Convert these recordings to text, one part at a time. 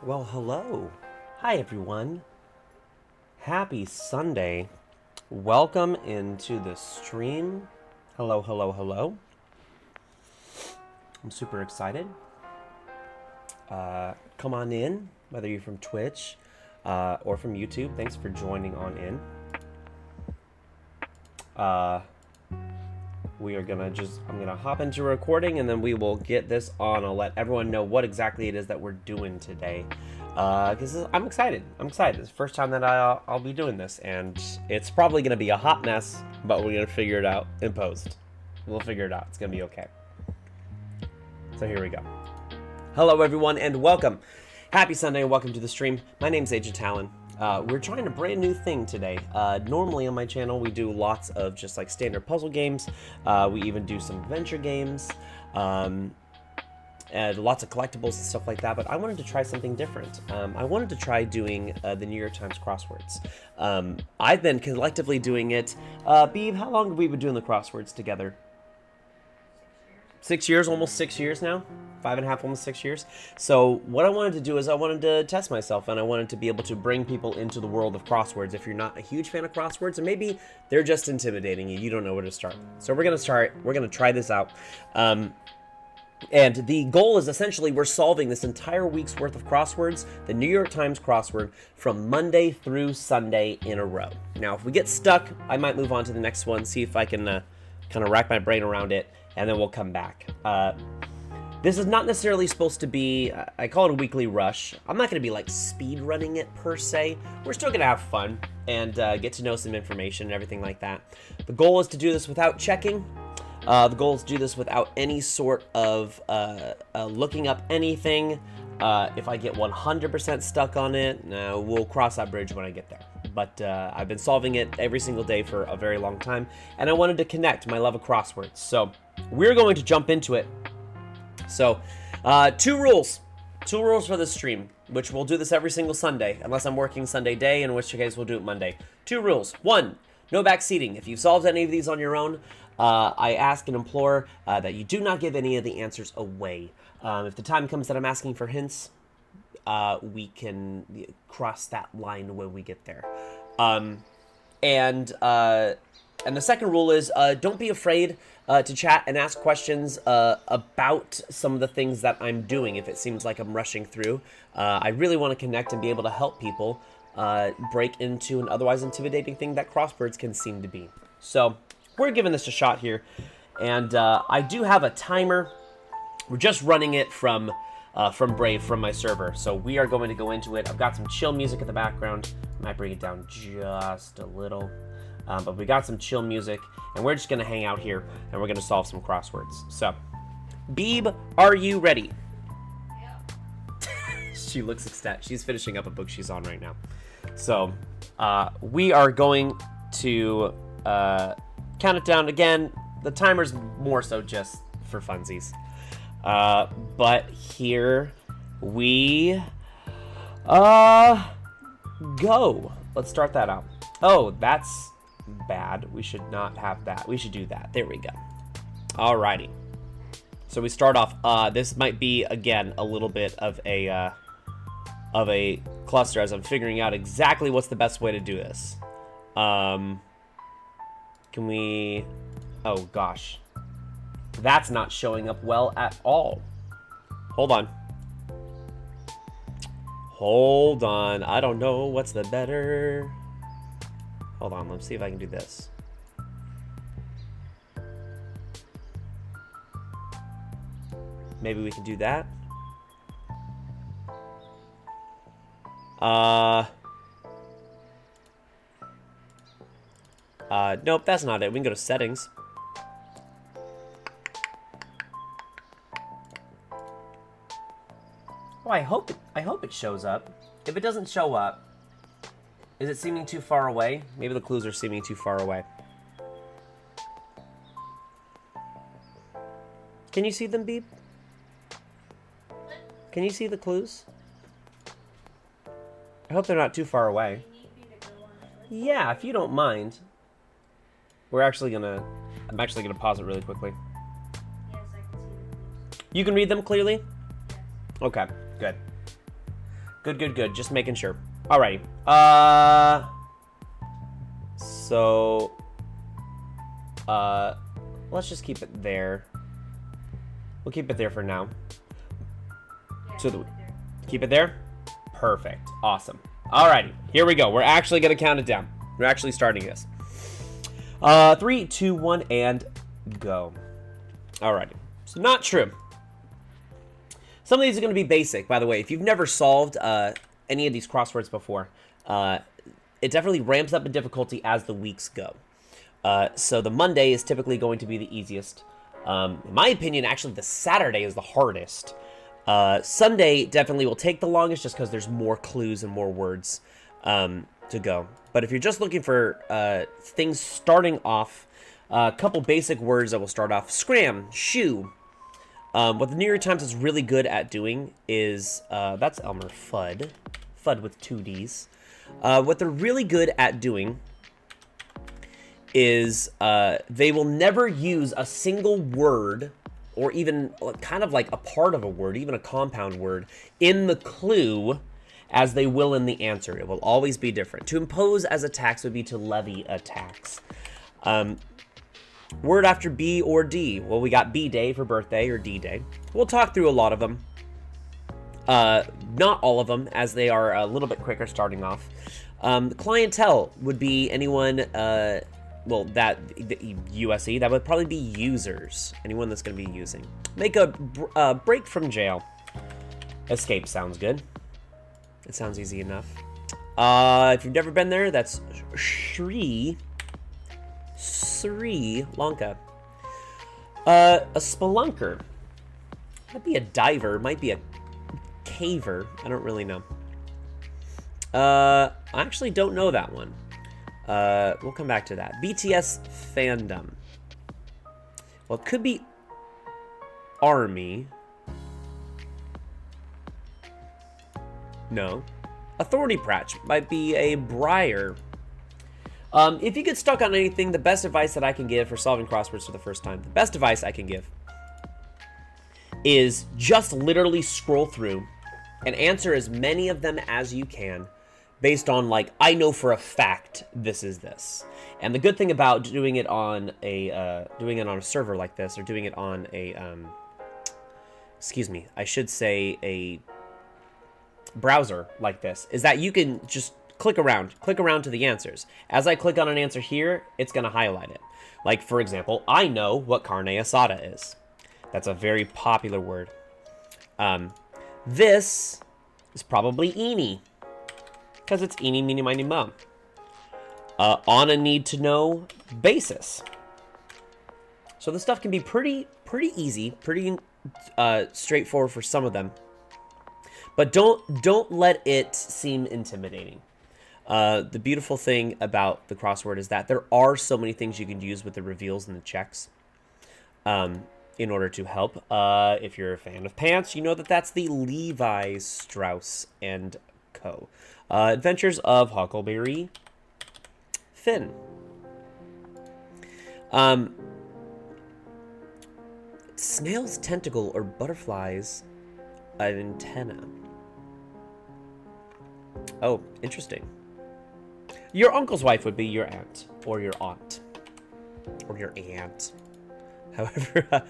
Well, hello. Hi, everyone. Happy Sunday. Welcome into the stream. Hello, hello, hello. I'm super excited. Come on in, whether you're from Twitch or from YouTube. Thanks for joining on in. We are I'm gonna hop into a recording and then we will get this on. I'll let everyone know what exactly it is that we're doing today. Because I'm excited. It's the first time that I'll be doing this, and it's probably gonna be a hot mess, but we're gonna figure it out in post. We'll figure it out. It's gonna be okay. So here we go. Hello everyone and welcome. Happy Sunday and welcome to the stream. My name's Talyn. We're trying a brand new thing today. Normally on my channel we do lots of just like standard puzzle games. We even do some adventure games. And lots of collectibles and stuff like that, but I wanted to try something different. I wanted to try doing the New York Times crosswords. I've been collectively doing it. Beeb, how long have we been doing the crosswords together? 6 years, almost 6 years now. 5.5, almost 6 years. So what I wanted to do is I wanted to test myself, and I wanted to be able to bring people into the world of crosswords. If you're not a huge fan of crosswords, and maybe they're just intimidating you, you don't know where to start. So we're gonna try this out. And the goal is essentially we're solving this entire week's worth of crosswords, the New York Times crossword, from Monday through Sunday in a row. Now, if we get stuck, I might move on to the next one, see if I can kind of rack my brain around it, and then we'll come back. This is not necessarily supposed to be, I call it a weekly rush. I'm not going to be like speed running it per se. We're still going to have fun and get to know some information and everything like that. The goal is to do this without checking. The goal is to do this without any sort of looking up anything. If I get 100% stuck on it, we'll cross that bridge when I get there. But I've been solving it every single day for a very long time, and I wanted to connect my love of crosswords. So we're going to jump into it. So two rules for this stream, which we'll do this every single Sunday, unless I'm working Sunday day, in which case we'll do it Monday. 2 rules. 1, no backseating. If you've solved any of these on your own, I ask and implore that you do not give any of the answers away. If the time comes that I'm asking for hints, we can cross that line when we get there. And the second rule is don't be afraid to chat and ask questions about some of the things that I'm doing if it seems like I'm rushing through. I really want to connect and be able to help people break into an otherwise intimidating thing that crosswords can seem to be. So we're giving this a shot here, and I do have a timer. We're just running it from Brave, from my server, so we are going to go into it. I've got some chill music in the background. Might bring it down just a little, but we got some chill music, and we're just going to hang out here, and we're going to solve some crosswords. So, Beeb, are you ready? Yeah. She looks ecstatic. She's finishing up a book she's on right now. So, we are going to count it down again. The timer's more so just for funsies. But here we go. Let's start that out. Oh, that's bad. We should not have that. We should do that. There we go. Alrighty. So we start off. This might be again a little bit of a cluster as I'm figuring out exactly what's the best way to do this. Can we? Oh gosh, that's not showing up well at all. Hold on. I don't know what's the better. Hold on. Let's see if I can do this. Maybe we can do that. Nope, that's not it. We can go to settings. Oh, I hope it shows up. If it doesn't show up, is it seeming too far away? Maybe the clues are seeming too far away. Can you see them, Beep? Can you see the clues? I hope they're not too far away. Yeah, if you don't mind. I'm actually gonna pause it really quickly. Yes, I can see them. You can read them clearly? Yes. Okay, good. Good, good, good. Just making sure. Alrighty. So, let's just keep it there. We'll keep it there for now. Yeah, So keep it there? Perfect. Awesome. Alrighty. Here we go. We're actually going to count it down. We're actually starting this. 3, 2, 1, and go. Alrighty. So not true. Some of these are going to be basic, by the way. If you've never solved any of these crosswords before, it definitely ramps up in difficulty as the weeks go. So the Monday is typically going to be the easiest. In my opinion, actually, the Saturday is the hardest. Sunday definitely will take the longest just because there's more clues and more words to go. But if you're just looking for things starting off, a couple basic words that will start off. Scram, shoe. What the New York Times is really good at doing is, that's Elmer Fudd. Fudd with 2 Ds. What they're really good at doing is they will never use a single word or even kind of like a part of a word, even a compound word, in the clue as they will in the answer. It will always be different. To impose as a tax would be to levy a tax. Word after B or D. Well, we got B-Day for birthday or D-Day. We'll talk through a lot of them. Not all of them, as they are a little bit quicker starting off. Clientele would be anyone, well, that, the USE, that would probably be users. Anyone that's going to be using. Make a break from jail. Escape sounds good. It sounds easy enough. If you've never been there, that's Sri Lanka. A spelunker. Might be a diver. Might be a caver. I don't really know. I actually don't know that one. We'll come back to that. BTS fandom. Well, it could be army. No. Authority patch might be a briar. If you get stuck on anything, the best advice that I can give for solving crosswords for the first time, the best advice I can give is just literally scroll through and answer as many of them as you can based on, like, I know for a fact this is this. And the good thing about doing it on a server like this, or doing it on a excuse me, I should say a browser like this, is that you can just click around to the answers. As I click on an answer here, it's going to highlight it. Like, for example, I know what carne asada is. That's a very popular word. This is probably eeny, because it's eeny, meeny, miny, mo. On a need-to-know basis. So this stuff can be pretty easy, pretty straightforward for some of them. But don't let it seem intimidating. The beautiful thing about the crossword is that there are so many things you can use with the reveals and the checks in order to help. If you're a fan of pants, you know that that's the Levi Strauss & Co. Adventures of Huckleberry Finn. Snail's tentacle or butterfly's antenna. Oh, interesting. Your uncle's wife would be your aunt, or your aunt, or your aunt. However,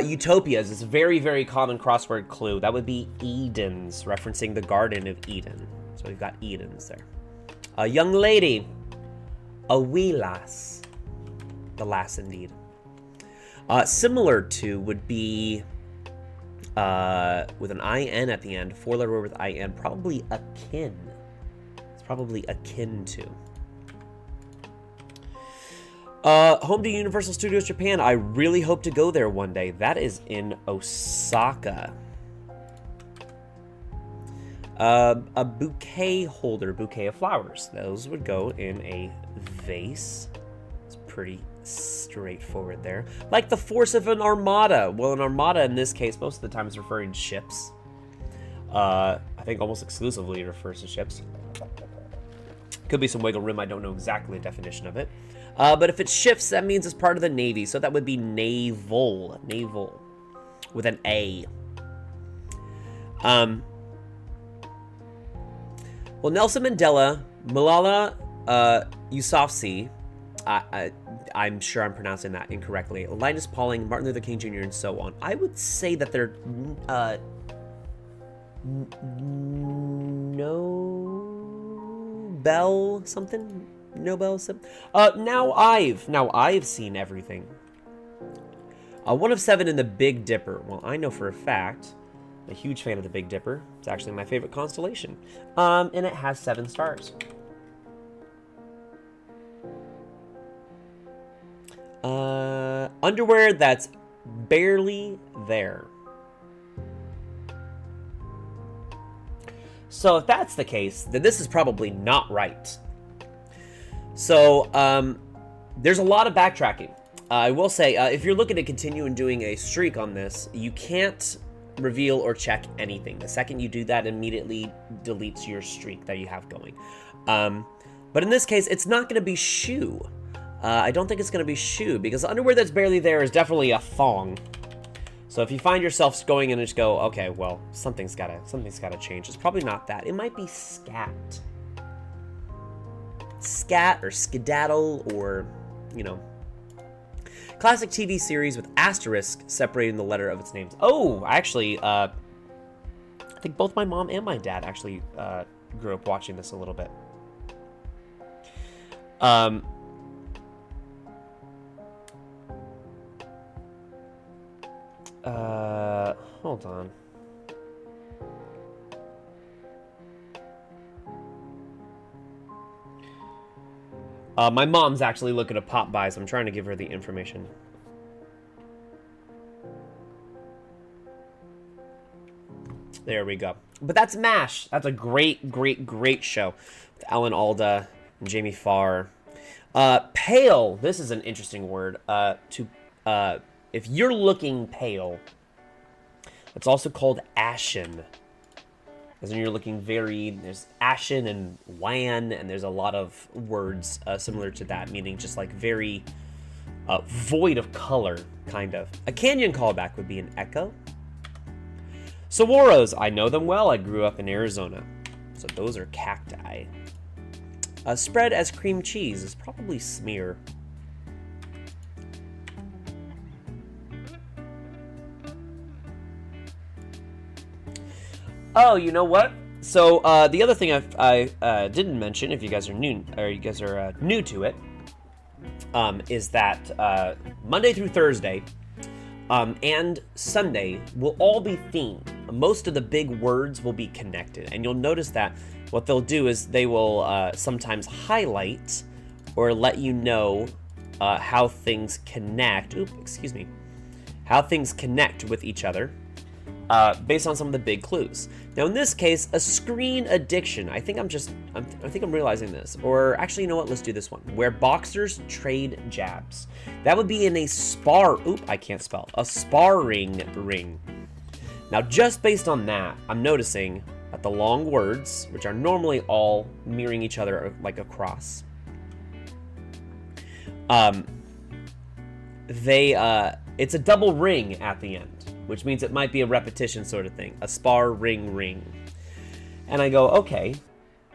utopias is a very, very common crossword clue. That would be Edens, referencing the Garden of Eden. So we've got Edens there. A young lady, a wee lass, the lass indeed. Similar to would be with an IN at the end, 4-letter word with IN, probably akin. It's probably akin to. Home to Universal Studios Japan. I really hope to go there one day. That is in Osaka. A bouquet holder, bouquet of flowers. Those would go in a vase. It's pretty straightforward there. Like the force of an armada. Well, an armada in this case, most of the time is referring to ships. I think almost exclusively it refers to ships. Could be some wiggle room. I don't know exactly the definition of it. But if it's ships, that means it's part of the Navy. So that would be naval. Naval. With an A. Well, Nelson Mandela, Malala Yousafzai, I'm sure I'm pronouncing that incorrectly, Linus Pauling, Martin Luther King Jr., and so on. I would say that they're Nobel something? Nobel something? Now I've seen everything. 1 of 7 in the Big Dipper. Well, I know for a fact, I'm a huge fan of the Big Dipper. It's actually my favorite constellation. And it has 7 stars. Underwear that's barely there. So if that's the case, then this is probably not right. So there's a lot of backtracking. I will say, if you're looking to continue and doing a streak on this, you can't reveal or check anything. The second you do that, immediately deletes your streak that you have going. But in this case, it's not going to be shoe. I don't think it's going to be shoe, because the underwear that's barely there is definitely a thong. So if you find yourself going and just go, okay, well, something's gotta change. It's probably not that. It might be scat. Scat or skedaddle or, you know. Classic TV series with asterisk separating the letter of its names. Oh, actually, I think both my mom and my dad actually grew up watching this a little bit. Hold on. My mom's actually looking to pop by, so I'm trying to give her the information. There we go. But that's MASH. That's a great, great, great show. With Alan Alda and Jamie Farr. Pale. This is an interesting word. If you're looking pale, it's also called ashen. As when you're looking there's ashen and wan, and there's a lot of words similar to that, meaning just like very void of color, kind of. A canyon callback would be an echo. Saguaros, I know them well. I grew up in Arizona. So those are cacti. Spread as cream cheese is probably smear. Oh, you know what? So the other thing I didn't mention, if you guys are new, new to it, is that Monday through Thursday and Sunday will all be themed. Most of the big words will be connected, and you'll notice that what they'll do is they will sometimes highlight or let you know how things connect. How things connect with each other. Based on some of the big clues. Now, in this case, a screen addiction. I think I'm realizing this. Or actually, you know what? Let's do this one. Where boxers trade jabs. That would be in a I can't spell. A sparring ring. Now, just based on that, I'm noticing that the long words, which are normally all mirroring each other like a cross, it's a double ring at the end, which means it might be a repetition sort of thing. A spar ring ring. And I go, okay,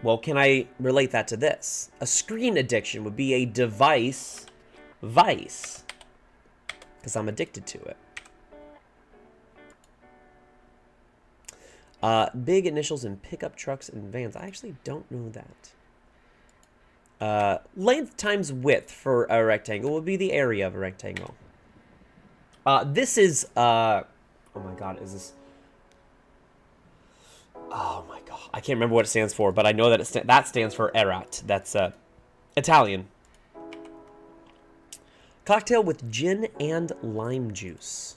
well, can I relate that to this? A screen addiction would be a device vice, because I'm addicted to it. Big initials in pickup trucks and vans. I actually don't know that. Length times width for a rectangle would be the area of a rectangle. This is, oh my god, is this... Oh my god, I can't remember what it stands for, but I know that that stands for erat. That's Italian. Cocktail with gin and lime juice.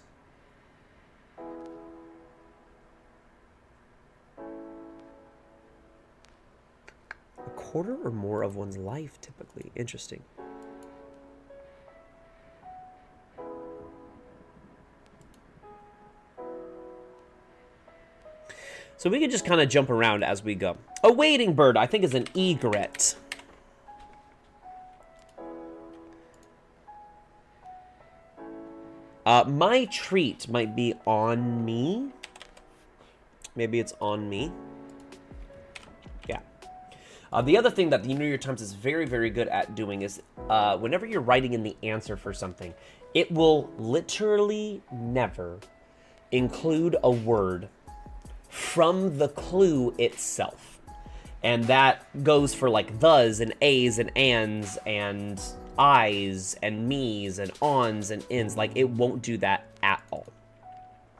A quarter or more of one's life, typically. Interesting. So we can just kind of jump around as we go. A wading bird, I think, is an egret. My treat might be on me. Maybe it's on me. Yeah. The other thing that the New York Times is very, very good at doing is whenever you're writing in the answer for something, it will literally never include a word from the clue itself. And that goes for like thes and a's and ands and I's and me's and ons and ins. Like, it won't do that at all.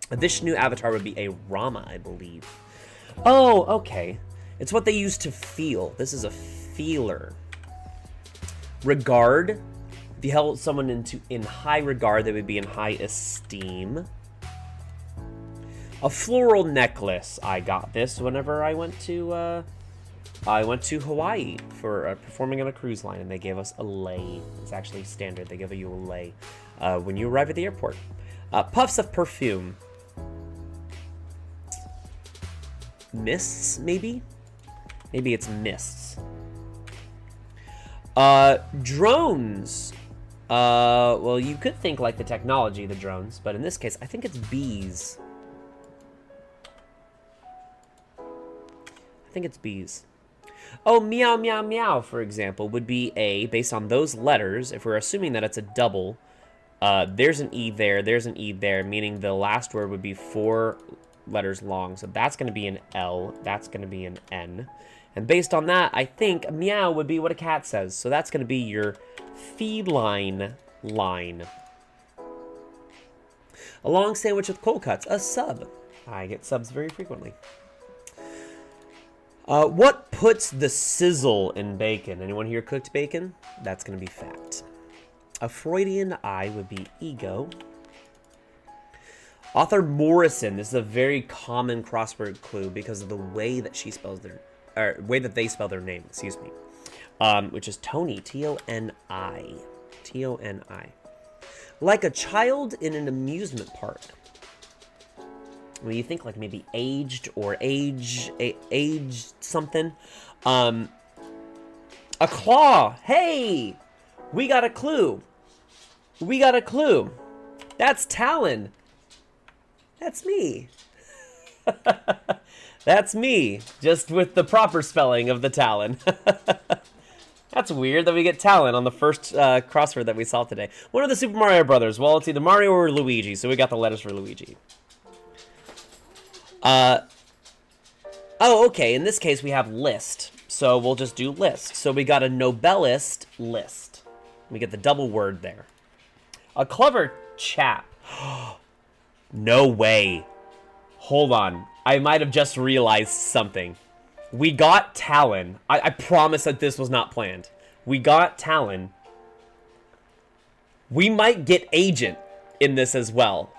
This new avatar would be a Rama, I believe. Oh, okay. It's what they use to feel. This is a feeler. Regard. If you held someone in high regard, they would be in high esteem. A floral necklace. I got this whenever I went to Hawaii for performing on a cruise line, and they gave us a lei. It's actually standard. They give you a lei when you arrive at the airport. Puffs of perfume. Mists, maybe? Maybe it's mists. Drones. Well, you could think like the technology, the drones, but in this case, I think it's bees. I think it's bees. Oh, meow, meow, meow, for example, would be a, based on those letters, if we're assuming that it's a double, there's an E there, there's an E there, meaning the last word would be 4 letters long. So that's going to be an L, that's going to be an N. And based on that, I think meow would be what a cat says. So that's going to be your feline line. A long sandwich with cold cuts, a sub. I get subs very frequently. What puts the sizzle in bacon? Anyone here cooked bacon? That's going to be fat. A Freudian I would be ego. Author Morrison. This is a very common crossword clue because of the way that she spells their, or way that they spell their name. Excuse me. Which is Tony. T-O-N-I. T-O-N-I. Like a child in an amusement park. When you think like maybe aged or age something. A claw. Hey, we got a clue. We got a clue. That's Talyn. That's me. That's me, just with the proper spelling of the Talyn. That's weird that we get Talyn on the first crossword that we saw today. One of the Super Mario Brothers. Well, it's either Mario or Luigi, so we got the letters for Luigi. Oh, okay. In this case, we have list. So we'll just do list. So we got a nobelist list. We get the double word there. A clever chap. No way. Hold on. I might have just realized something. We got Talyn. I promise that this was not planned. We got Talyn. We might get agent in this as well.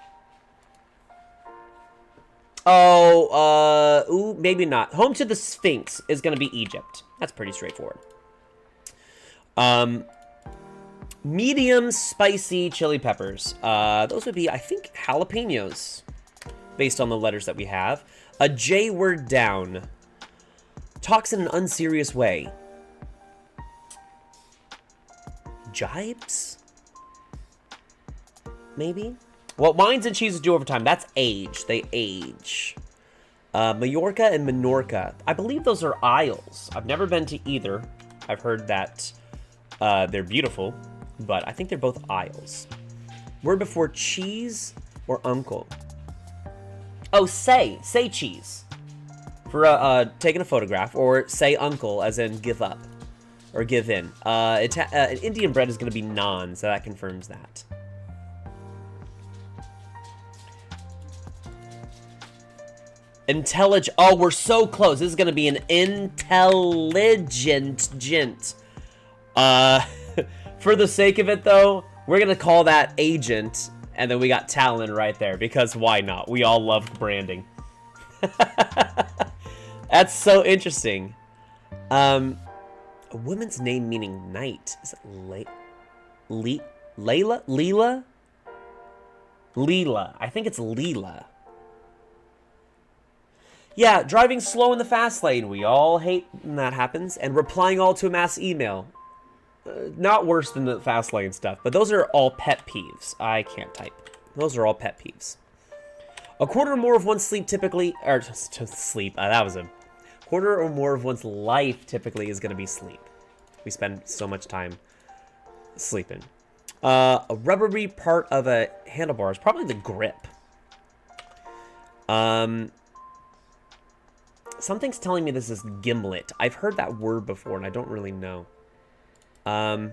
Oh, ooh, maybe not. Home to the Sphinx is going to be Egypt. That's pretty straightforward. Medium spicy chili peppers. Those would be, I think, jalapenos, based on the letters that we have. A J word down. Talks in an unserious way. Jibes? Maybe? What wines and cheeses do over time, that's age. They age. Majorca and Menorca. I believe those are isles. I've never been to either. I've heard that they're beautiful, but I think they're both isles. Word before cheese or uncle. Oh, say cheese. For taking a photograph, or say uncle as in give up or give in. Indian bread is going to be naan, so that confirms that. Intelligent. Oh, we're so close. This is going to be an intelligent gent. For the sake of it, though, we're going to call that agent, and then we got Talyn right there, because why not? We all love branding. That's so interesting. A woman's name meaning night. Is it Layla? Leela? Leela. I think it's Leela. Yeah, driving slow in the fast lane. We all hate when that happens. And replying all to a mass email. Not worse than the fast lane stuff, but those are all pet peeves. I can't type. Those are all pet peeves. A quarter or more of one's sleep typically, or sleep, that was a Quarter or more of one's life typically is going to be sleep. We spend so much time sleeping. A rubbery part of a handlebar is probably the grip. Something's telling me this is gimlet. I've heard that word before, and I don't really know. A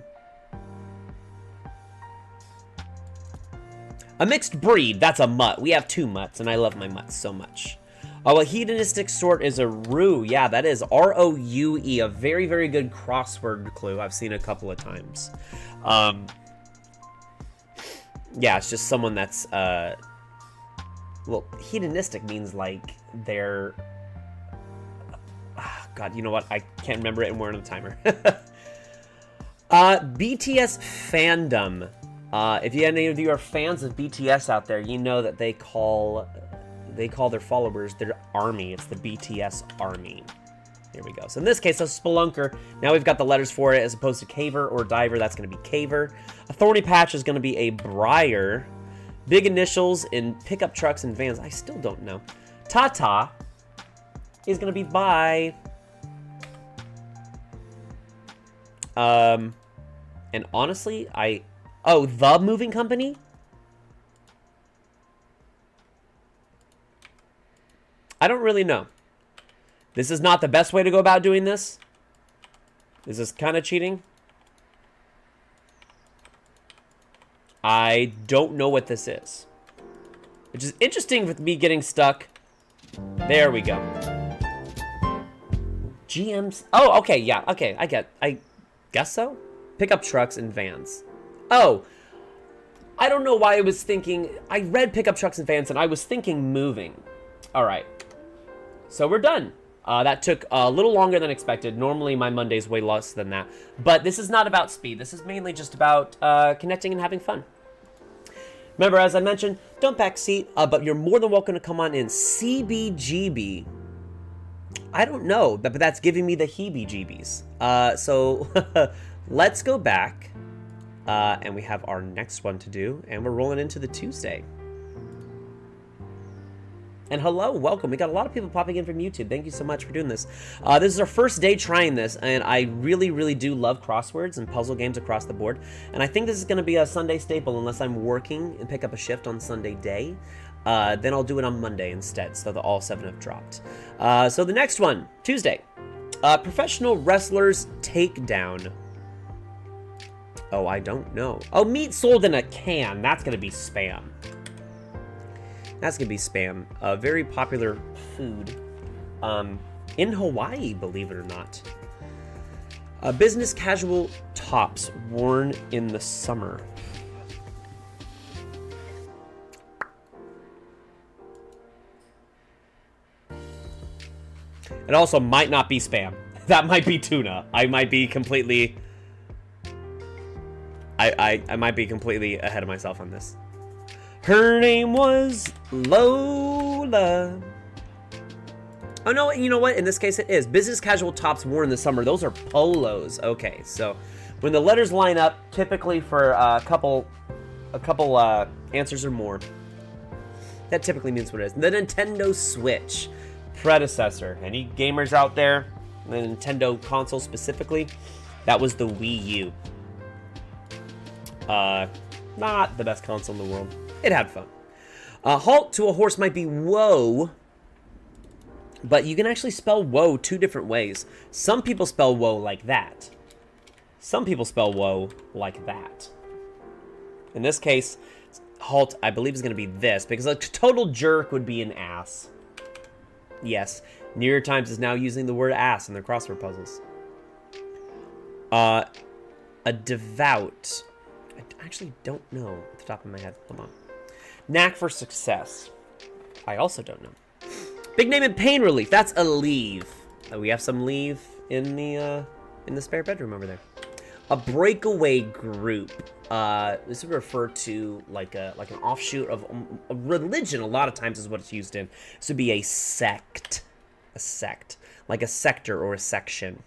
mixed breed. That's a mutt. We have 2 mutts, and I love my mutts so much. Oh, a hedonistic sort is a roue. Yeah, that is R-O-U-E. A very, very good crossword clue. I've seen a couple of times. Yeah, it's just someone that's, well, hedonistic means, like, they're... God, you know what? I can't remember it, and we're on a timer. BTS fandom. If any of you are fans of BTS out there, you know that they call their followers their army. It's the BTS army. Here we go. So in this case, a spelunker. Now we've got the letters for it as opposed to caver or diver. That's going to be caver. A thorny patch is going to be a briar. Big initials in pickup trucks and vans. I still don't know. Tata is going to be bye. And honestly, oh, the moving company? I don't really know. This is not the best way to go about doing this. This is kind of cheating. I don't know what this is. Which is interesting with me getting stuck. There we go. GM's... Oh, okay, yeah, okay, I guess so? Pickup trucks and vans. Oh, I don't know why I was thinking... I read pickup trucks and vans, and I was thinking moving. All right. So we're done. That took a little longer than expected. Normally, my Monday's way less than that. But this is not about speed. This is mainly just about connecting and having fun. Remember, as I mentioned, don't backseat, but you're more than welcome to come on in. CBGB. I don't know, but that's giving me the heebie-jeebies. So let's go back, and we have our next one to do, and we're rolling into the Tuesday. And hello, welcome. We got a lot of people popping in from YouTube. Thank you so much for doing this. This is our first day trying this, and I really, really do love crosswords and puzzle games across the board. And I think this is going to be a Sunday staple unless I'm working and pick up a shift on Sunday day. Then I'll do it on Monday instead, so that all 7 have dropped. So the next one, Tuesday. Professional wrestlers takedown. Oh, I don't know. Oh, meat sold in a can. That's going to be Spam. That's going to be Spam. A very popular food in Hawaii, believe it or not. Business casual tops worn in the summer. It also might not be Spam. That might be tuna. I might be completely... I might be completely ahead of myself on this. Her name was Lola. Oh, no, you know what? In this case, it is. Business casual tops worn in the summer. Those are polos. Okay, so when the letters line up, typically for a couple answers or more, that typically means what it is. The Nintendo Switch predecessor. Any gamers out there? The Nintendo console specifically? That was the Wii U. Not the best console in the world. It had fun. Halt to a horse might be whoa, but you can actually spell whoa 2 different ways. Some people spell whoa like that. Some people spell whoa like that. In this case, halt, I believe, is going to be this, because a total jerk would be an ass. Yes, New York Times is now using the word ass in their crossword puzzles. A devout. I actually don't know at the top of my head. Hold on. Knack for success. I also don't know. Big name in pain relief. That's a leave. We have some leave in the spare bedroom over there. A breakaway group. This would refer to like an offshoot of a religion. A lot of times is what it's used in. This would be a sect. A sect. Like a sector or a section.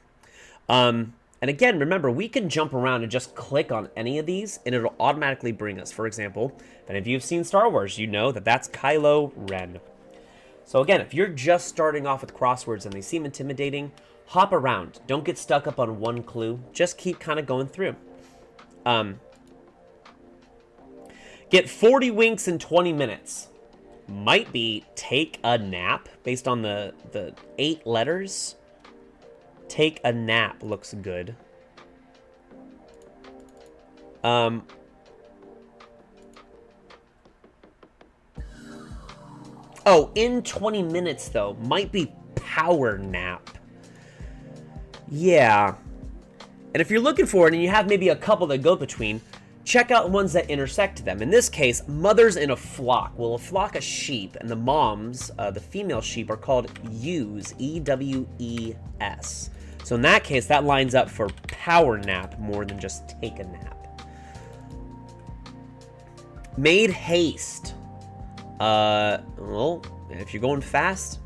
And again, remember, we can jump around and just click on any of these, and it'll automatically bring us. For example, if any of you have seen Star Wars, you know that that's Kylo Ren. So again, if you're just starting off with crosswords and they seem intimidating, hop around. Don't get stuck up on one clue. Just keep kind of going through. Get 40 winks in 20 minutes. Might be take a nap based on the 8 letters. Take a nap looks good. Oh, in 20 minutes, though. Might be power nap. Yeah. And if you're looking for it and you have maybe a couple that go between, check out ones that intersect them. In this case, mothers in a flock. Well, a flock of sheep, and the moms, the female sheep, are called ewes. E-W-E-S. So in that case, that lines up for power nap more than just take a nap. Made haste. Well, if you're going fast,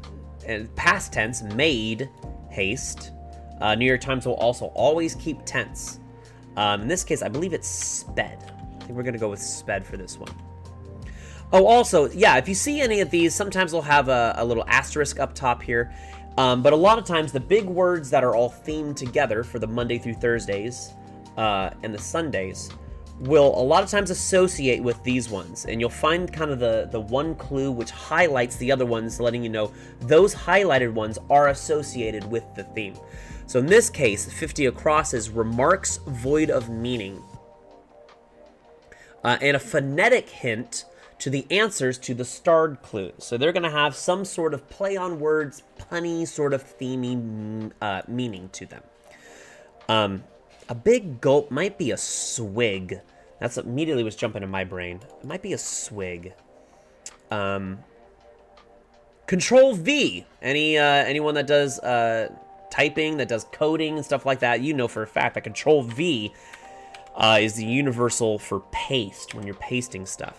and past tense, made haste. New York Times will also always keep tense. In this case, I believe it's sped. I think we're going to go with sped for this one. Oh, also, yeah, if you see any of these, sometimes they'll have a little asterisk up top here. But a lot of times, the big words that are all themed together for the Monday through Thursdays and the Sundays will a lot of times associate with these ones. And you'll find kind of the one clue which highlights the other ones, letting you know those highlighted ones are associated with the theme. So in this case, 50 across is remarks void of meaning. And a phonetic hint to the answers to the starred clues. So they're going to have some sort of play on words, punny sort of themey meaning to them. A big gulp might be a swig. That's immediately was jumping in my brain. It might be a swig. Control V. Anyone that does typing, that does coding and stuff like that, you know for a fact that Control V is the universal for paste when you're pasting stuff.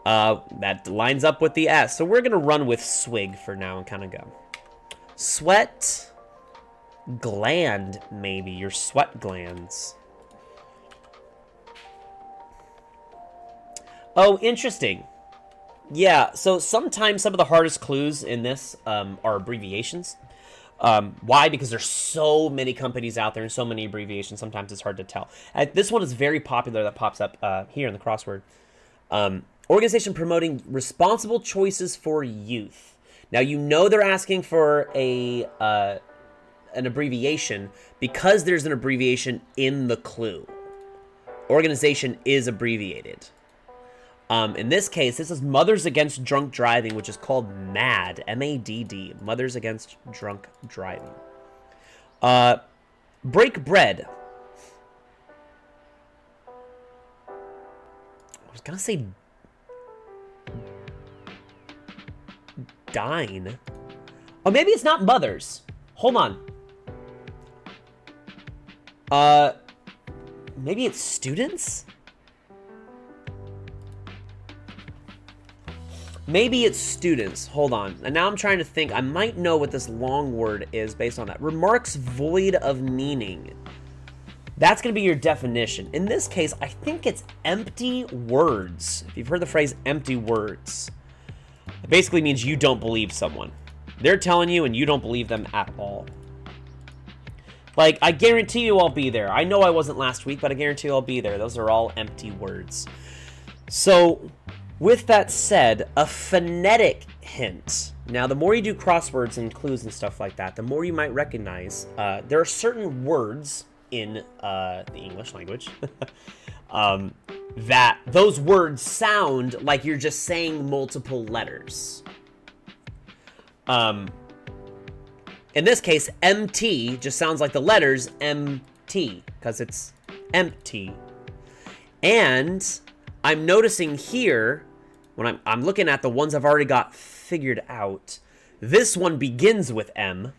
That lines up with the S. So we're going to run with swig for now and kind of go. Sweat gland, maybe. Your sweat glands. Oh, interesting. Yeah, so sometimes some of the hardest clues in this are abbreviations. Why? Because there's so many companies out there and so many abbreviations, sometimes it's hard to tell. This one is very popular that pops up here in the crossword. Organization promoting responsible choices for youth. Now, you know they're asking for an abbreviation because there's an abbreviation in the clue. Organization is abbreviated. In this case, this is Mothers Against Drunk Driving, which is called MADD, M-A-D-D, Mothers Against Drunk Driving. Break bread. I was gonna say dine. Oh, maybe it's not mothers. Hold on. Maybe it's students? Maybe it's students. Hold on. And now I'm trying to think. I might know what this long word is based on that. Remarks void of meaning. That's going to be your definition. In this case, I think it's empty words. If you've heard the phrase empty words, it basically means you don't believe someone. They're telling you and you don't believe them at all. Like, I guarantee you I'll be there. I know I wasn't last week, but I guarantee you I'll be there. Those are all empty words. So, with that said, a phonetic hint. Now, the more you do crosswords and clues and stuff like that, the more you might recognize there are certain words in the English language that those words sound like you're just saying multiple letters. In this case, MT just sounds like the letters MT because it's empty. And I'm noticing here, when I'm looking at the ones I've already got figured out, this one begins with M.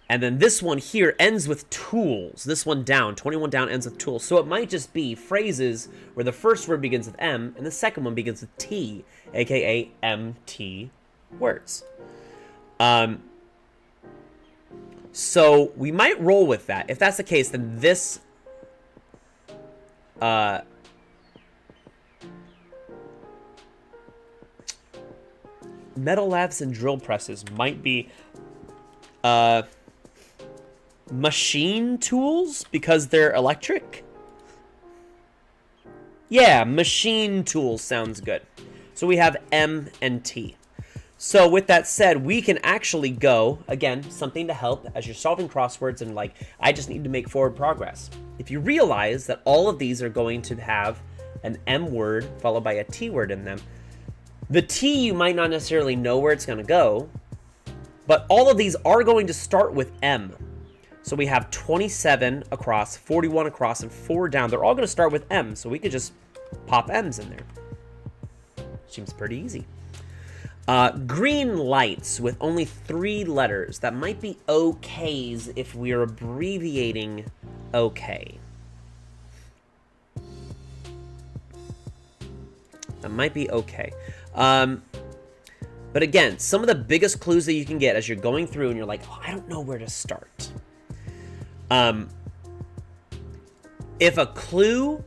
And then this one here ends with tools. This one down, 21 down, ends with tools. So it might just be phrases where the first word begins with M and the second one begins with T, aka MT words. So we might roll with that. If that's the case, then this metal lathes and drill presses might be machine tools because they're electric. Yeah, machine tools sounds good. So we have M and T. So with that said, we can actually go, again, something to help as you're solving crosswords and like, I just need to make forward progress. If you realize that all of these are going to have an M word followed by a T word in them, the T you might not necessarily know where it's going to go, but all of these are going to start with M. So we have 27 across, 41 across, and 4 down. They're all going to start with M, so we could just pop M's in there. Seems pretty easy. Green lights with only 3 letters. That might be OKs if we're abbreviating OK. That might be okay. But again, some of the biggest clues that you can get as you're going through and you're like, oh, I don't know where to start. If a clue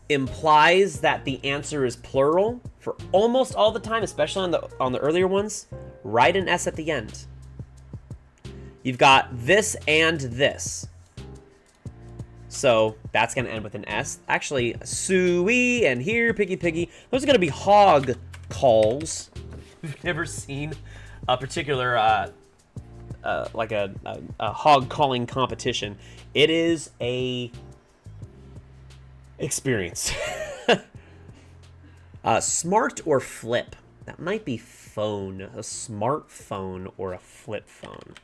implies that the answer is plural, for almost all the time, especially on the earlier ones, write an S at the end. You've got this and this. So that's going to end with an S. Actually, suey and here, piggy piggy. Those are going to be hog calls. We've never seen a particular like a hog calling competition. It is a experience. Smart or flip? That might be phone. A smartphone or a flip phone.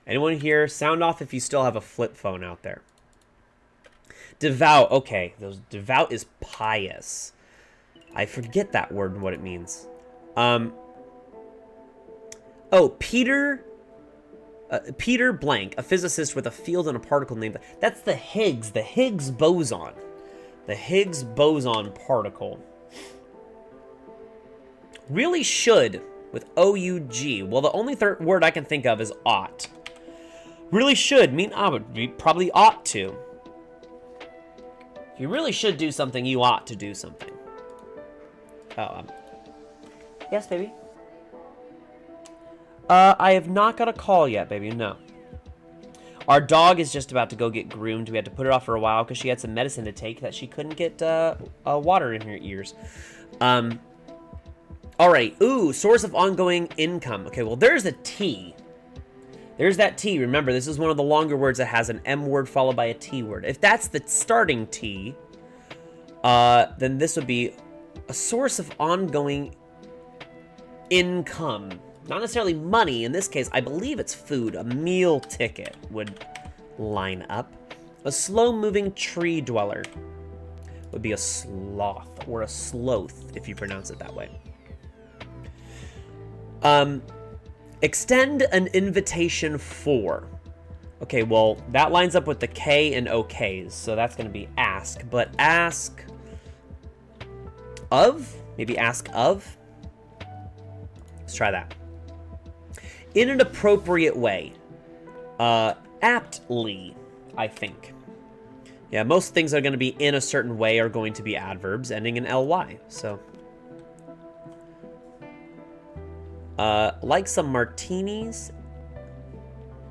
Anyone here? Sound off if you still have a flip phone out there. Devout. Okay, devout is pious. I forget that word and what it means. Oh, Peter blank, a physicist with a field and a particle named. That's the Higgs boson. The Higgs boson particle. Really should with O-U-G. Well, the only third word I can think of is ought. Really should mean I would be probably ought to. If you really should do something, you ought to do something. Oh, yes, baby. I have not got a call yet, baby. No. Our dog is just about to go get groomed. We had to put it off for a while because she had some medicine to take that she couldn't get water in her ears. All right. Ooh, source of ongoing income. Okay, well, there's a T. There's that T. Remember, this is one of the longer words that has an M word followed by a T word. If that's the starting T, then this would be a source of ongoing income. Not necessarily money. In this case, I believe it's food. A meal ticket would line up. A slow-moving tree dweller would be a sloth or a sloth, if you pronounce it that way. Extend an invitation for. Okay, well, that lines up with the K and OKs, so that's going to be ask. But ask of? Maybe ask of? Let's try that. In an appropriate way. Aptly, I think. Yeah, most things that are going to be in a certain way are going to be adverbs ending in ly, so. Like some martinis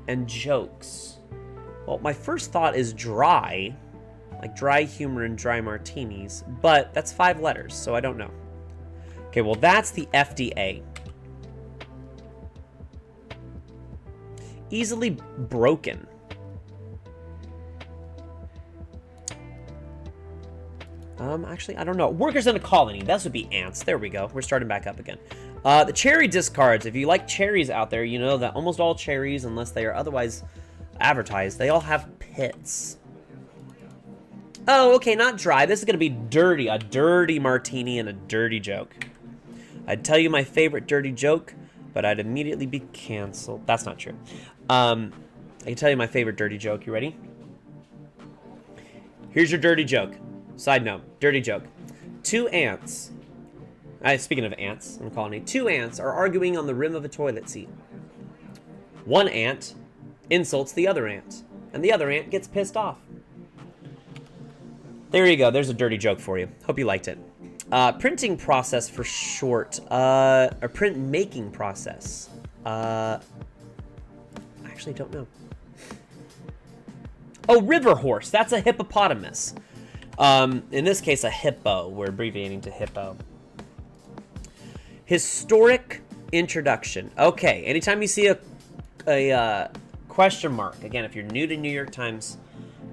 and jokes. Well, my first thought is dry, like dry humor and dry martinis, but that's 5 letters, so I don't know. Okay, well, that's the FDA. Easily broken. Actually, I don't know. Workers in a colony. That would be ants. There we go. We're starting back up again. The cherry discards. If you like cherries out there, you know that almost all cherries, unless they are otherwise advertised, they all have pits. Oh, okay, not dry. This is going to be dirty. A dirty martini and a dirty joke. I'd tell you my favorite dirty joke, but I'd immediately be canceled. That's not true. I can tell you my favorite dirty joke. You ready? Here's your dirty joke. Side note, dirty joke. 2 ants. Speaking of ants in a colony, 2 ants are arguing on the rim of a toilet seat. One ant insults the other ant, and the other ant gets pissed off. There you go. There's a dirty joke for you. Hope you liked it. Printing process for short. Or print making process. I actually don't know. Oh, river horse. That's a hippopotamus. In this case, a hippo. We're abbreviating to hippo. Historic introduction. Okay, anytime you see a question mark, again, if you're new to New York Times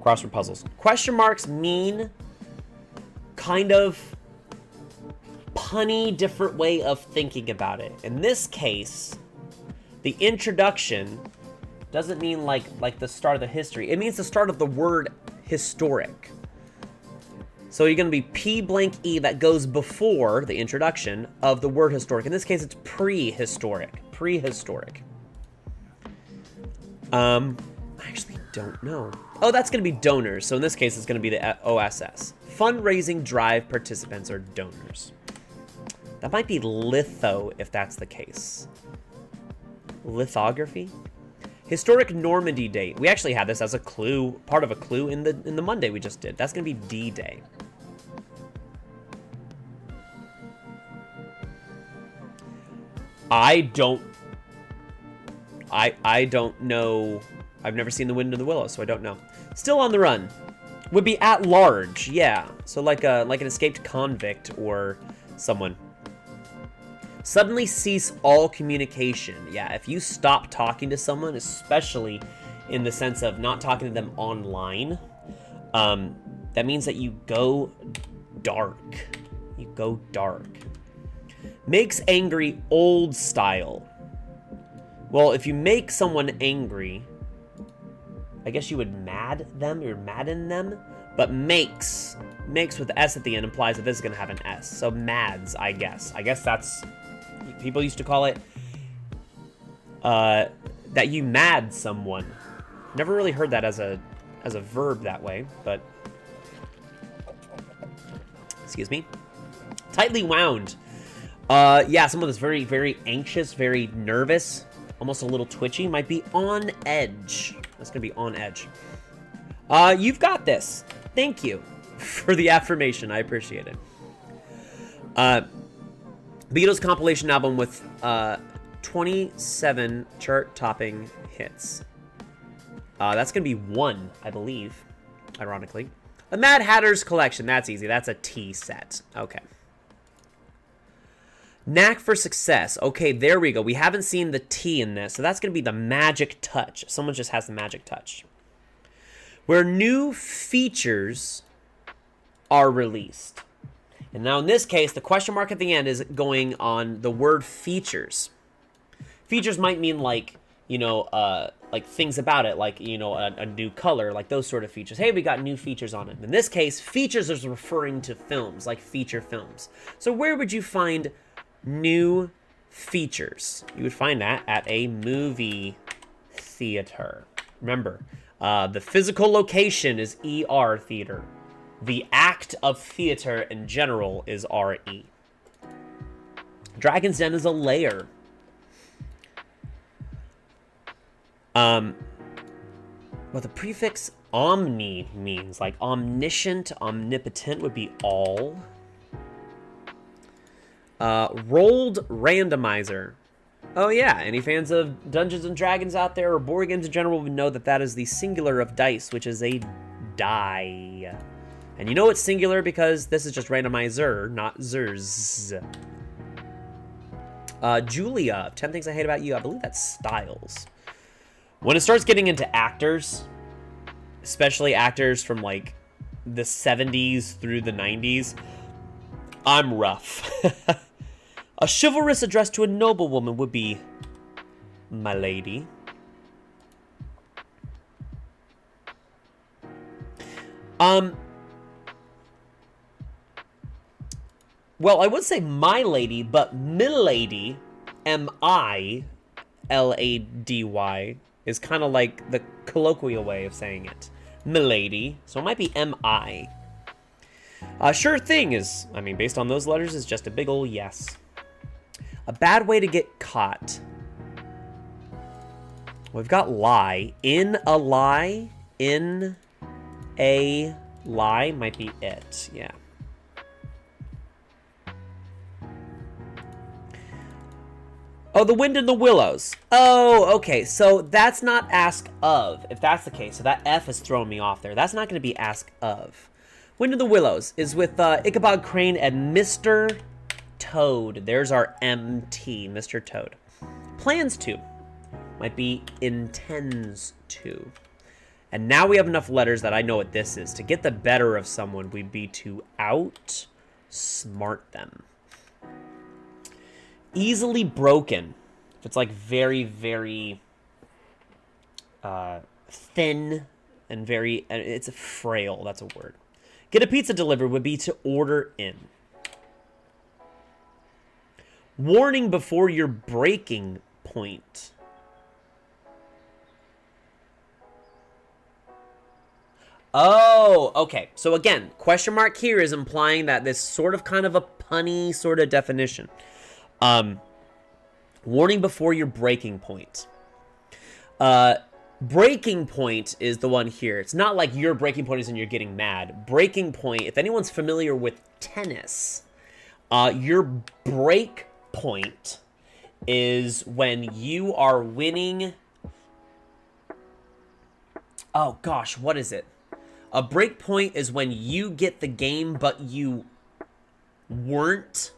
crossword puzzles, question marks mean kind of punny, different way of thinking about it. In this case, the introduction doesn't mean like the start of the history. It means the start of the word historic. So you're going to be P blank E that goes before the introduction of the word historic. In this case, it's prehistoric. Prehistoric. I actually don't know. Oh, that's going to be donors. So in this case, it's going to be the OSS. Fundraising drive participants or donors. That might be litho if that's the case. Lithography. Historic Normandy date. We actually had this as a clue, part of a clue in the Monday we just did. That's going to be D-Day. I don't know. I've never seen The Wind in the Willows, so I don't know. Still on the run. Would be at large, yeah. So like an escaped convict or someone. Suddenly cease all communication. Yeah, if you stop talking to someone, especially in the sense of not talking to them online, that means that you go dark. You go dark. Makes angry old style. Well, if you make someone angry, I guess you would mad them, you're madden them, but makes with the S at the end implies that this is gonna have an S. So mads, I guess. I guess that's, people used to call it, that you mad someone. Never really heard that as a verb that way, but, excuse me. Tightly wound. Yeah, someone that's very, very anxious, very nervous, almost a little twitchy, might be on edge. That's gonna be on edge. You've got this. Thank you for the affirmation. I appreciate it. Beatles compilation album with 27 chart-topping hits. That's gonna be 1, I believe, ironically. The Mad Hatter's Collection. That's easy. That's a T set. Okay. Knack for success. Okay, there we go. We haven't seen the T in this, so that's going to be the magic touch. Someone just has the magic touch. Where new features are released. And now in this case, the question mark at the end is going on the word features. Features might mean like, you know, like things about it, like, you know, a new color, like those sort of features. Hey, we got new features on it. In this case, features is referring to films, like feature films. So where would you find new features? You would find that at a movie theater. Remember, the physical location is ER theater. The act of theater in general is RE. Dragon's Den is a layer. What the prefix omni means, like omniscient, omnipotent would be all. Rolled randomizer. Oh yeah, any fans of Dungeons and Dragons out there or board games in general would know that that is the singular of dice, which is a die. And you know it's singular because this is just randomizer, not zers. Julia, 10 Things I Hate About You. I believe that's Styles. When it starts getting into actors, especially actors from like the 70s through the 90s, I'm rough. A chivalrous address to a noblewoman would be my lady. Well, I would say my lady, but milady, M-I-L-A-D-Y, is kind of like the colloquial way of saying it. Milady. So it might be M-I. Sure thing is, I mean, based on those letters, is just a big ol' yes. A bad way to get caught. We've got lie. In a lie. In a lie might be it. Yeah. Oh, the wind in the willows. Oh, okay. So that's not ask of, if that's the case. So that F is throwing me off there. That's not going to be ask of. Wind in the Willows is with Ichabod Crane and Mr. Toad. There's our MT, Mr. Toad. Plans to. Might be intends to. And now we have enough letters that I know what this is. To get the better of someone, we'd be to outsmart them. Easily broken. If it's like very, very thin and very, it's frail, that's a word. Get a pizza delivered would be to order in. Warning before your breaking point. Oh, okay. So again, question mark here is implying that this sort of kind of a punny sort of definition. Warning before your breaking point. Breaking point is the one here. It's not like your breaking point is when you're getting mad. Breaking point, if anyone's familiar with tennis, your break point is when you are winning. Oh gosh, what is it? A break point is when you get the game, but you weren't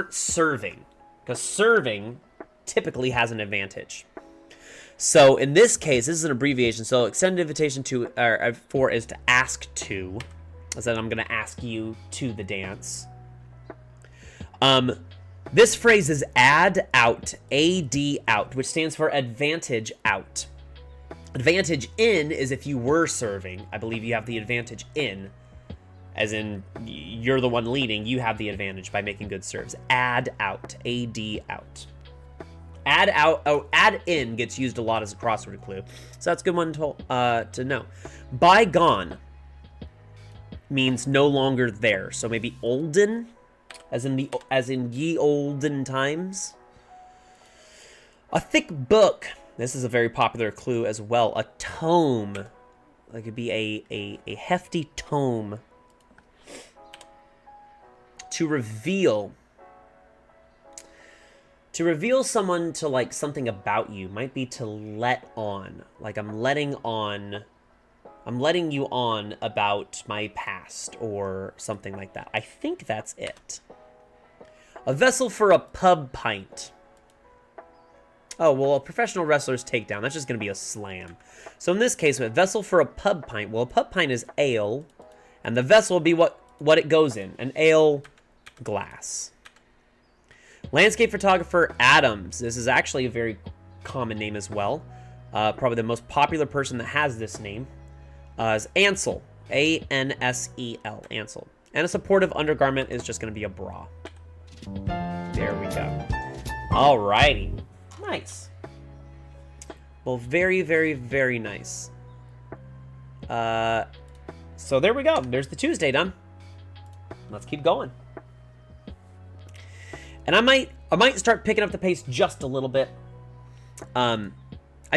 serving. Because serving typically has an advantage. So in this case, this is an abbreviation. So extended invitation to for is to ask to. I said I'm going to ask you to the dance. This phrase is add out, A-D out, which stands for advantage out. Advantage in is if you were serving. I believe you have the advantage in. As in, you're the one leading, you have the advantage by making good serves. Add out, A-D out. Add out, oh, add in gets used a lot as a crossword clue. So that's a good one to know. Bygone means no longer there. So maybe olden, as in ye olden times. A thick book. This is a very popular clue as well. A tome. Like it'd be a hefty tome. To reveal. To reveal someone to like something about you might be to let on. Like I'm letting you on about my past or something like that. I think that's it. A vessel for a pub pint. Oh, well, a professional wrestler's takedown. That's just going to be a slam. So in this case, a vessel for a pub pint. Well, a pub pint is ale, and the vessel will be what it goes in. An ale glass. Landscape photographer Adams. This is actually a very common name as well. Probably the most popular person that has this name is Ansel. A-N-S-E-L. Ansel. And a supportive undergarment is just going to be a bra. There we go. Alrighty. Nice. Well, very, very, very nice. So there we go. There's the Tuesday done. Let's keep going. And I might start picking up the pace just a little bit. I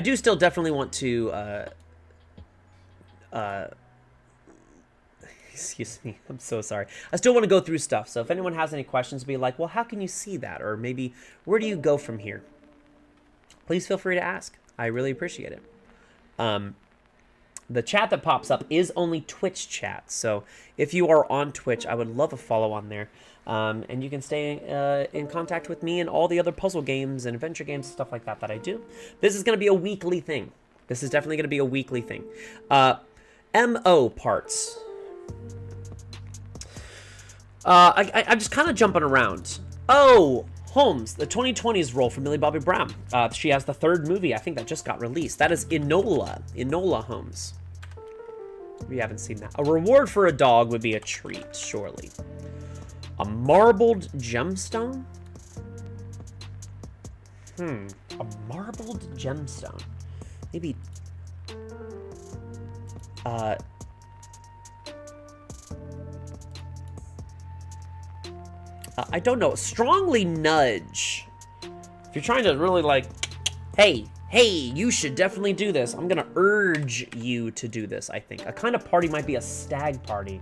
do still definitely want to excuse me, I'm so sorry. I still want to go through stuff. So if anyone has any questions, be like, well, how can you see that? Or maybe, where do you go from here? Please feel free to ask. I really appreciate it. The chat that pops up is only Twitch chat. So if you are on Twitch, I would love a follow on there. And you can stay in contact with me and all the other puzzle games and adventure games and stuff like that I do. This is going to be a weekly thing. This is definitely going to be a weekly thing. MO parts. I'm just kind of jumping around. Oh, Holmes, the 2020s role for Millie Bobby Brown. She has the third movie, I think, that just got released. That is Enola Holmes. We haven't seen that. A reward for a dog would be a treat, surely. A marbled gemstone? A marbled gemstone. Maybe... I don't know. Strongly nudge. If you're trying to really like, hey, you should definitely do this. I'm going to urge you to do this, I think. A kind of party might be a stag party.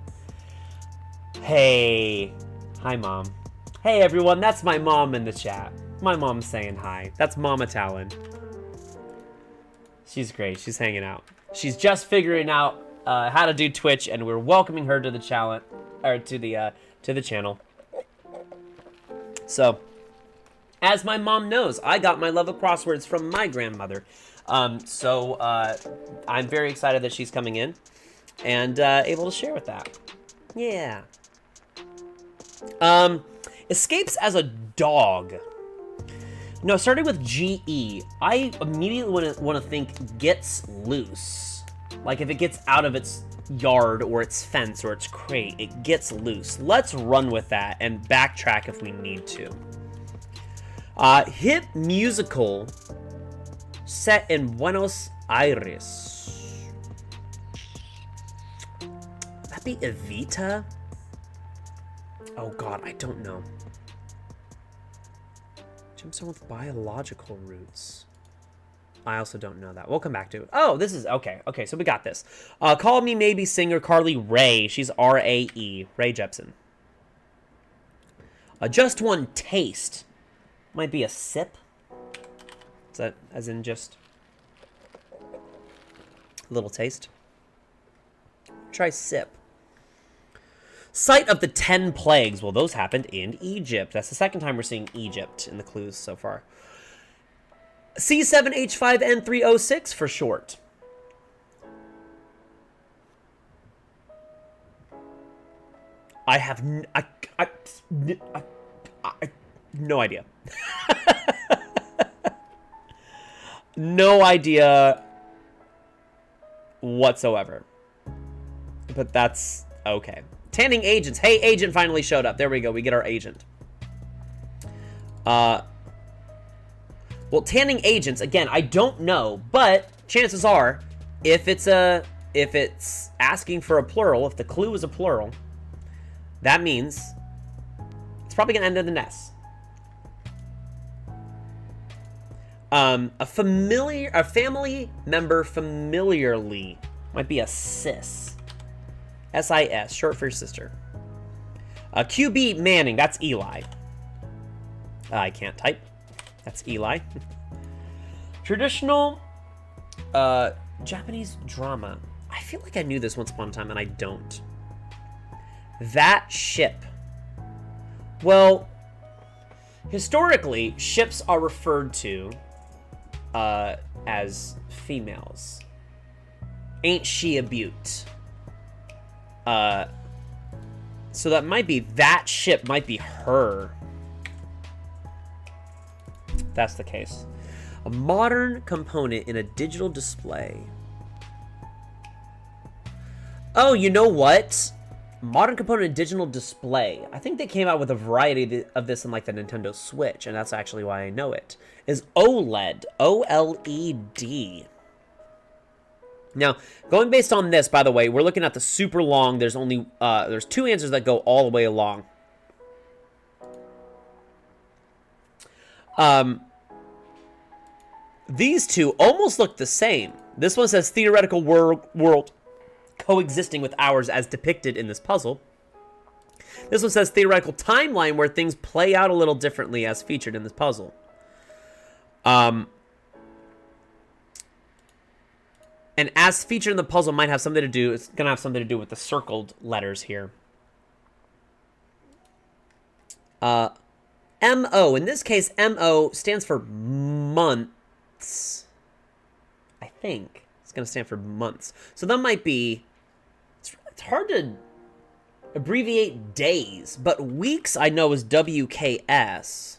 Hey. Hi, Mom. Hey, everyone. That's my mom in the chat. My mom's saying hi. That's Mama Talyn. She's great. She's hanging out. She's just figuring out how to do Twitch, and we're welcoming her to the challenge, or to the channel. So, as my mom knows, I got my love of crosswords from my grandmother. So I'm very excited that she's coming in and able to share with that. Yeah. Escapes as a dog. No, starting with GE, I immediately want to think gets loose. Like if it gets out of its yard or its fence or its crate, it gets loose. Let's run with that and backtrack if we need to. Hit musical set in Buenos Aires. Would that be Evita? Oh god, I don't know. Gemstone with biological roots. I also don't know that. We'll come back to it. Oh, this is okay. Okay, so we got this. Call me maybe singer Carly Rae. She's R-A-E. Rae Jepsen. Just one taste. Might be a sip. Is that as in just a little taste? Try sip. Site of the 10 plagues. Well, those happened in Egypt. That's the second time we're seeing Egypt in the clues so far. C7H5N306 for short. I have no idea. No idea whatsoever. But that's okay. Tanning agents. Hey, agent finally showed up. There we go. We get our agent. Well, tanning agents, again, I don't know, but chances are, if it's asking for a plural, if the clue is a plural, that means it's probably gonna end in an S. A family member familiarly might be a sis. S-I-S, short for your sister. QB Manning, that's Eli. I can't type. That's Eli. Traditional Japanese drama. I feel like I knew this once upon a time, and I don't. That ship. Well, historically, ships are referred to as females. Ain't she a beaut? So that might be, that ship might be her. That's the case. A modern component in a digital display. Oh, you know what? Modern component in digital display. I think they came out with a variety of this in like the Nintendo Switch, and that's actually why I know it. Is OLED. O-L-E-D. Now, going based on this, by the way, we're looking at the super long. There's only there's two answers that go all the way along. These two almost look the same. This one says theoretical world coexisting with ours as depicted in this puzzle. This one says theoretical timeline where things play out a little differently as featured in this puzzle. And as featured in the puzzle might have something to do, it's going to have something to do with the circled letters here. M-O. In this case, M-O stands for months. I think it's going to stand for months. So that might be, it's hard to abbreviate days, but weeks I know is WKS.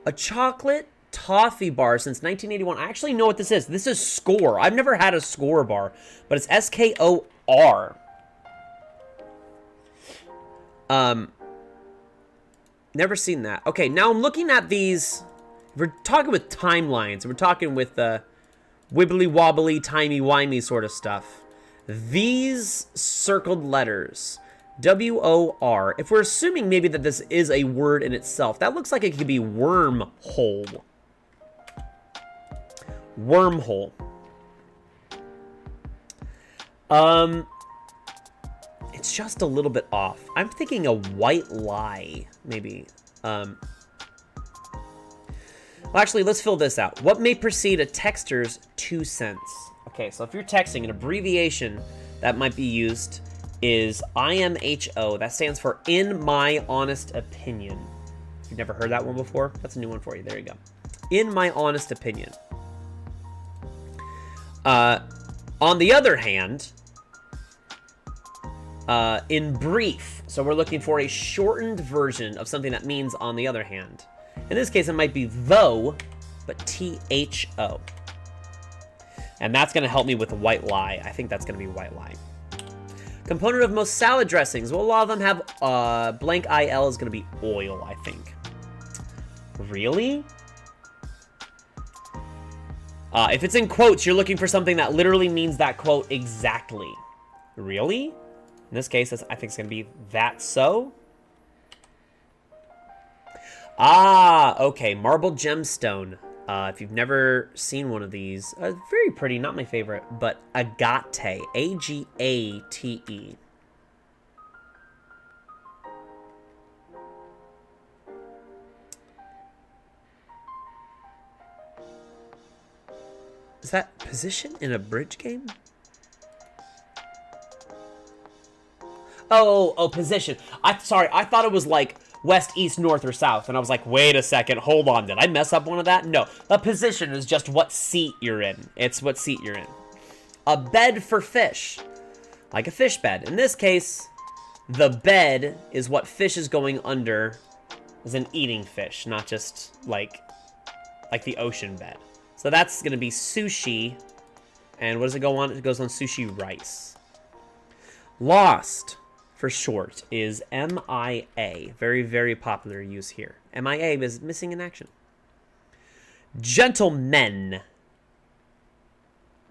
A chocolate toffee bar since 1981. I actually know what this is. This is Score. I've never had a Score bar, but it's S-K-O-R. Never seen that. Okay, now I'm looking at these. We're talking with timelines. We're talking with wibbly wobbly, timey wimey sort of stuff. These circled letters, W-O-R. If we're assuming maybe that this is a word in itself, that looks like it could be wormhole. Wormhole. It's just a little bit off. I'm thinking a white lie. maybe. Well, actually, let's fill this out. What may precede a texter's 2 cents? Okay, so if you're texting, an abbreviation that might be used is IMHO. That stands for in my honest opinion. You've never heard that one before? That's a new one for you. There you go. In my honest opinion. On the other hand, in brief, so we're looking for a shortened version of something that means on the other hand. In this case, it might be though, but THO. And that's going to help me with white lie. I think that's going to be white lie. Component of most salad dressings. Well, a lot of them have blank IL is going to be oil, I think. Really? If it's in quotes, you're looking for something that literally means that quote exactly. Really? In this case, I think it's going to be that so. Ah, okay. Marble gemstone. If you've never seen one of these, very pretty, not my favorite, but agate, A-G-A-T-E. Is that position in a bridge game? Oh, position. Sorry, I thought it was like west, east, north, or south. And I was like, wait a second, hold on. Did I mess up one of that? No, a position is just what seat you're in. It's what seat you're in. A bed for fish. Like a fish bed. In this case, the bed is what fish is going under as an eating fish, not just like the ocean bed. So that's going to be sushi. And what does it go on? It goes on sushi rice. Lost, for short, is MIA. Very, very popular use here. MIA is missing in action. Gentlemen.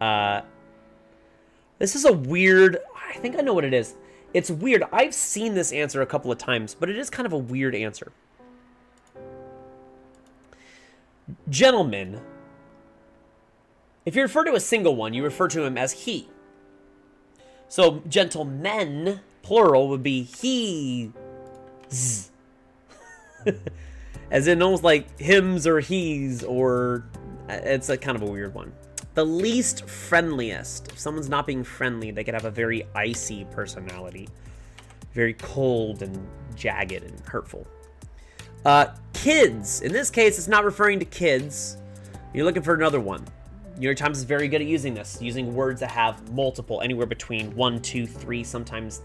This is a weird... I think I know what it is. It's weird. I've seen this answer a couple of times, but it is kind of a weird answer. Gentlemen. If you refer to a single one, you refer to him as he. So, gentlemen, plural, would be he's. As in almost like hims or he's, or... It's a kind of a weird one. The least friendliest. If someone's not being friendly, they could have a very icy personality. Very cold and jagged and hurtful. Kids. In this case, it's not referring to kids. You're looking for another one. New York Times is very good at using this, using words that have multiple, anywhere between 1, 2, 3, sometimes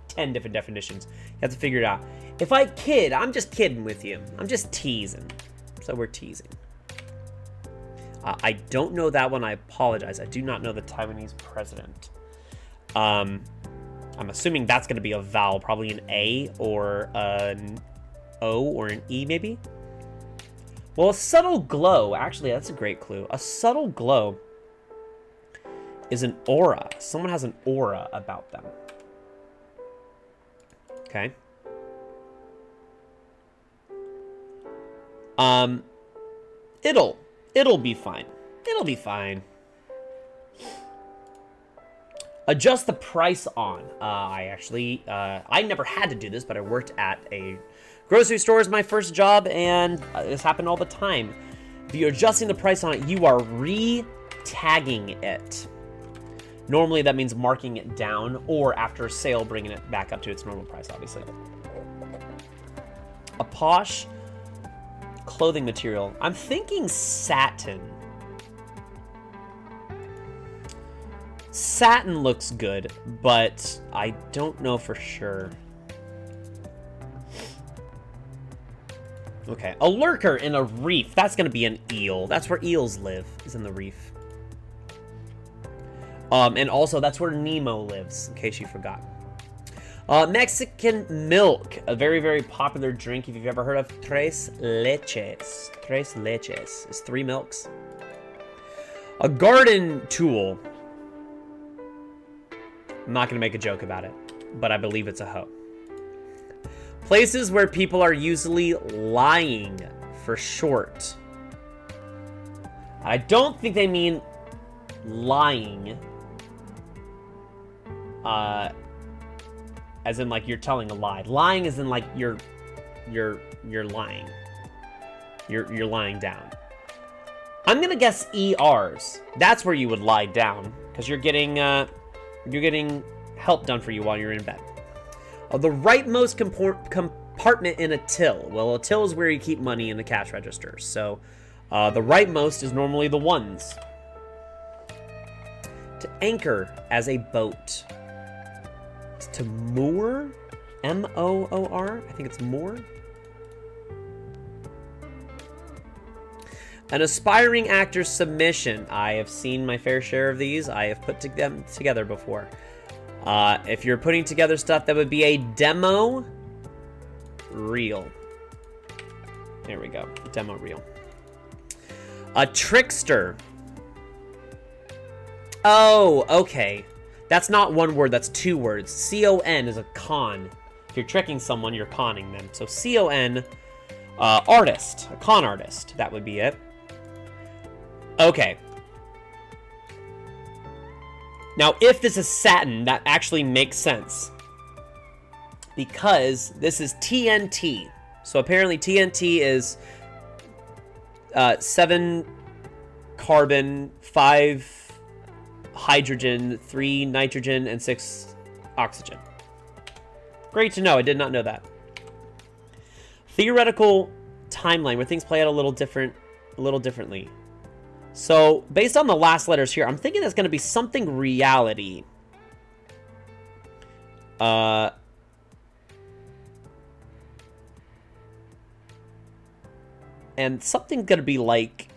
10 different definitions. You have to figure it out. If I kid, I'm just kidding with you. I'm just teasing. So we're teasing. I don't know that one. I apologize. I do not know the Taiwanese president. I'm assuming that's going to be a vowel, probably an A or an O or an E maybe. Well, a subtle glow, actually, that's a great clue. A subtle glow is an aura. Someone has an aura about them. Okay. It'll be fine. It'll be fine. Adjust the price on. I never had to do this, but I worked at a grocery store as my first job, and this happened all the time. If you're adjusting the price on it, you are re-tagging it. Normally, that means marking it down, or after a sale, bringing it back up to its normal price, obviously. A posh clothing material. I'm thinking satin. Satin looks good, but I don't know for sure. Okay, a lurker in a reef. That's going to be an eel. That's where eels live, is in the reef. And also, that's where Nemo lives, in case you forgot. Mexican milk. A very, very popular drink. If you've ever heard of tres leches. Tres leches is 3 milks. A garden tool. I'm not going to make a joke about it, but I believe it's a hoe. Places where people are usually lying, for short. I don't think they mean lying. As in, like, you're telling a lie. Lying is in, like, you're you're lying. You're lying down. I'm gonna guess ERs. That's where you would lie down, because you're getting help done for you while you're in bed. The rightmost compartment in a till. Well, a till is where you keep money in the cash register. So the rightmost is normally the ones. To anchor as a boat. To moor? M-O-O-R? I think it's moor. An aspiring actor's submission. I have seen my fair share of these. I have put them together before. If you're putting together stuff, that would be a demo reel. There we go. Demo reel. A trickster. Oh, okay. That's not one word. That's two words. C-O-N is a con. If you're tricking someone, you're conning them. So C-O-N, artist. A con artist. That would be it. Okay. Now, if this is satin, that actually makes sense. Because this is TNT. So apparently TNT is 7 carbon, 5 hydrogen, 3 nitrogen, and 6 oxygen. Great to know. I did not know that. Theoretical timeline where things play out a little differently. So, based on the last letters here, I'm thinking it's going to be something reality. And something going to be like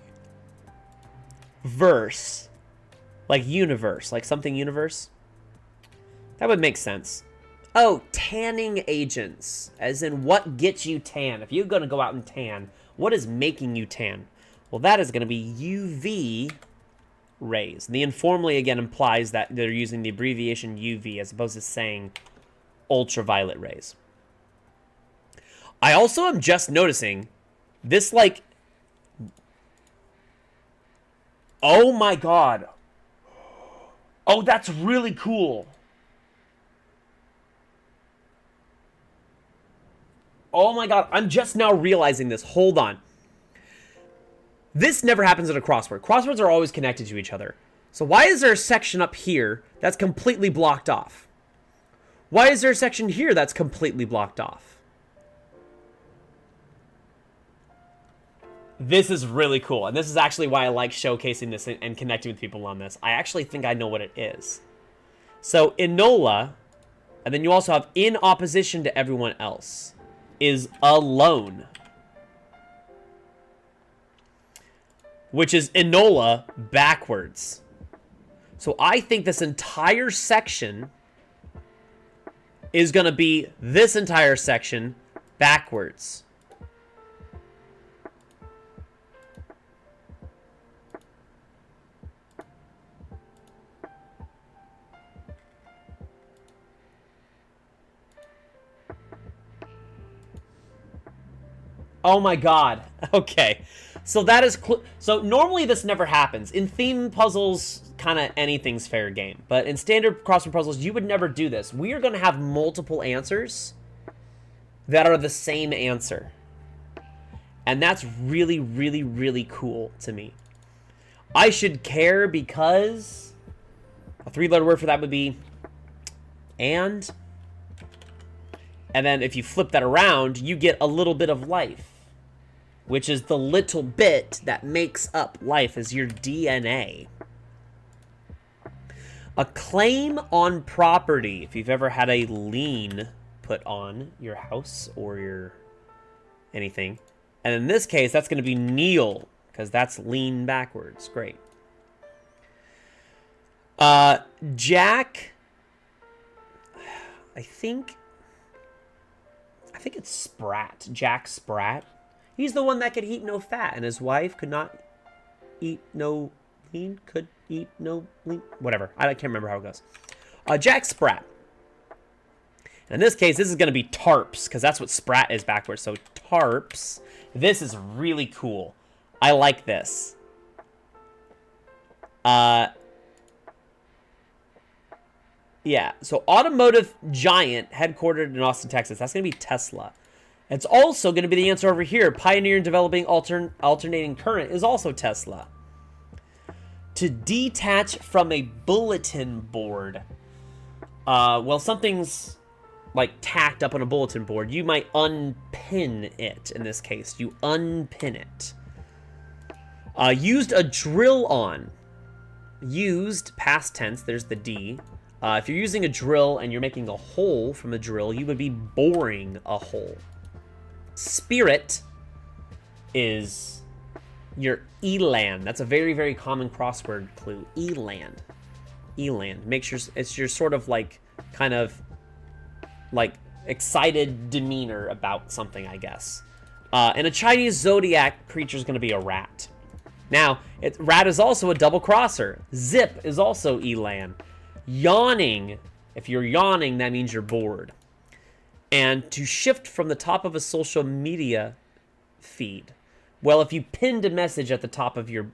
verse. Like universe. Like something universe. That would make sense. Oh, tanning agents. As in, what gets you tan? If you're going to go out and tan, what is making you tan? Well, that is going to be UV rays. The informally, again, implies that they're using the abbreviation UV as opposed to saying ultraviolet rays. I also am just noticing this, like... Oh, my God. Oh, that's really cool. Oh, my God. I'm just now realizing this. Hold on. This never happens in a crossword. Crosswords are always connected to each other. So why is there a section up here that's completely blocked off? Why is there a section here that's completely blocked off? This is really cool. And this is actually why I like showcasing this and connecting with people on this. I actually think I know what it is. So Enola, and then you also have in opposition to everyone else, is alone. Which is Enola backwards. So I think this entire section is going to be this entire section backwards. Oh my God. Okay. So that is... So normally this never happens. In theme puzzles, kind of anything's fair game. But in standard crossword puzzles, you would never do this. We are going to have multiple answers that are the same answer. And that's really, really, really cool to me. I should care because a 3-letter word for that would be and. And then if you flip that around, you get a little bit of life. Which is the little bit that makes up life as your DNA. A claim on property. If you've ever had a lien put on your house or your anything. And in this case, that's going to be kneel, because that's lean backwards. Great. Jack. I think it's Sprat. Jack Sprat. He's the one that could eat no fat, and his wife could not eat no lean, could eat no lean, whatever. I can't remember how it goes. Jack Sprat. And in this case, this is going to be tarps, because that's what Sprat is backwards. So tarps. This is really cool. I like this. Yeah, so automotive giant headquartered in Austin, Texas. That's going to be Tesla. It's also going to be the answer over here. Pioneer in developing alternating current is also Tesla. To detach from a bulletin board. Well, something's like tacked up on a bulletin board. You might unpin it in this case. You unpin it. Used a drill on. Used, past tense, there's the D. If you're using a drill and you're making a hole from a drill, you would be boring a hole. Spirit is your eland. That's a very, very common crossword clue. Eland. Eland. Make sure it's your sort of like, kind of, like, excited demeanor about something, I guess. And a Chinese zodiac creature is going to be a rat. Now, rat is also a double crosser. Zip is also eland. Yawning. If you're yawning, that means you're bored. And to shift from the top of a social media feed. Well, if you pinned a message at the top of your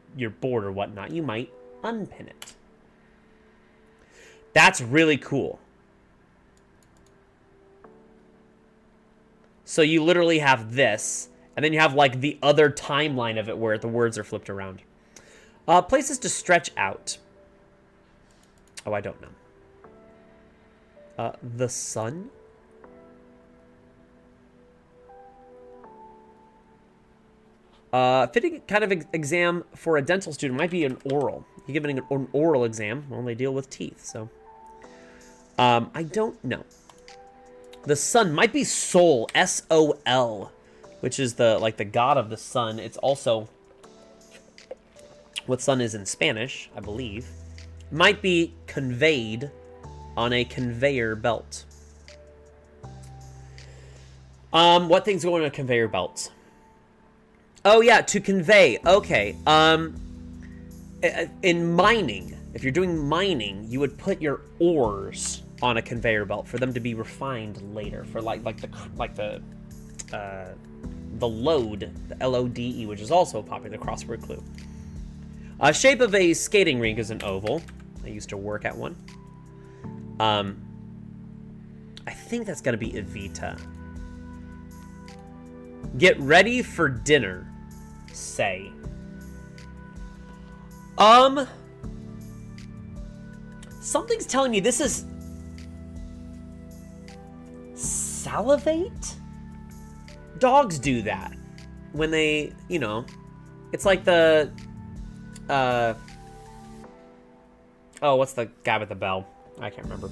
board or whatnot, you might unpin it. That's really cool. So you literally have this, and then you have like the other timeline of it where the words are flipped around. Places to stretch out. Oh, I don't know. The sun? Fitting kind of exam for a dental student might be an oral. You're giving an oral exam. Well, they deal with teeth, so. I don't know. The sun might be Sol, S-O-L, which is the god of the sun. It's also what sun is in Spanish, I believe. Might be conveyed on a conveyor belt. What things go on a conveyor belt? Oh yeah, to convey. Okay. In mining, if you're doing mining, you would put your ores on a conveyor belt for them to be refined later. For like the load, the L-O-D-E, which is also a popular crossword clue. Shape of a skating rink is an oval. I used to work at one. I think that's gonna be Evita. Get ready for dinner. Say. Something's telling me this is salivate? Dogs do that when they, you know, it's like the oh, what's the guy with the bell? I can't remember.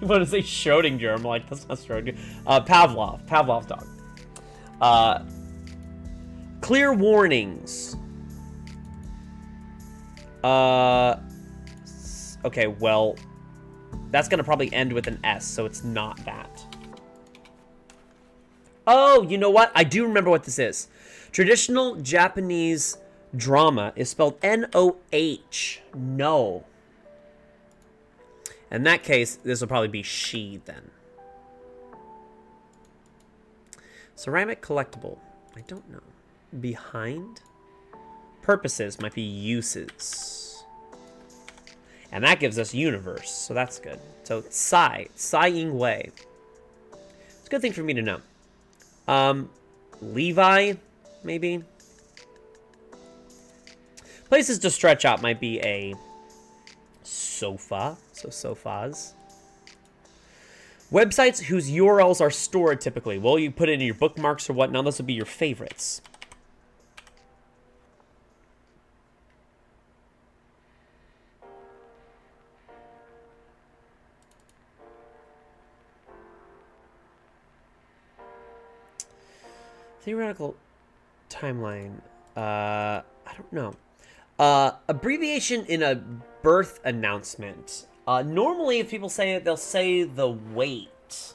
You want to say Schrodinger? I'm like, that's not Schrodinger. Pavlov's dog. Clear warnings. Okay, well, that's gonna probably end with an S, so it's not that. Oh, you know what? I do remember what this is. Traditional Japanese drama is spelled N-O-H. No. In that case, this will probably be she then. Ceramic collectible. I don't know. Behind? Purposes might be uses. And that gives us universe, so that's good. So, Tsai-ing Wei. It's a good thing for me to know. Levi, maybe? Places to stretch out might be a sofa, so sofas. Websites whose URLs are stored typically. Well, you put it in your bookmarks or whatnot. Those would be your favorites. Theoretical timeline. I don't know. Abbreviation in a birth announcement. Normally, if people say it, they'll say the weight,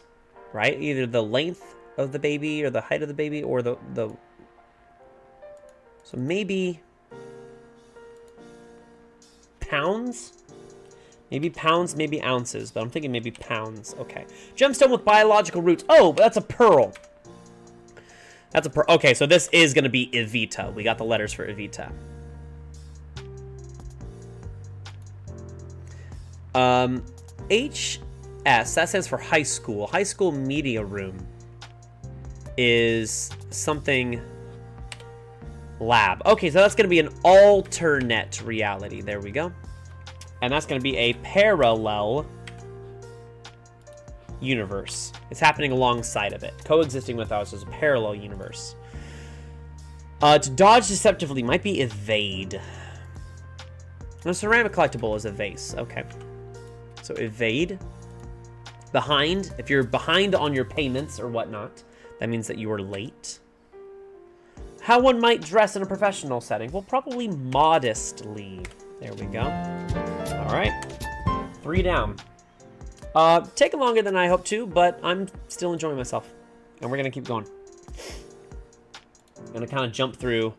right? Either the length of the baby or the height of the baby or the... So maybe... pounds? Maybe pounds, maybe ounces, but I'm thinking maybe pounds. Okay. Gemstone with biological roots. Oh, that's a pearl. That's a pearl. Okay, so this is going to be Evita. We got the letters for Evita. S, that stands for high school. High school media room is something lab. Okay, so that's going to be an alternate reality. There we go. And that's going to be a parallel universe. It's happening alongside of it. Coexisting with us as a parallel universe. To dodge deceptively might be evade. A ceramic collectible is a vase. Okay. So evade. Behind. If you're behind on your payments or whatnot, that means that you are late. How one might dress in a professional setting? Well, probably modestly. There we go. All right. 3 down. Taking longer than I hoped to, but I'm still enjoying myself. And we're going to keep going. I'm going to kind of jump through.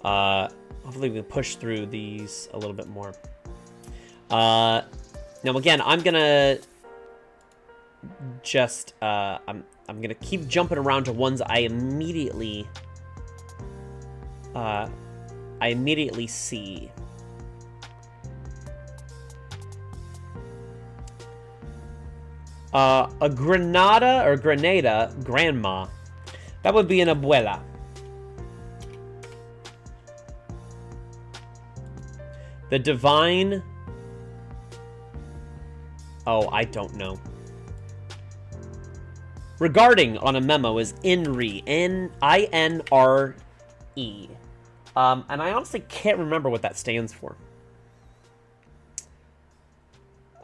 Hopefully we can push through these a little bit more. Now, again, I'm going to just... I'm going to keep jumping around to ones I immediately see. A Granada or Grenada, grandma. That would be an abuela. The divine... Oh, I don't know. Regarding on a memo is INRE. I-N-R-E. And I honestly can't remember what that stands for.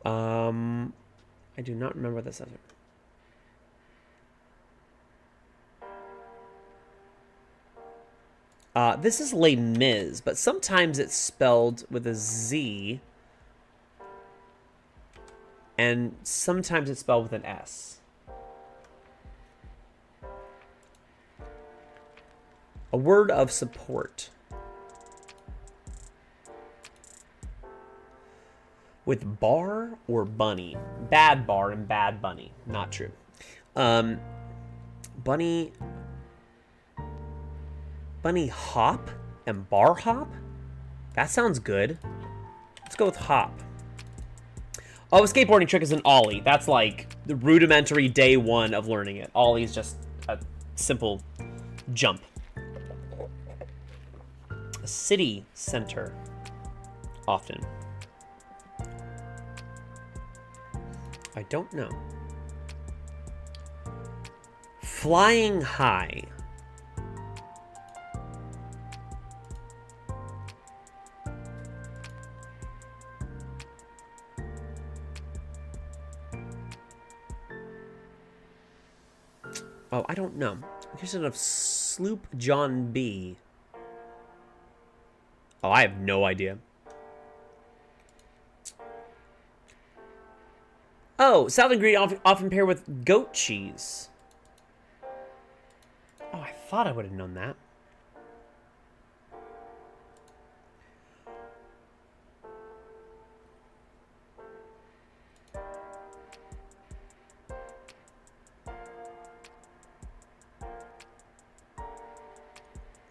I do not remember what this says. This is Les Mis, but sometimes it's spelled with a Z. And sometimes it's spelled with an S. A word of support. With bar or bunny? Bad bar and bad bunny. Not true. Bunny hop and bar hop? That sounds good. Let's go with hop. Oh, a skateboarding trick is an ollie. That's like the rudimentary day 1 of learning it. Ollie is just a simple jump. A city center. Often. I don't know. Flying high. Oh, I don't know. Question of Sloop John B. Oh, I have no idea. Oh, salad ingredient often paired with goat cheese. Oh, I thought I would have known that.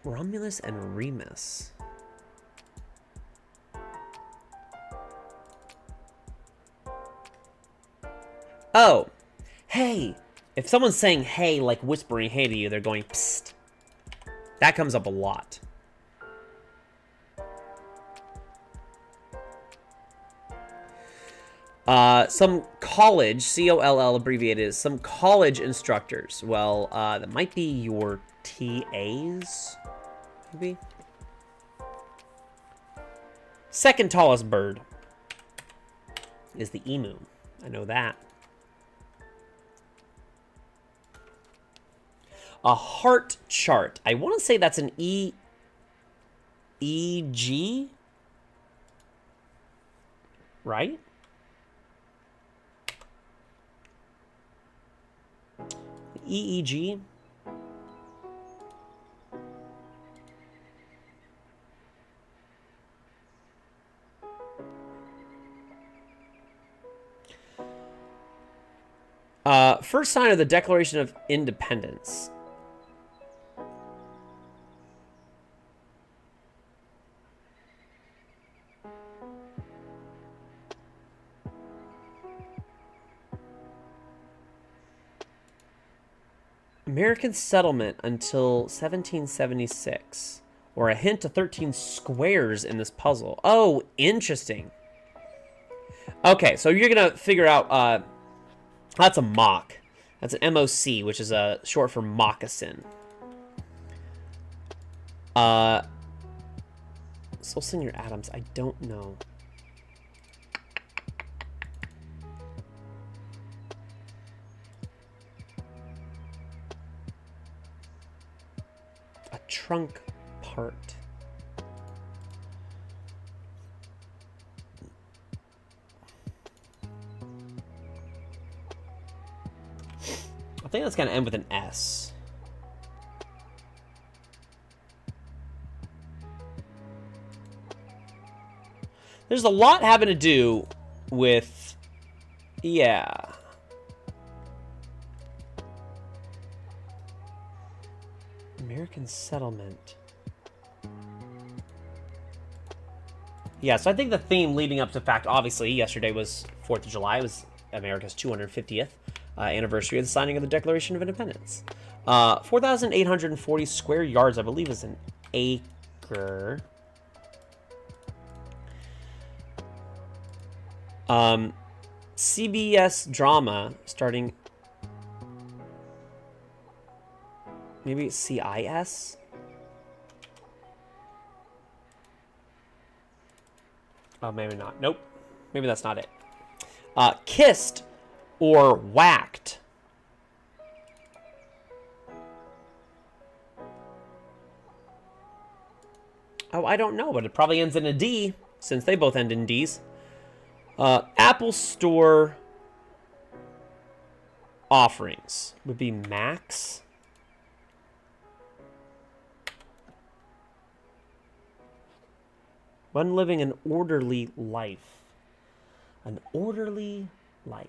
Romulus and Remus. Oh, hey. If someone's saying hey, like whispering hey to you, they're going psst. That comes up a lot. Some college, C-O-L-L abbreviated, some college instructors. Well, that might be your TAs, maybe? Second tallest bird is the emu. I know that. A heart chart. I want to say that's an EEG, right? EEG. First sign of the Declaration of Independence. American settlement until 1776. Or a hint to 13 squares in this puzzle. Oh, interesting. Okay, so you're going to figure out... that's a mock. That's an MOC, which is short for moccasin. Soul Singer Adams, I don't know. A trunk part. I think that's going to end with an S. There's a lot having to do with, yeah. American settlement. Yeah, so I think the theme leading up to the fact, obviously, yesterday was 4th of July. It was America's 250th anniversary of the signing of the Declaration of Independence. 4,840 square yards, I believe, is an acre. CBS drama starting... Maybe CIS? Oh, maybe not. Nope. Maybe that's not it. Kissed or whacked. Oh, I don't know, but it probably ends in a D, since they both end in Ds. Apple Store offerings would be Max. When living an orderly life. An orderly life.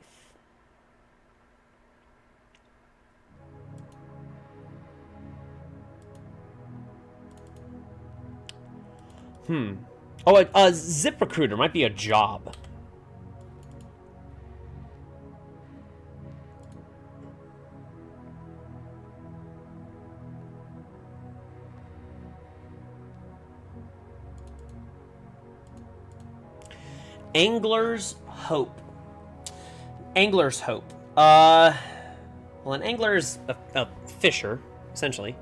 Oh, a ZipRecruiter might be a job. Angler's Hope. Angler's Hope. Well, an angler is a fisher, essentially.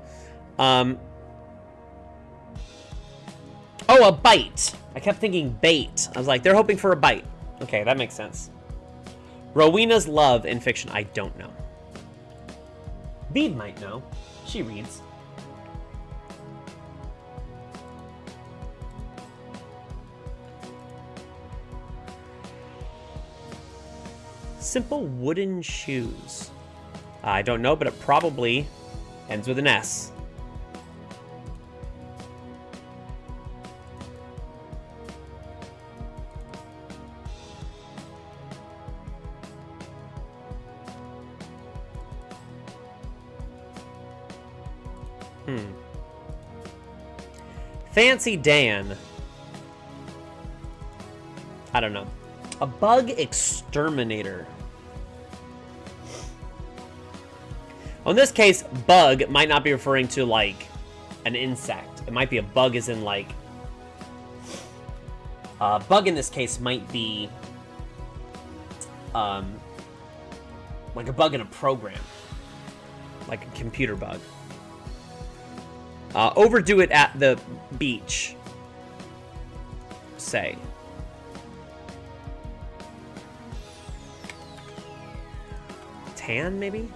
Oh, a bite. I kept thinking bait. I was like, they're hoping for a bite. Okay, that makes sense. Rowena's love in fiction. I don't know. Bede might know. She reads. Simple wooden shoes. I don't know, but it probably ends with an S. Fancy Dan. I don't know. A bug exterminator. Well, in this case, bug might not be referring to, like, an insect. It might be a bug as in, like... bug in this case might be... like a bug in a program. Like a computer bug. Overdo it at the beach. Say. Tan, maybe?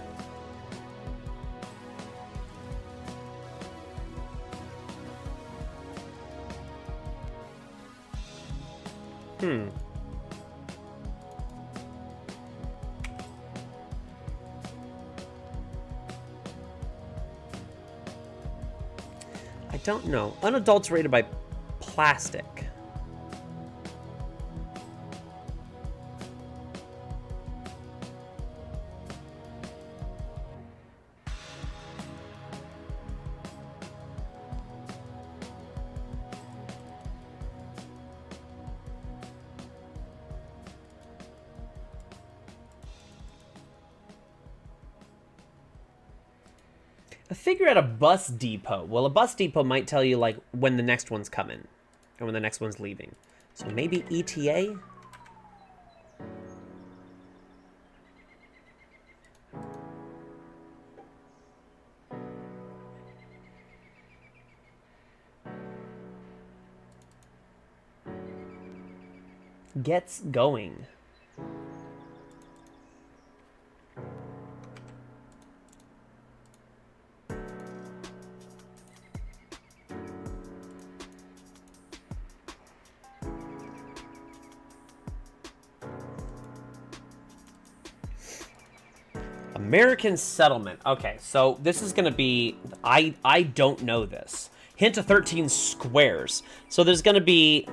I don't know. Unadulterated by plastic. A figure at a bus depot. Well, a bus depot might tell you, like, when the next one's coming. Or when the next one's leaving. So maybe ETA? Gets going. American settlement. Okay, so this is going to be... I don't know this. Hint of 13 squares. So there's going to be...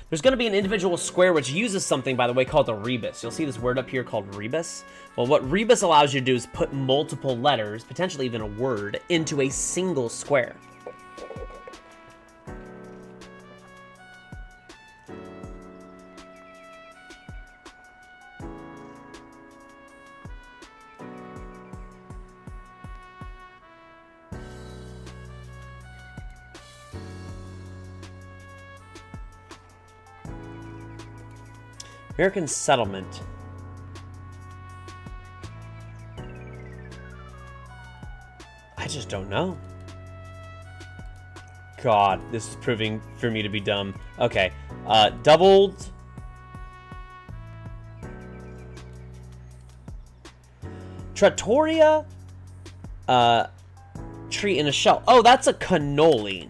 There's going to be an individual square which uses something, by the way, called a rebus. You'll see this word up here called rebus. Well, what rebus allows you to do is put multiple letters, potentially even a word, into a single square. American settlement. I just don't know. God, this is proving for me to be dumb. Okay, doubled. Trattoria. Tree in a shell. Oh, that's a cannoli.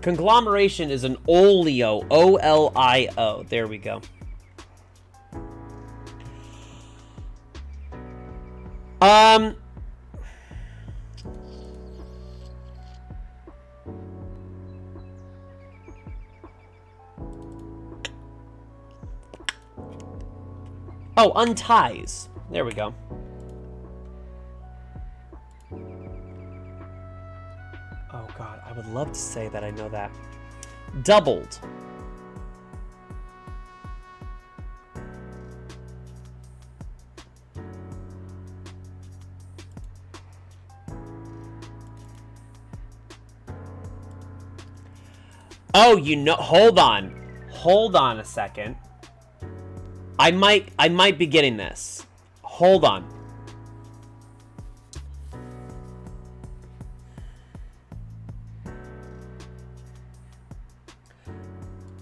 Conglomeration is an olio. O-L-I-O. There we go. Oh, unties. There we go. Oh god, I would love to say that I know that. Doubled. Oh, you know, hold on. Hold on a second. I might be getting this. Hold on.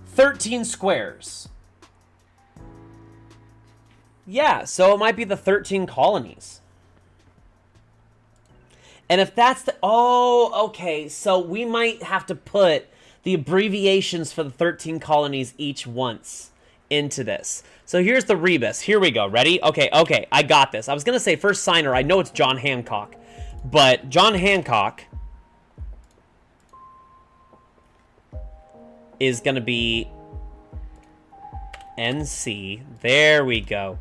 "13 squares." Yeah, so it might be the 13 colonies. And if that's the... Oh, okay. So we might have to put the abbreviations for the 13 colonies each once into this. So here's the rebus. Here we go. Ready? Okay, I got this. I was going to say first signer. I know it's John Hancock. But John Hancock is going to be NC. There we go.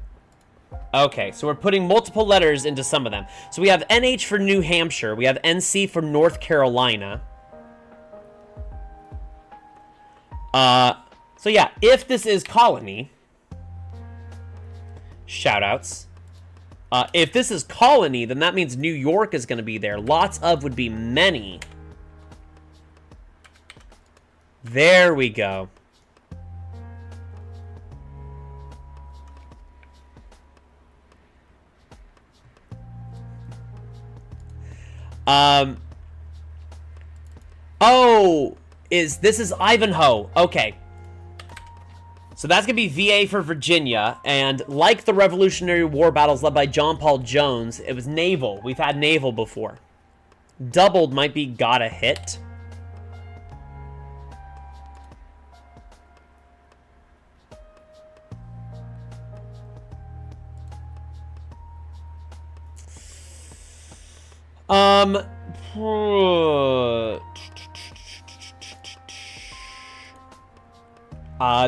Okay, so we're putting multiple letters into some of them. So we have NH for New Hampshire. We have NC for North Carolina. So yeah, if this is colony, shoutouts. If this is colony, then that means New York is going to be there. Lots of would be many. There we go. Oh, this is Ivanhoe. Okay. So that's going to be VA for Virginia, and like the Revolutionary War battles led by John Paul Jones, it was naval. We've had naval before. Doubled might be gotta hit.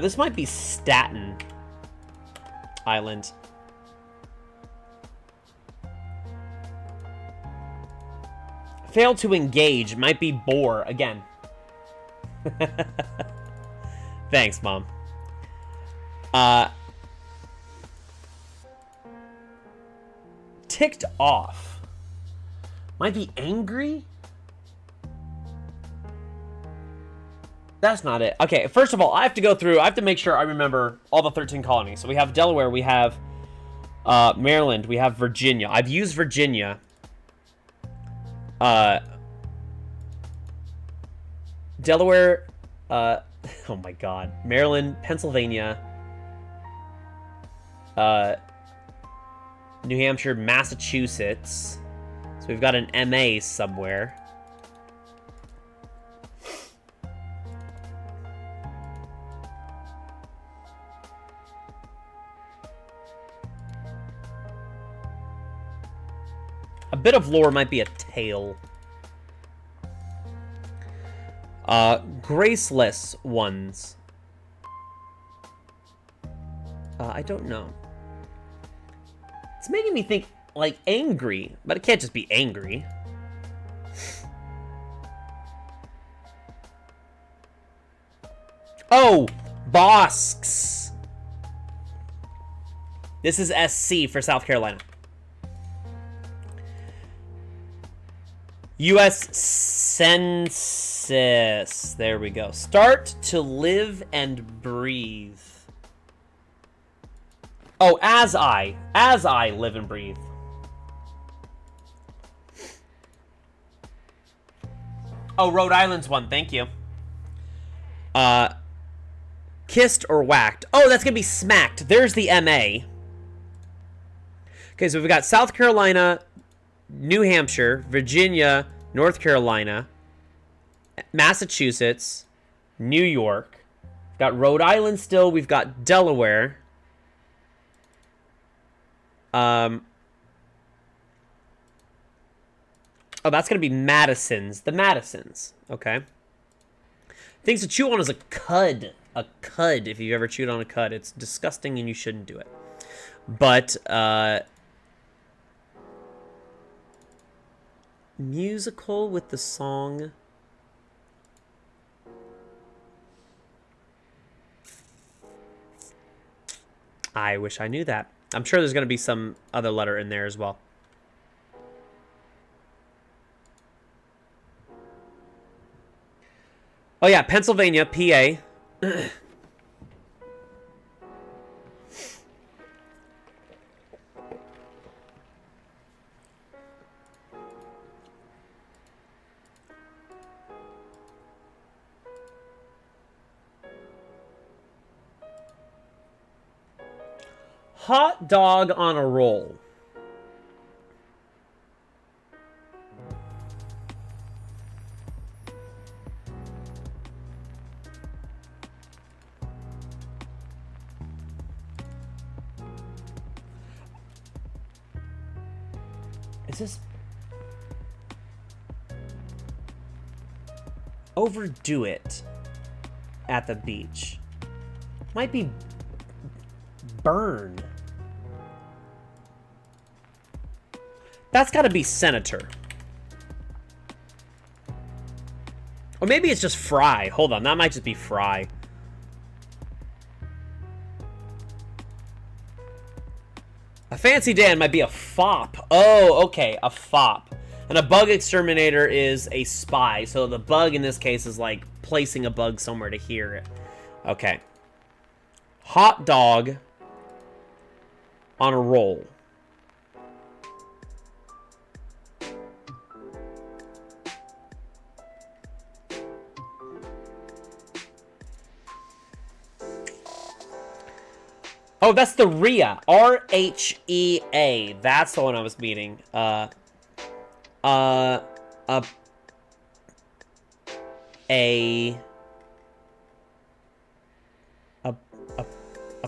This might be Staten Island. Fail to engage might be bore again. Thanks, Mom. ticked off. Might be angry? That's not it. Okay, first of all, I have to go through. I have to make sure I remember all the 13 colonies. So we have Delaware. We have Maryland. We have Virginia. I've used Virginia. Delaware. Oh my God. Maryland, Pennsylvania. New Hampshire, Massachusetts. So we've got an MA somewhere. A bit of lore might be a tail. Graceless ones. I don't know. It's making me think, like, angry. But it can't just be angry. Oh! Bosks! This is SC for South Carolina. U.S. Census. There we go. Start to live and breathe. Oh, as I live and breathe. Oh, Rhode Island's one. Thank you. Kissed or whacked. Oh, that's gonna be smacked. There's the MA. Okay, so we've got South Carolina, New Hampshire, Virginia, North Carolina, Massachusetts, New York. We've got Rhode Island still. We've got Delaware. Oh, that's going to be Madison's. The Madisons. Okay. Things to chew on is a cud. A cud, if you've ever chewed on a cud. It's disgusting and you shouldn't do it. But, musical with the song. I wish I knew that. I'm sure there's going to be some other letter in there as well. Oh yeah, Pennsylvania, PA. Hot dog on a roll. Is this... Overdo it at the beach. Might be burn. That's got to be senator. Or maybe it's just fry. Hold on, that might just be fry. A fancy Dan might be a fop. Oh, okay, a fop. And a bug exterminator is a spy. So the bug in this case is like placing a bug somewhere to hear it. Okay. Hot dog on a roll. Oh, that's the RHEA. R-H-E-A. That's the one I was meaning. A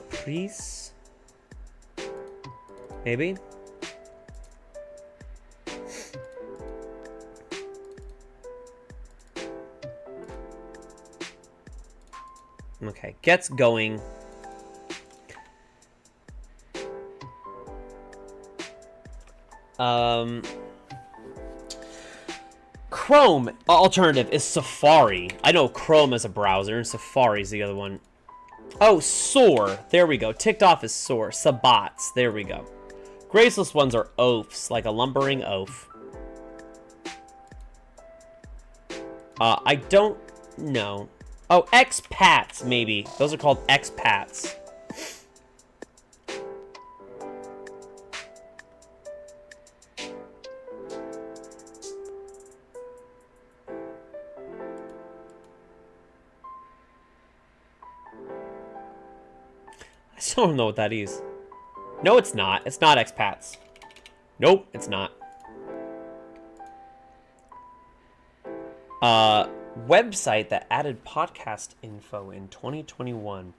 priest? Maybe? Okay, gets going. Chrome alternative is Safari. I know Chrome as a browser, and Safari is the other one. Oh, sore. There we go. Ticked off is sore. Sabbats. There we go. Graceless ones are oafs, like a lumbering oaf. I don't know. Oh, expats, maybe. Those are called expats. I still don't know what that is. No, it's not. It's not expats. Nope, it's not. Website that added podcast info in 2021.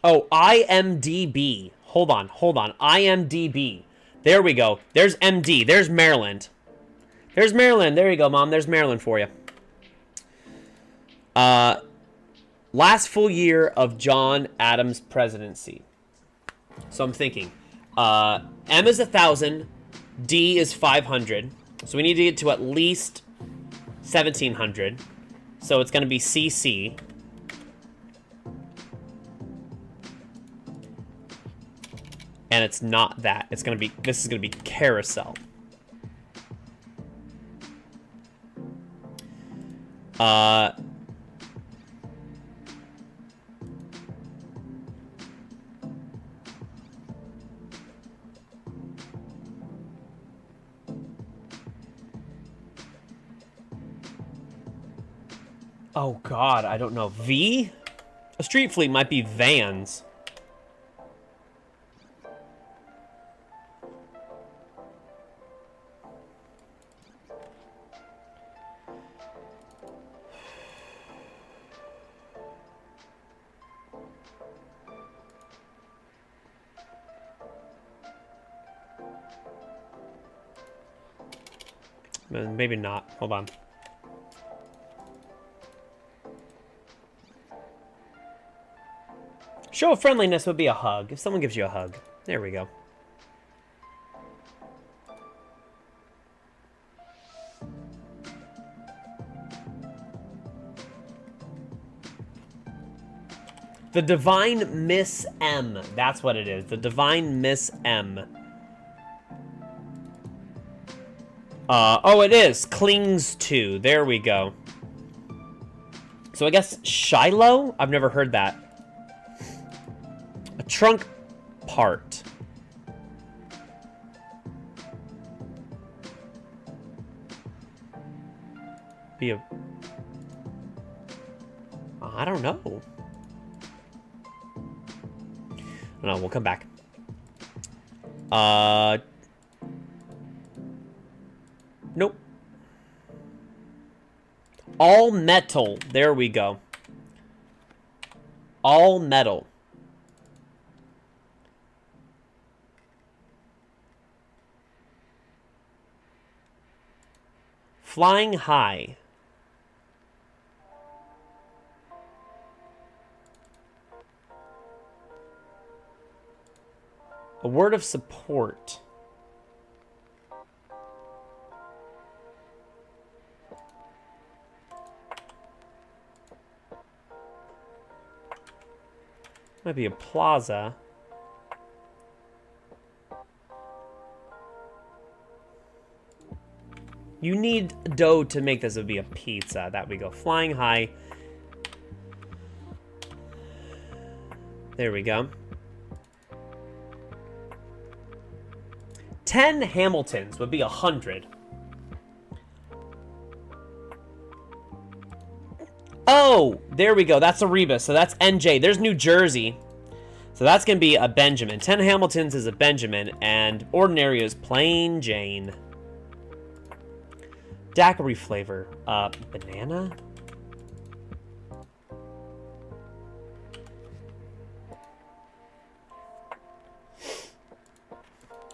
Oh, IMDb. Hold on. IMDb. There we go. There's MD. There's Maryland. There's Maryland. There you go, Mom. There's Maryland for you. Last full year of John Adams' presidency. So I'm thinking, M is 1,000, D is 500. So we need to get to at least 1,700. So it's going to be CC. And it's not that. It's going to be, this is going to be carousel. Oh God, I don't know. V? A street fleet might be vans. Maybe not. Hold on. Show of friendliness would be a hug. If someone gives you a hug. There we go. The Divine Miss M. That's what it is. The Divine Miss M. Oh, it is. Clings to. There we go. So I guess Shiloh? I've never heard that. A trunk part. Be a... I don't know. No, we'll come back. Nope. All metal. There we go. All metal. Flying high. A word of support. Might be a plaza. You need dough to make this. It would be a pizza. That we go. Flying high. There we go. 10 Hamiltons would be 100. Oh, there we go. That's a Rebus. So that's NJ. There's New Jersey. So that's going to be a Benjamin. 10 Hamiltons is a Benjamin. And ordinary is plain Jane. Daiquiri flavor. Banana?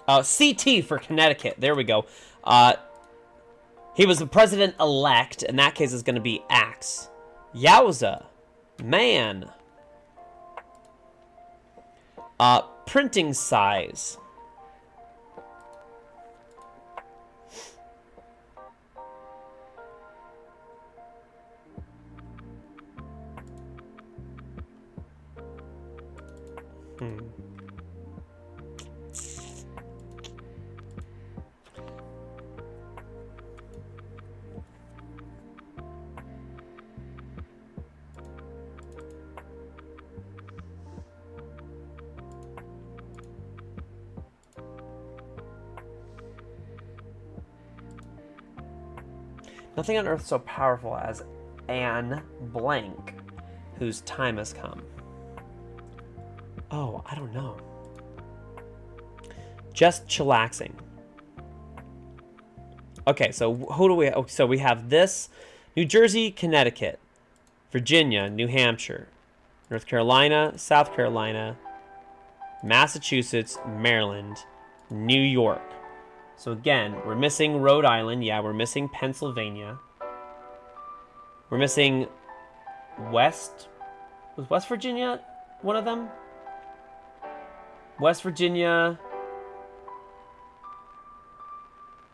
CT for Connecticut. There we go. He was the president-elect. In that case, it's going to be Axe. Yowza. Man. Printing size. Nothing on earth so powerful as Anne Blank, whose time has come. Oh, I don't know. Just chillaxing. Okay, so who do we... Oh, so we have this. New Jersey, Connecticut, Virginia, New Hampshire, North Carolina, South Carolina, Massachusetts, Maryland, New York. So again, we're missing Rhode Island. Yeah, we're missing Pennsylvania. We're missing Was West Virginia one of them? West Virginia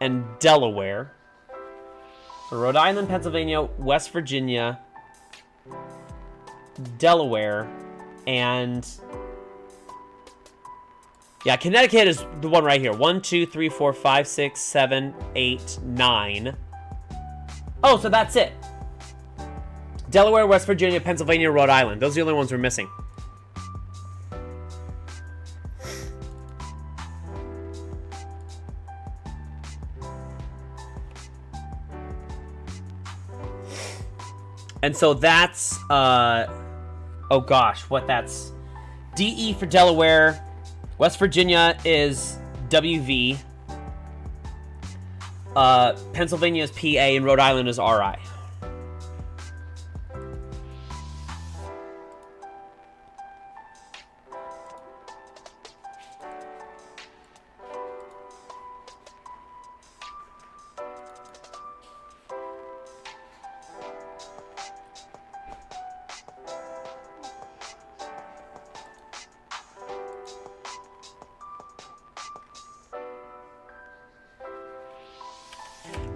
and Delaware. So Rhode Island, Pennsylvania, West Virginia, Delaware, and... Yeah, Connecticut is the one right here. 1, 2, 3, 4, 5, 6, 7, 8, 9. Oh, so that's it. Delaware, West Virginia, Pennsylvania, Rhode Island. Those are the only ones we're missing. And so that's, oh gosh, what that's... DE for Delaware. West Virginia is WV. Pennsylvania is PA, and Rhode Island is RI.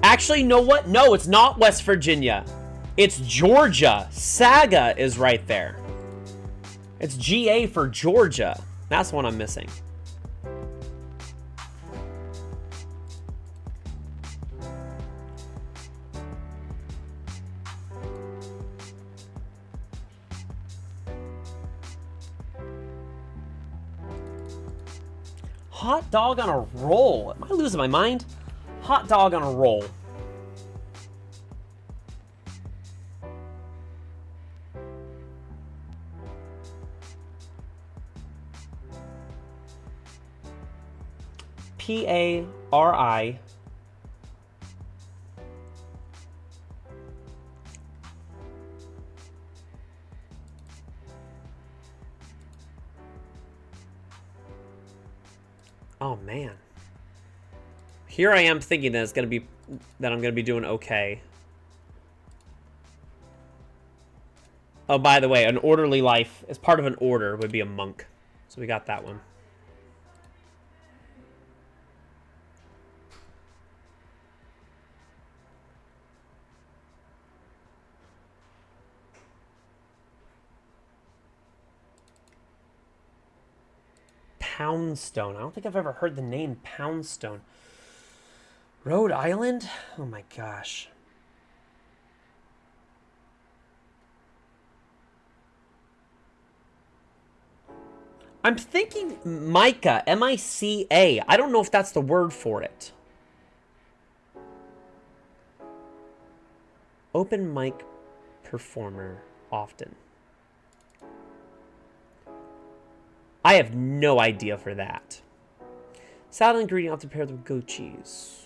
Actually, you know what? No, it's not West Virginia. It's Georgia. Saga is right there. It's GA for Georgia. That's the one I'm missing. Hot dog on a roll. Am I losing my mind? Hot dog on a roll. P-A-R-I. Oh man. Here I am thinking that I'm gonna be doing okay. Oh, by the way, an orderly life as part of an order would be a monk. So we got that one. Poundstone. I don't think I've ever heard the name Poundstone. Rhode Island? Oh my gosh. I'm thinking Mica, M-I-C-A. I don't know if that's the word for it. Open mic performer often. I have no idea for that. Salad ingredient often paired with goat cheese.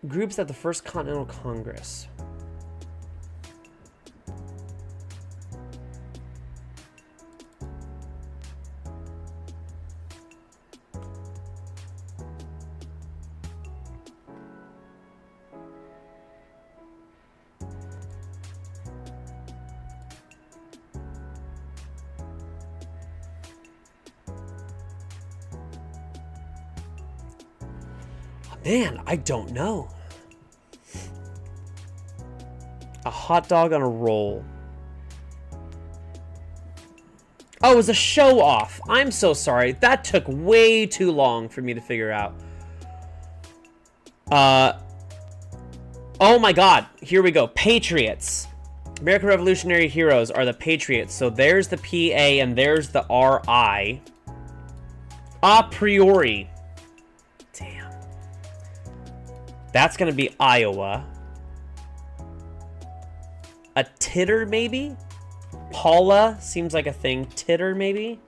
Groups at the First Continental Congress. Man, I don't know. A hot dog on a roll. Oh, it was a show off. I'm so sorry. That took way too long for me to figure out. Oh my god. Here we go. Patriots. American Revolutionary Heroes are the Patriots. So there's the PA and there's the RI. A priori. Damn. That's going to be Iowa. A titter, maybe? Paula seems like a thing. Titter, maybe?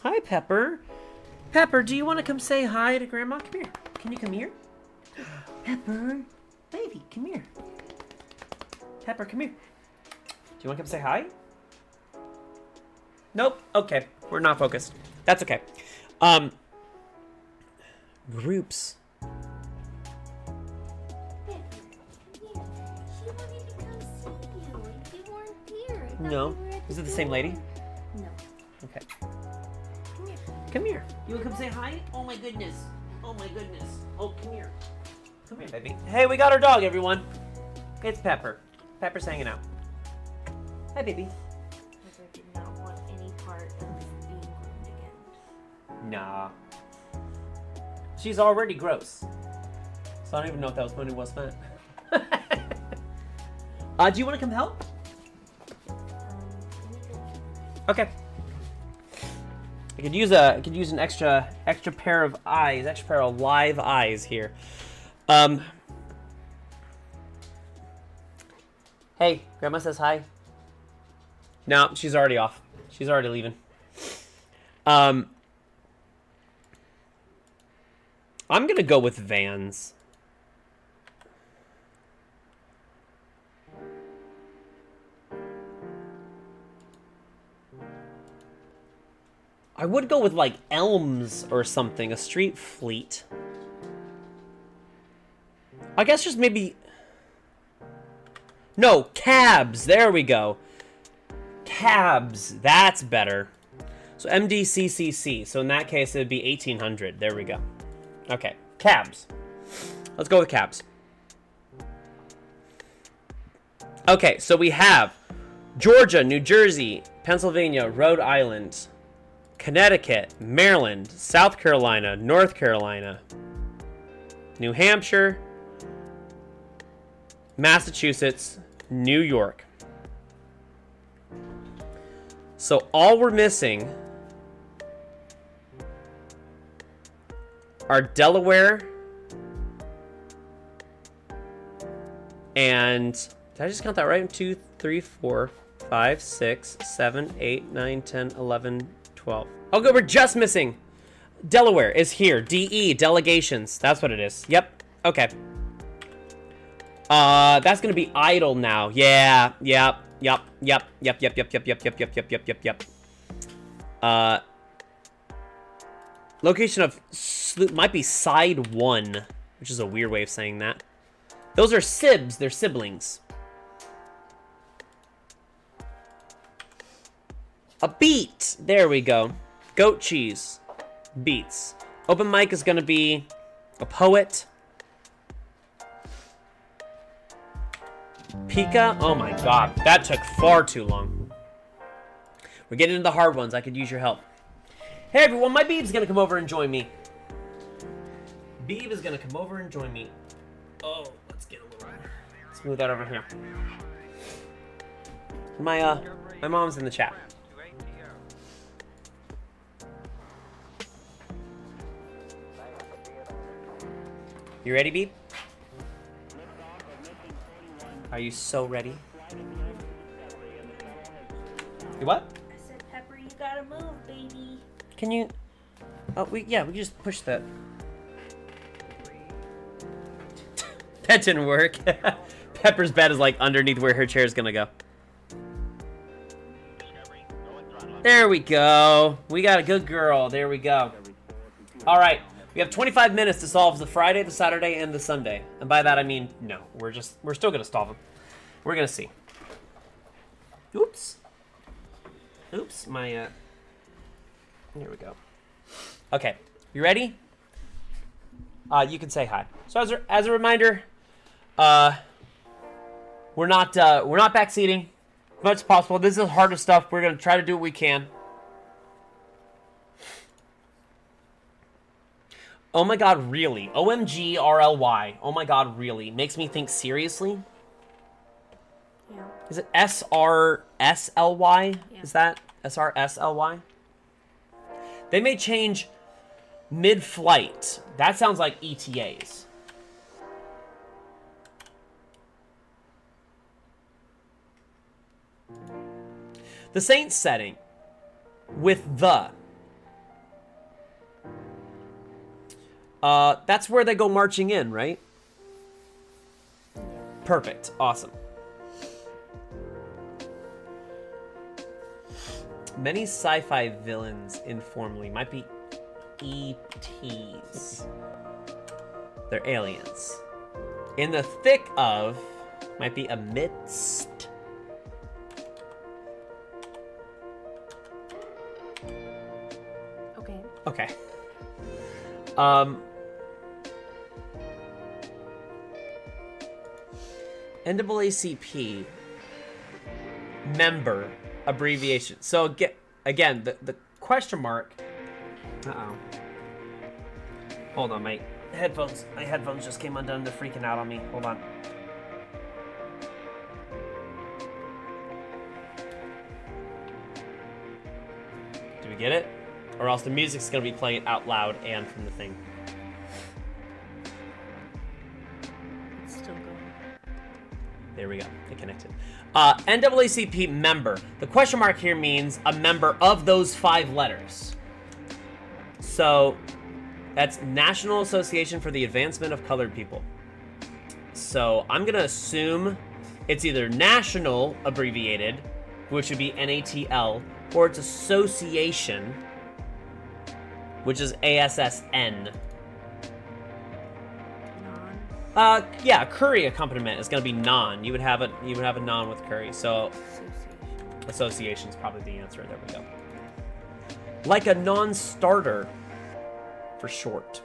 Hi, Pepper. Pepper, do you want to come say hi to Grandma? Come here. Can you come here? Pepper. Baby, come here. Pepper, come here. Do you want to come say hi? Nope. Okay. We're not focused. That's okay. Groups. No. Is it the same lady? No. Okay. Come here. You want to come say hi? Oh my goodness. Oh my goodness. Oh, come here. Come here, baby. Hey, we got our dog, everyone. It's Pepper. Pepper's hanging out. Hi, baby. I did not want any part of being groomed again. Nah. She's already gross. So I don't even know if that was funny or was fun. Do you want to come help? Okay. I could use an extra pair of eyes, extra pair of live eyes here. Hey, Grandma says hi. No, she's already off. She's already leaving. I'm gonna go with Vans. I would go with like Elms or something, a street fleet. I guess just maybe... No, cabs, there we go. Cabs, that's better. So MDCCC, so in that case it'd be 1800, there we go. Okay, cabs. Let's go with cabs. Okay, so we have Georgia, New Jersey, Pennsylvania, Rhode Island, Connecticut, Maryland, South Carolina, North Carolina, New Hampshire, Massachusetts, New York. So all we're missing are Delaware and, did I just count that right? 2, 3, 4, 5, 6, 7, 8, 9, 10, 11, 12. Oh, good, we're just missing. Delaware is here. DE, delegations. That's what it is. Yep. Okay. That's gonna be idle now. Yeah. Yep. Location of sloop might be side 1, which is a weird way of saying that. Those are sibs. They're siblings. A beat. There we go. Goat cheese. Beats. Open mic is gonna be a poet. Pika. Oh my god, that took far too long. We're getting into the hard ones. I could use your help. Hey everyone, my Beeb's gonna come over and join me. Beeb is gonna come over and join me. Oh, let's get a little. Let's move that over here. My mom's in the chat. You ready, Beeb? Are you so ready? You what? I said, Pepper, you gotta move, baby. Can you? Oh, we just push that. That didn't work. Pepper's bed is like underneath where her chair is gonna go. There we go. We got a good girl. There we go. All right. We have 25 minutes to solve the Friday, the Saturday, and the Sunday. And by that I mean, no. We're still gonna solve them. We're gonna see. Oops. Oops, my, here we go. Okay, you ready? You can say hi. So as a reminder, we're not backseating as much as possible. This is the hardest stuff. We're gonna try to do what we can. Oh my god, really? OMG RLY. Oh my god, really? Makes me think seriously? Yeah. Is it SRSLY? Yeah. Is that SRSLY? They may change mid-flight. That sounds like ETAs. The Saints setting with the. That's where they go marching in, right? Perfect. Awesome. Many sci-fi villains informally might be ETs. They're aliens. In the thick of might be amidst. Okay. Okay. NAACP member abbreviation. So again, the question mark. Uh-oh. Hold on, my headphones just came undone. They're freaking out on me. Hold on. Do we get it? Or else the music's gonna be playing out loud and from the thing. It's still going. There we go. It connected. NAACP member. The question mark here means a member of those 5 letters. So that's National Association for the Advancement of Colored People. So I'm going to assume it's either national abbreviated, which would be NATL, or it's association, which is ASSN. Yeah, curry accompaniment is going to be non. You would have a non with curry. So association is probably the answer. There we go. Like a non-starter for short.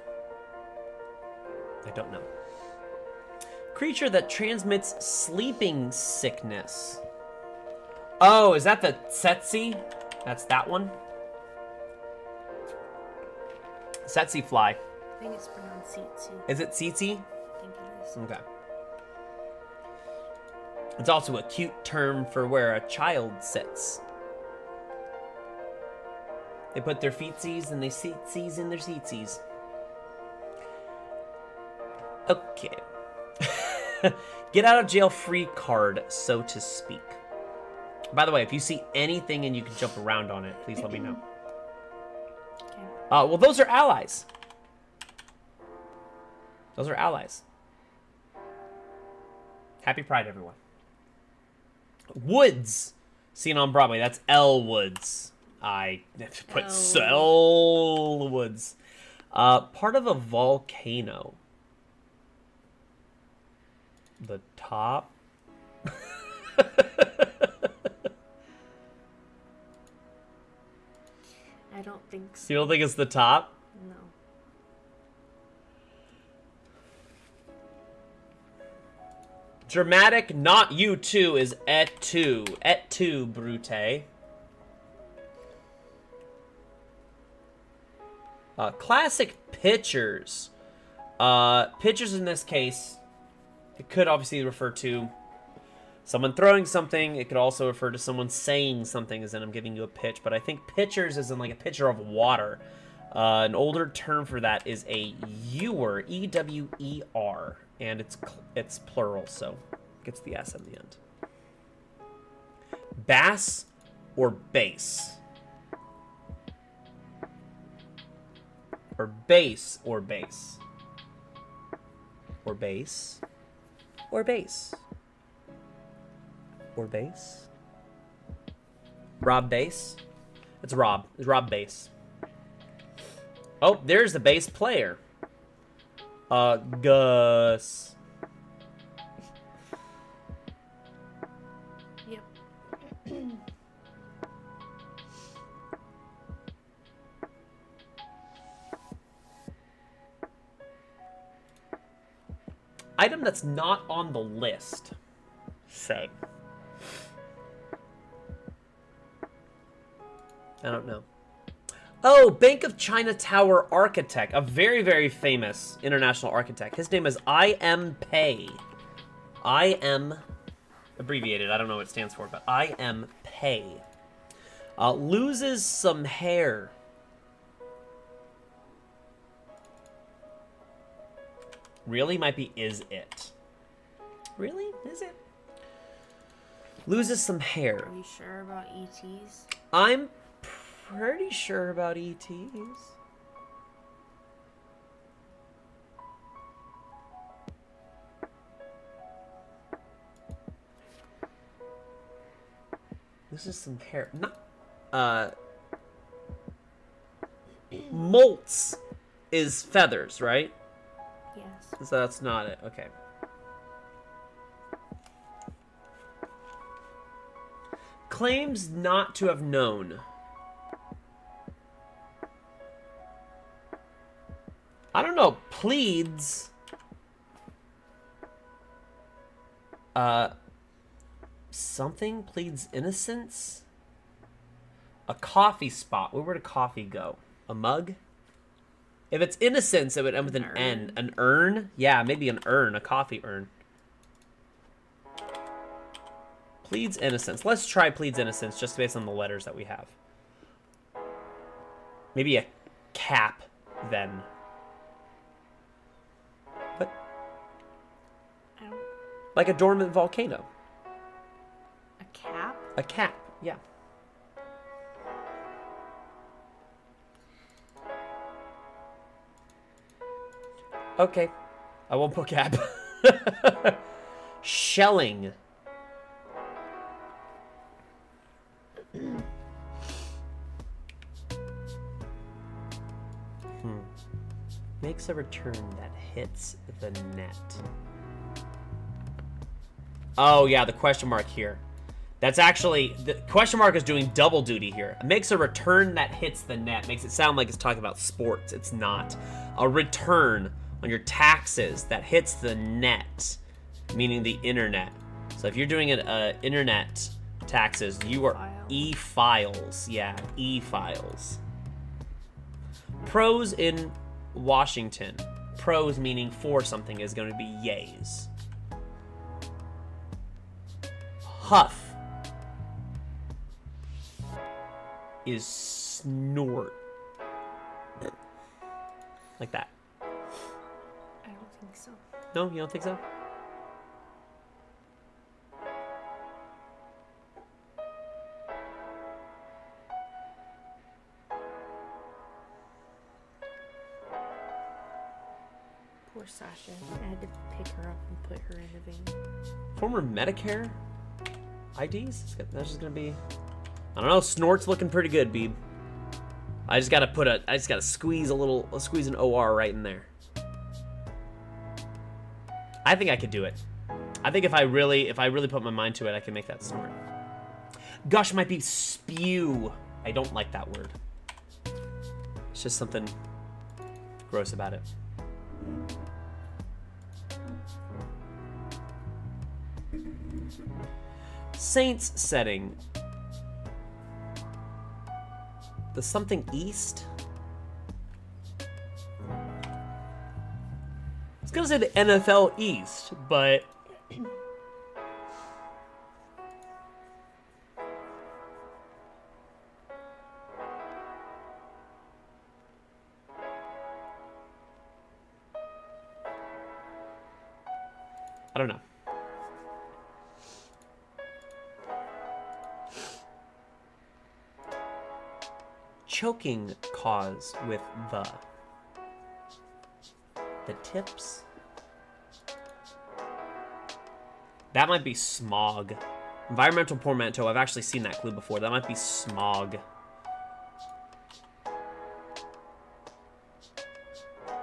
I don't know. Creature that transmits sleeping sickness. Oh, is that the tsetse? That's that one. Tsetse fly. I think it's pronounced tsetse. Is it tsetse? I think it is. Okay. It's also a cute term for where a child sits. They put their feetsies and they seatsies in their seatsies. Okay. Get out of jail free card, so to speak. By the way, if you see anything and you can jump around on it, please let me know. Okay. Well, those are allies. Those are allies. Happy Pride, everyone. Woods, seen on Broadway. That's Elle Woods. I put Elle Woods. Part of a volcano. The top. I don't think so. You don't think it's the top? No. Dramatic, not you too, is et tu. Et tu, Brute. Classic pictures. Pictures in this case, it could obviously refer to someone throwing something. It could also refer to someone saying something, as in I'm giving you a pitch. But I think pitchers is in like a pitcher of water. An older term for that is a ewer, E-W-E-R. And it's plural, so it gets the S in the end. Bass or bass? Or bass or bass? Or bass? Or bass? Or bass? Rob Bass? It's Rob. It's Rob Bass. Oh, there's the bass player. Gus. Yep. Item that's not on the list. Say. I don't know. Oh, Bank of China Tower architect. A very, very famous international architect. His name is I.M. Pei. I.M. abbreviated. I don't know what it stands for, but I.M. Pei. Loses some hair. Really? Might be is it. Really? Is it? Loses some hair. Are we sure about ETs? I'm pretty sure about ETs. Loses some hair. Not, molts is feathers, right? Yes. So that's not it. Okay. Claims not to have known. I don't know. Pleads. Something pleads innocence. A coffee spot. Where would a coffee go? A mug? If it's innocence, it would end with an N. An urn? Yeah, maybe an urn. A coffee urn. Pleads innocence. Let's try pleads innocence just based on the letters that we have. Maybe a cap, then. What? I don't... Like a dormant volcano. A cap? A cap, yeah. Okay. I won't put cap. Shelling. Makes a return that hits the net. Oh, yeah, the question mark here. That's actually... The question mark is doing double duty here. It makes a return that hits the net. Makes it sound like it's talking about sports. It's not. A return on your taxes that hits the net, meaning the internet. So if you're doing an internet taxes, you are e-files. Yeah, e-files. Pros in Washington. Pros meaning for something is going to be yays. Huff is snort. Like that. I don't think so. No, you don't think so? Poor Sasha. I had to pick her up and put her in the van. Former Medicare IDs? That's just gonna be... I don't know, snort's looking pretty good, Beeb. I just gotta squeeze an OR right in there. I think I could do it. I think if I really put my mind to it, I can make that snort. Gush might be spew. I don't like that word. It's just something gross about it. Saints setting. The something east? I was gonna say the NFL East, but I don't know. Choking cause with the tips. That might be smog. Environmental portmanteau. I've actually seen that clue before. That might be smog.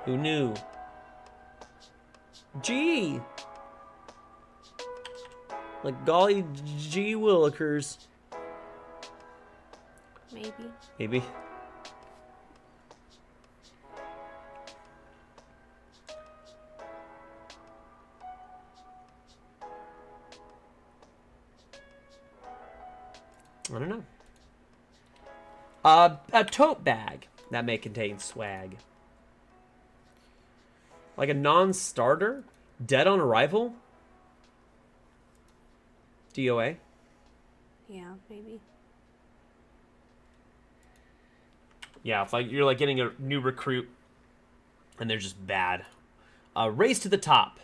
Who knew? Gee. Like golly gee willikers. Maybe. Maybe. A tote bag that may contain swag. Like a non-starter? Dead on arrival? DOA? Yeah, maybe. Yeah, it's like you're like getting a new recruit and they're just bad. Race to the top.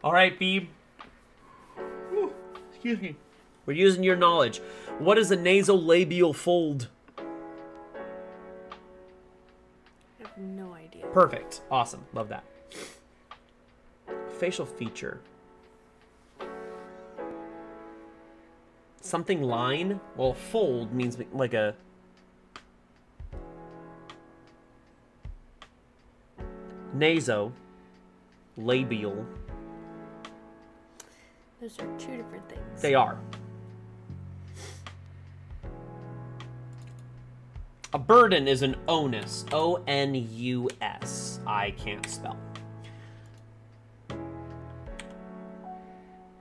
All right, Beeb. Excuse me. We're using your knowledge. What is a nasolabial fold? I have no idea. Perfect. Awesome. Love that. Facial feature. Something line? Well, fold means like a... Nasolabial. Those are two different things. They are. A burden is an onus. O-N-U-S. I can't spell.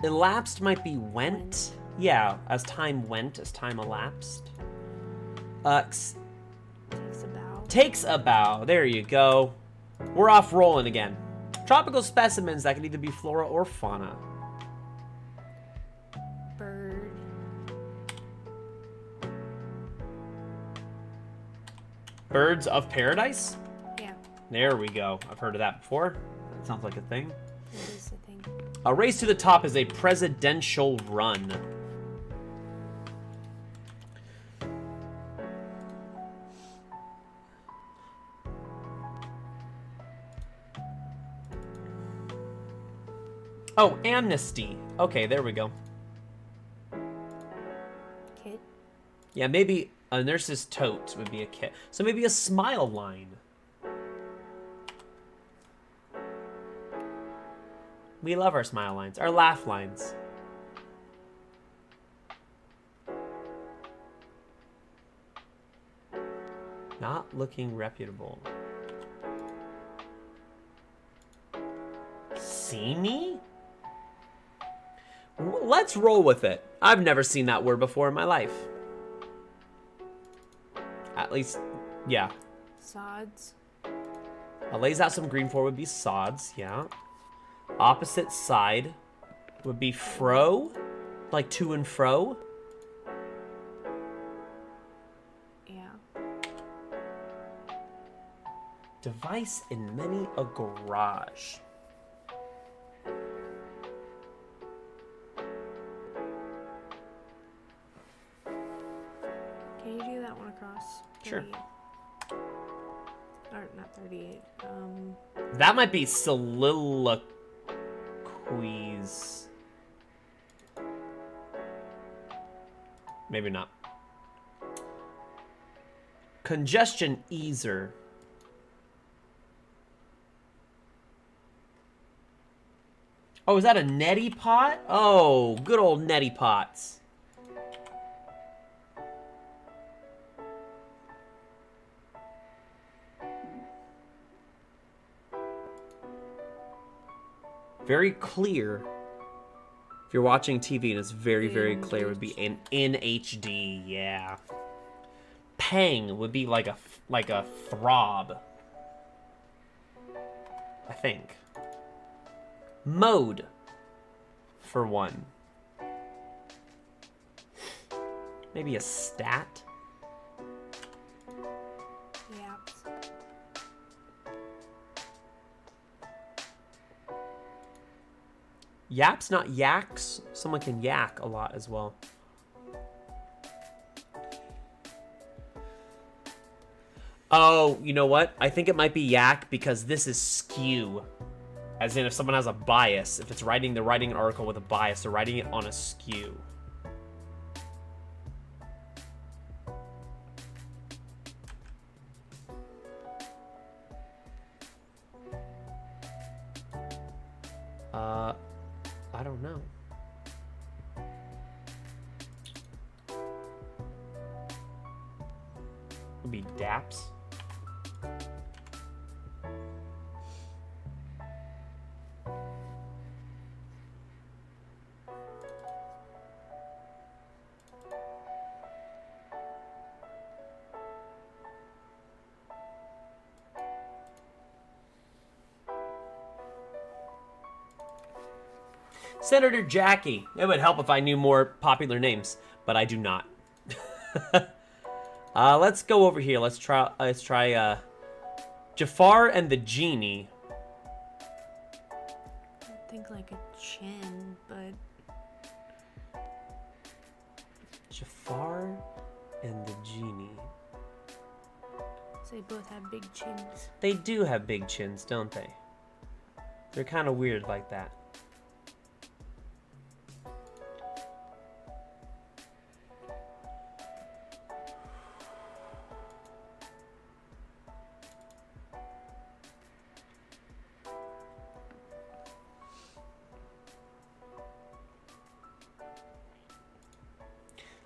Elapsed might be went. Yeah, as time went, as time elapsed. Takes a bow. Takes a bow. There you go. We're off rolling again. Tropical specimens that can either be flora or fauna. Bird. Birds of paradise? Yeah, There we go. I've heard of that before. That sounds like a thing. that is the thing. A race to the top is a presidential run. Oh, amnesty. Okay, there we go. Kit. Yeah, maybe a nurse's tote would be a kit. So maybe a smile line. We love our smile lines. Our laugh lines. Not looking reputable. See me? Let's roll with it. I've never seen that word before in my life. At least, yeah. Sods. Lays out some green for would be sods, yeah. Opposite side would be fro, like to and fro. Yeah. Device in many a garage. Can you do that one across? Sure. 38? Or not 38. That might be soliloquies. Maybe not. Congestion easer. Oh, is that a neti pot? Oh, good old neti pots. Very clear. If you're watching TV and it's very, very clear, would be in HD. Yeah. Pang would be like a throb. I think. Mode, for one. Maybe a stat. Yaps. Yaps, not yaks. Someone can yak a lot as well. Oh, you know what? I think it might be yak because this is skew. As in, if someone has a bias, if it's they're writing an article with a bias, they're writing it on a skew. I don't know. Would be daps. Senator Jackie. It would help if I knew more popular names, but I do not. Let's go over here. Let's try Jafar and the Genie. I think like a chin, but Jafar and the Genie. so they both have big chins. They do have big chins, don't they? They're kind of weird like that.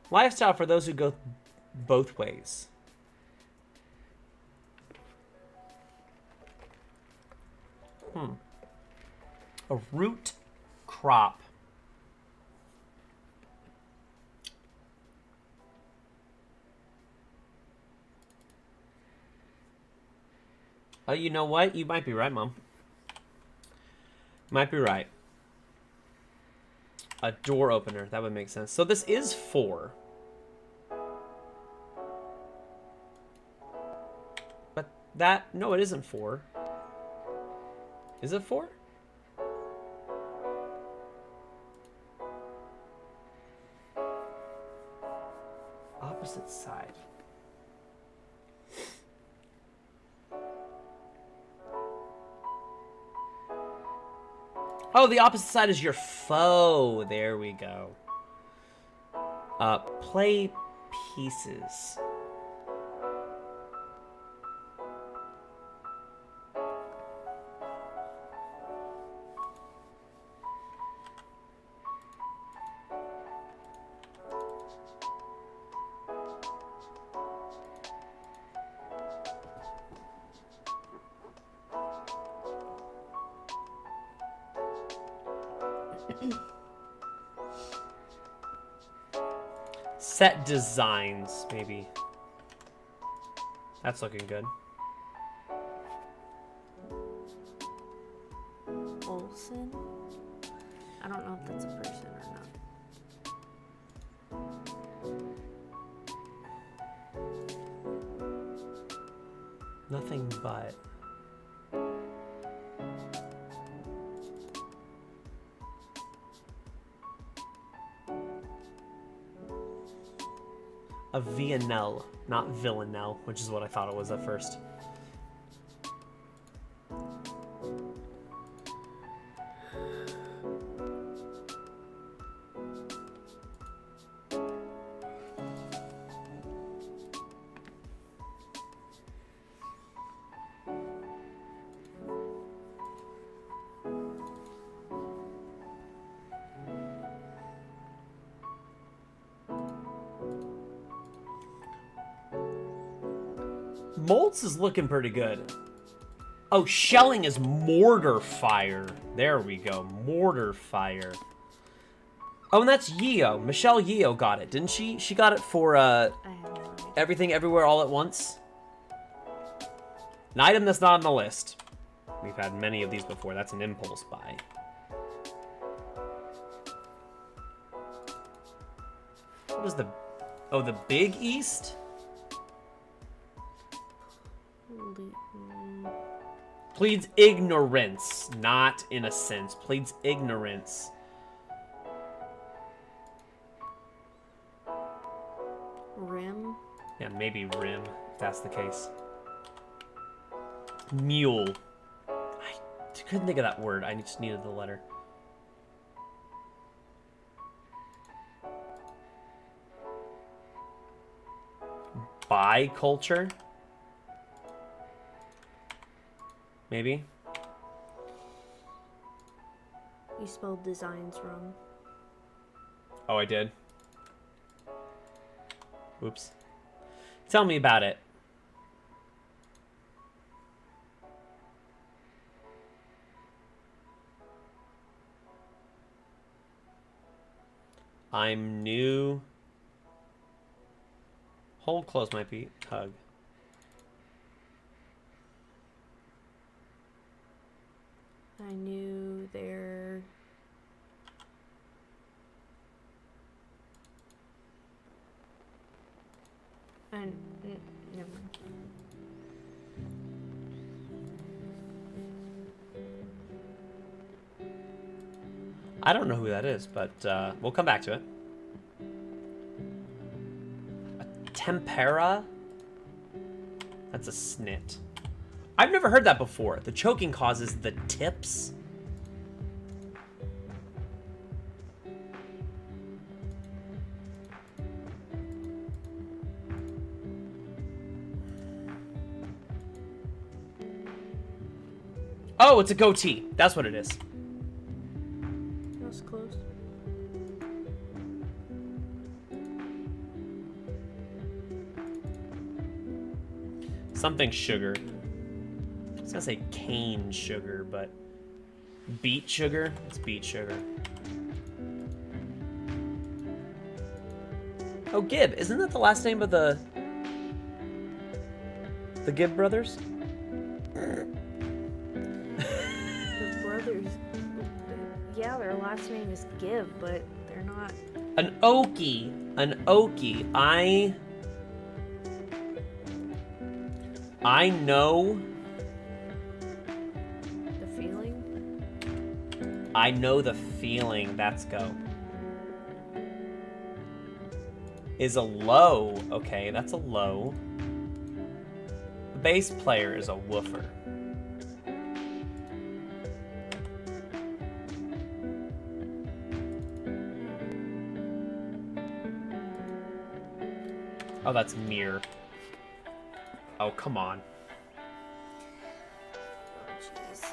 Lifestyle for those who go both ways. A root crop. Oh, you know what? You might be right, Mom. Might be right. A door opener. That would make sense. So this is 4. But that... No, it isn't 4. Is it 4? Opposite side. Oh, the opposite side is your foe. There we go. Play pieces. Set designs, maybe. That's looking good. Olsen? I don't know if that's a person or not. Nothing but. A Villanelle, not Villanelle, which is what I thought it was at first. Moltz is looking pretty good. Oh, shelling is mortar fire. There we go. Mortar fire. Oh, and that's Yeo. Michelle Yeo got it, didn't she? She got it for I have no idea. Everything Everywhere All at Once. An item that's not on the list. We've had many of these before. That's an impulse buy. What was the... Oh, the Big East? Pleads ignorance, not innocence. Pleads ignorance. Rim? Yeah, maybe rim, if that's the case. Mule. I couldn't think of that word. I just needed the letter. Biculture? Maybe. You spelled designs wrong. Oh, I did. Oops. Tell me about it. I'm new. Hold close might be hug. I knew their... never mind. I don't know who that is, but we'll come back to it. A tempera? That's a snit. I've never heard that before. The choking causes the tips. Oh, it's a goatee. That's what it is. That was close. Something sugar. I was gonna say cane sugar, but beet sugar? It's beet sugar. Oh, Gibb. Isn't that the last name of the Gibb brothers? The brothers... Yeah, their last name is Gibb, but they're not... An Okie. An Okie. I know... The feeling? I know the feeling. That's go. Is a low. Okay, that's a low. The bass player is a woofer. Oh, that's mirror. Oh, come on. Oh, jeez.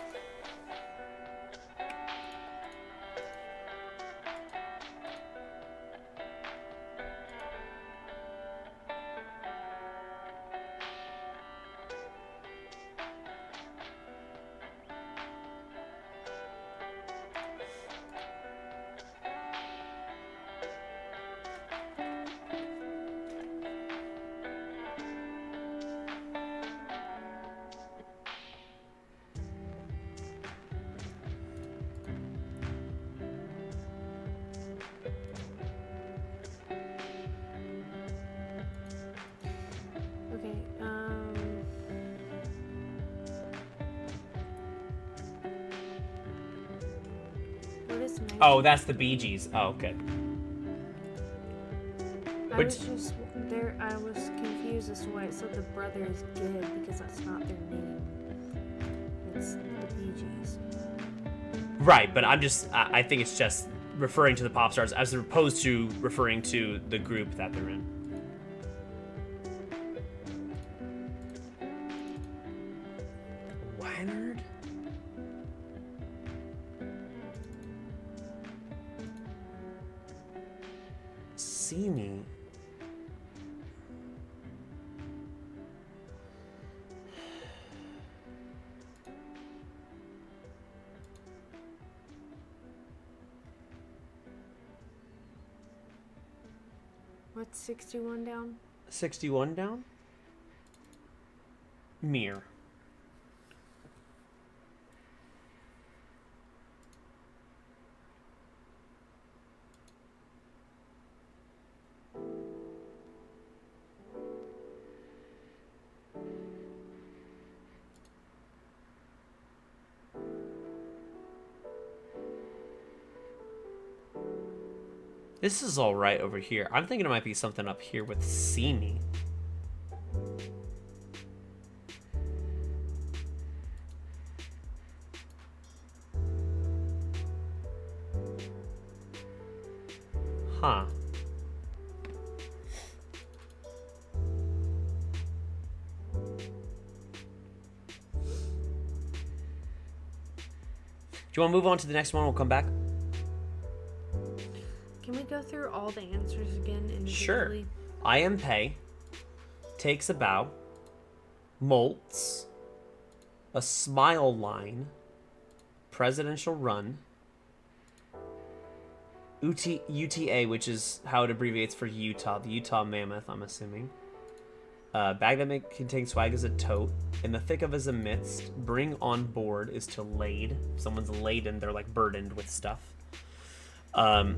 Okay, what is nice? Oh, that's the Bee Gees. Oh, good. I was just there. I was confused as to why it said the brothers Gibb because that's not their name. It's the Bee Gees. Right, but I think it's just referring to the pop stars as opposed to referring to the group that they're in. Leonard? See me. What's 61 down? 61 down? Mirror. This is all right over here. I'm thinking it might be something up here with see me. Huh. Do you want to move on to the next one? We'll come back. Can we go through all the answers again individually? Sure. I am pay. Takes a bow. Molts. A smile line. Presidential run. UTA, which is how it abbreviates for Utah. The Utah Mammoth, I'm assuming. Bag that may contain swag is a tote. In the thick of his amidst, bring on board is to lade. Someone's laden, they're like burdened with stuff. The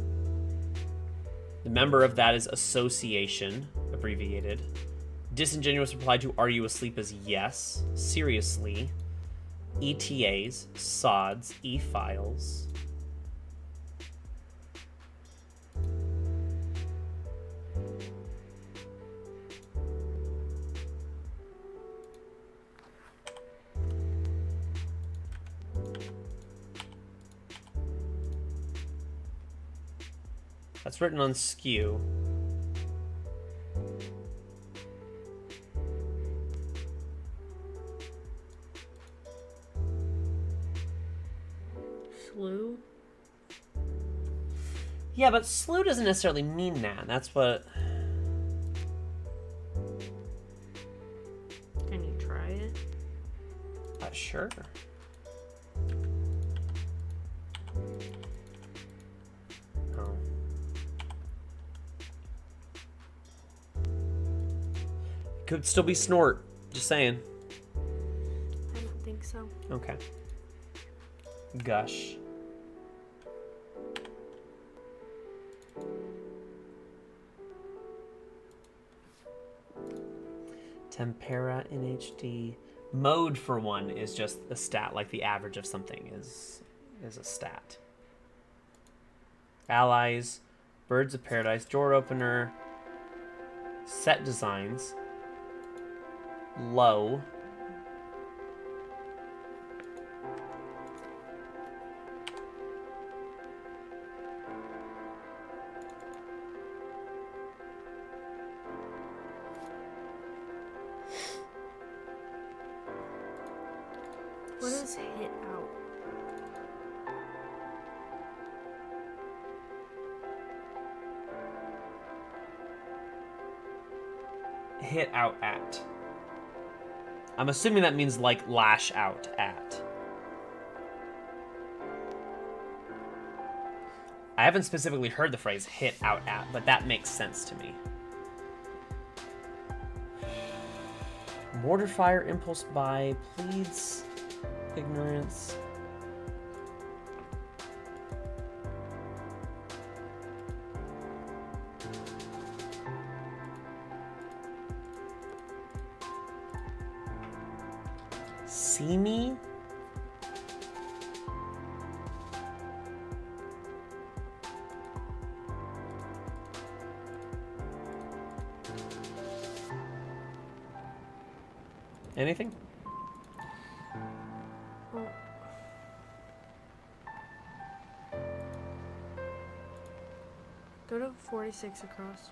member of that is association, abbreviated. Disingenuous reply to are you asleep is yes. Seriously. ETAs, sods, e-files. That's written on skew. Slew? Yeah, but slew doesn't necessarily mean that. That's what... Can you try it? Sure. Oh. Could still be snort. Just saying. I don't think so. Okay. Gush. Tempera NHD. Mode for one is just a stat, like the average of something is a stat. Allies, Birds of Paradise, door opener, set designs, low. What is hit out? Hit out at. I'm assuming that means like lash out at. I haven't specifically heard the phrase hit out at, but that makes sense to me. Mortar fire, impulse buy, pleads, ignorance. See me? Anything? Well, go to 46 across.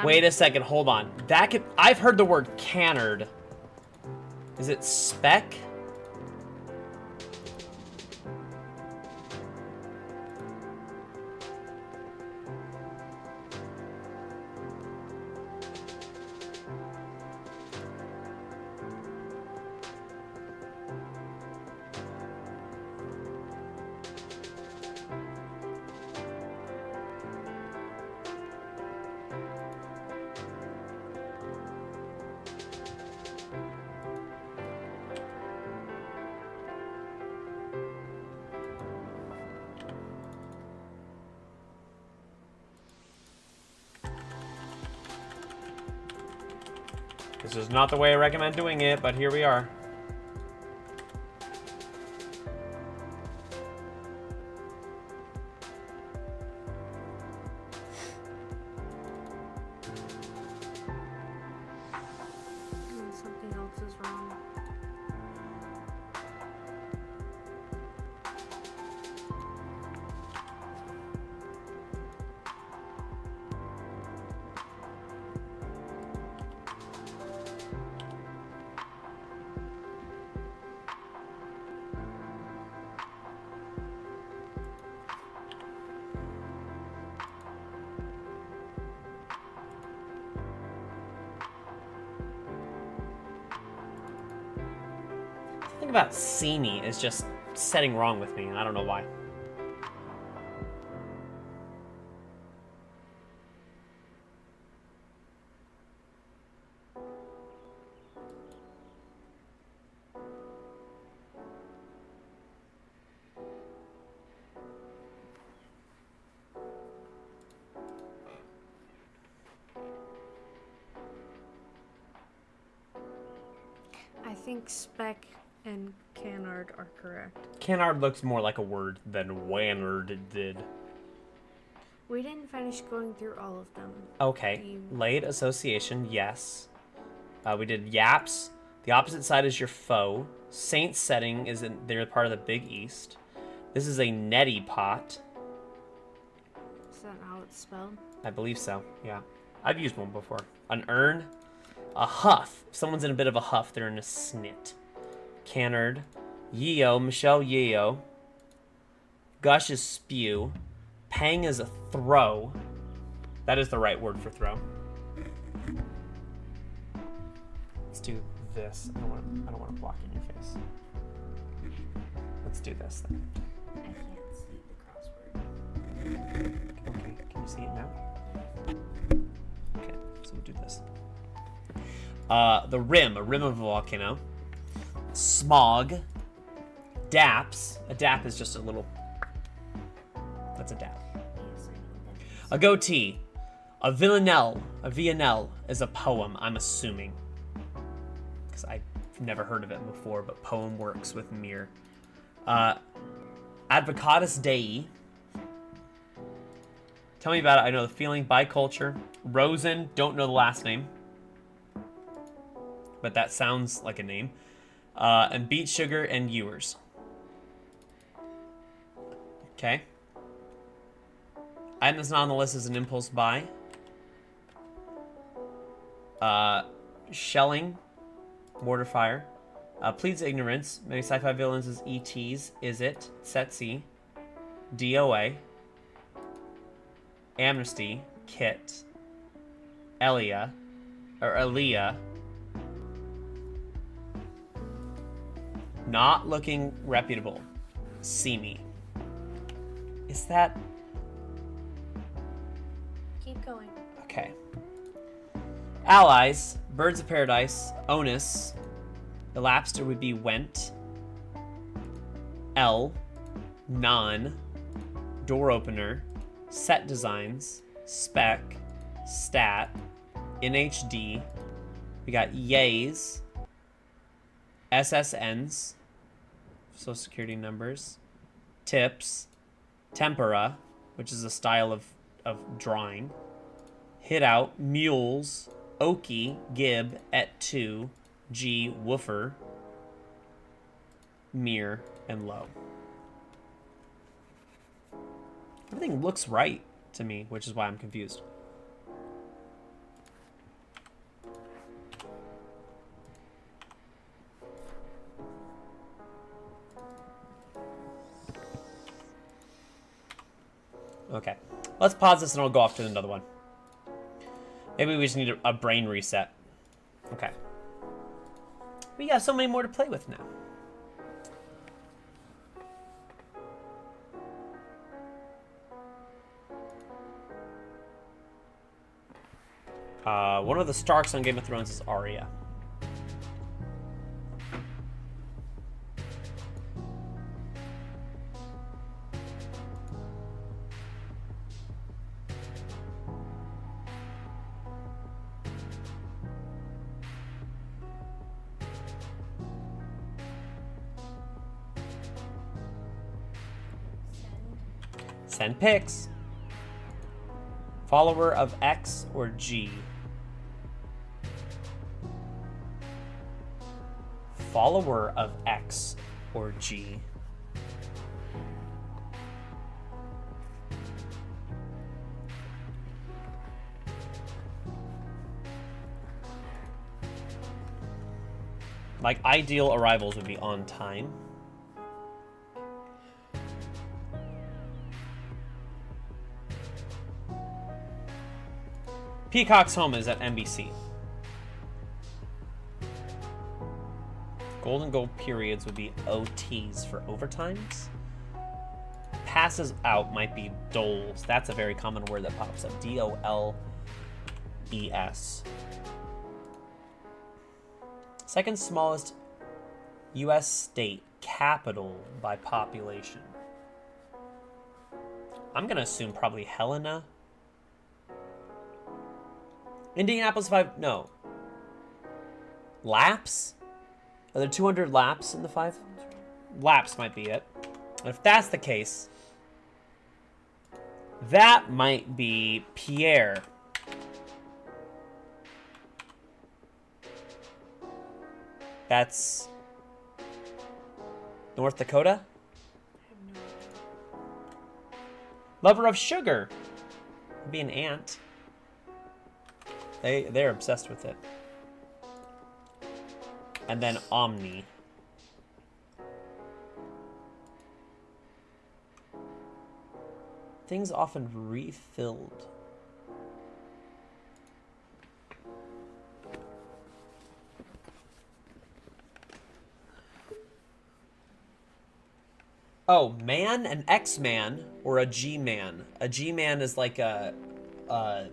Wait a second, hold on. That could, I've heard the word cannered. Is it spec? This is not the way I recommend doing it, but here we are. Something else is wrong. Something about seamy is just setting wrong with me, and I don't know why. I think spec and canard are correct. Canard looks more like a word than Wannard did. We didn't finish going through all of them. Okay. Laid association, yes. We did yaps. The opposite side is your foe. Saint setting is they're part of the Big East. This is a neti pot. Is that how it's spelled? I believe so, yeah. I've used one before. An urn. A huff. If someone's in a bit of a huff, they're in a snit. Canard. Yeo. Michelle Yeo. Gush is spew. Pang is a throw. That is the right word for throw. Let's do this. I don't want to block in your face. Let's do this then. I can't see the crossword. Okay, can you see it now? Okay, so we'll do this. The rim, a rim of a volcano. Smog. Daps. A dap is just a little... That's a dap. Yes, I know that. A goatee. A villanelle. A villanelle is a poem, I'm assuming. Because I've never heard of it before, but poem works with mirror. Advocatus Dei. Tell me about it. I know the feeling. Biculture. Rosen. Don't know the last name. But that sounds like a name. And beet sugar and ewers. Okay. Item that's not on the list is an impulse buy. Shelling. Mortar fire. Pleads ignorance. Many sci-fi villains as ETs. Is it? Setsi. DOA. Amnesty. Kit. Elia. Or Elia. Not looking reputable. See me. Is that... Keep going. Okay. Allies. Birds of Paradise. Onus. Elapsed would be went. L. Non. Door opener. Set designs. Spec. Stat. NHD. We got yays. SSNs. Social Security numbers. Tips. Tempera, which is a style of drawing. Hit out. Mules. Okie. Gib. Et2. G. Woofer. Mir. And low. Everything looks right to me, which is why I'm confused. Okay, let's pause this and I'll go off to another one. Maybe we just need a brain reset. Okay. We got so many more to play with now. One of the Starks on Game of Thrones is Arya. Send pics. Follower of X or G. Follower of X or G. Like, ideal arrivals would be on time. Peacock's home is at NBC. Golden goal periods would be OTs for overtimes. Passes out might be doles. That's a very common word that pops up. D-O-L-E-S. Second smallest U.S. state capital by population. I'm going to assume probably Helena. Indianapolis 5, no. Laps? Are there 200 laps in the 5? Laps might be it. And if that's the case, that might be Pierre. That's North Dakota? Lover of sugar. Be an ant. They're obsessed with it. And then Omni. Things often refilled. Oh, man, an X-Man, or a G-Man. A G-Man is like a... Oh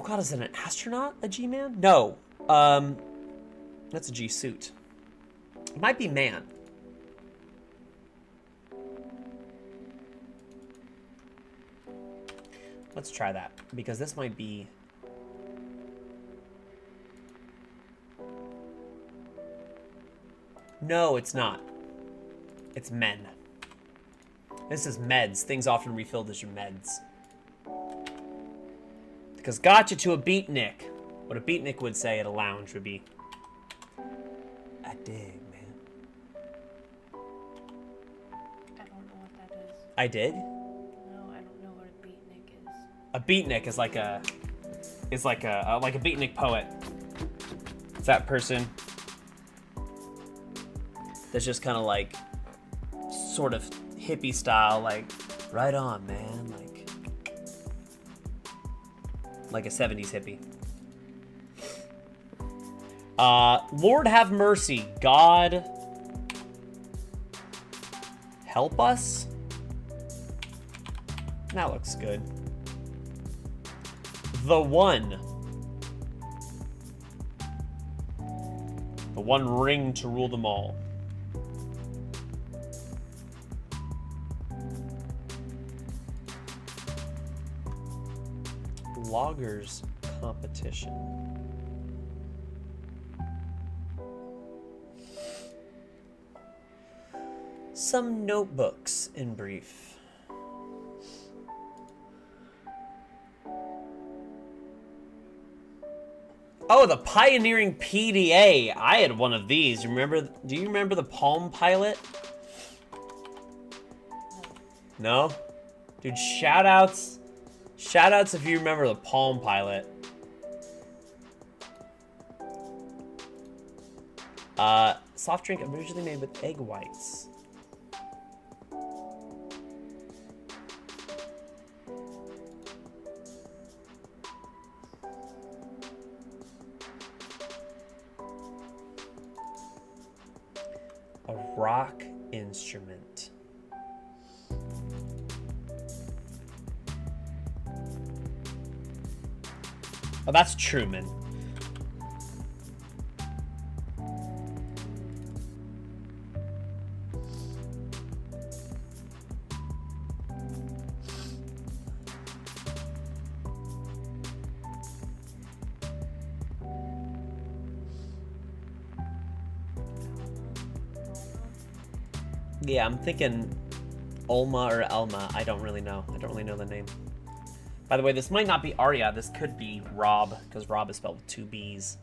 god, is it an astronaut, a G-Man? No. That's a G-suit. It might be man. Let's try that, because this might be... No, it's not. It's men. This is meds. Things often refilled as your meds. Because got you to a beatnik. What a beatnik would say at a lounge would be, I dig, man. I don't know what that is. I did? No, I don't know what a beatnik is. A beatnik is like a beatnik poet. It's that person that's just kind of like sort of hippie style, like right on, man, like a 70s hippie. Lord have mercy, God help us. That looks good. The one ring to rule them all. Loggers competition. Some notebooks in brief. Oh, the pioneering PDA. I had one of these. Do you remember the Palm Pilot? No? Dude, shout outs if you remember the Palm Pilot. Soft drink originally made with egg whites. A rock instrument. Oh, that's Truman. Yeah, I'm thinking Olma or Elma. I don't really know. I don't really know the name. By the way, this might not be Arya. This could be Rob, because Rob is spelled with 2 B's.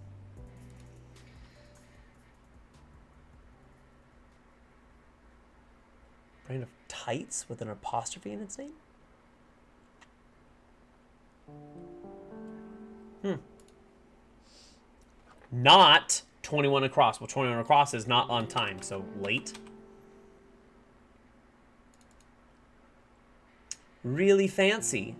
Brand of tights with an apostrophe in its name? Not 21 across. Well, 21 across is not on time, so late. Really fancy.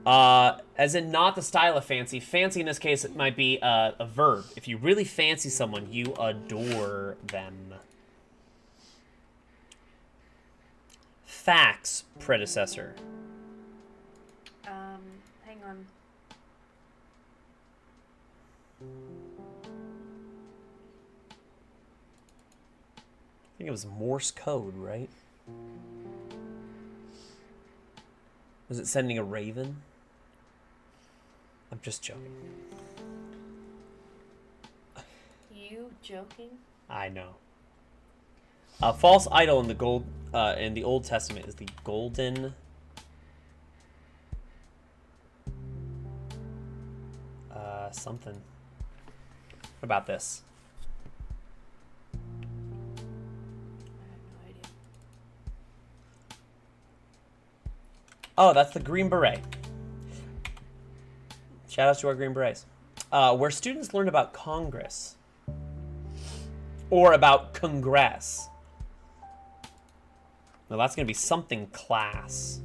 As in not the style of fancy. Fancy in this case, it might be a verb. If you really fancy someone, you adore them. Fax predecessor. Hang on. I think it was Morse code, right? Was it sending a raven? I'm just joking. You joking? I know. A false idol in the Old Testament is the golden something. What about this? I have no idea. Oh, that's the Green Beret. Shout out to our Green Berets. Where students learn about Congress. Or about Congress. Well, that's going to be something class.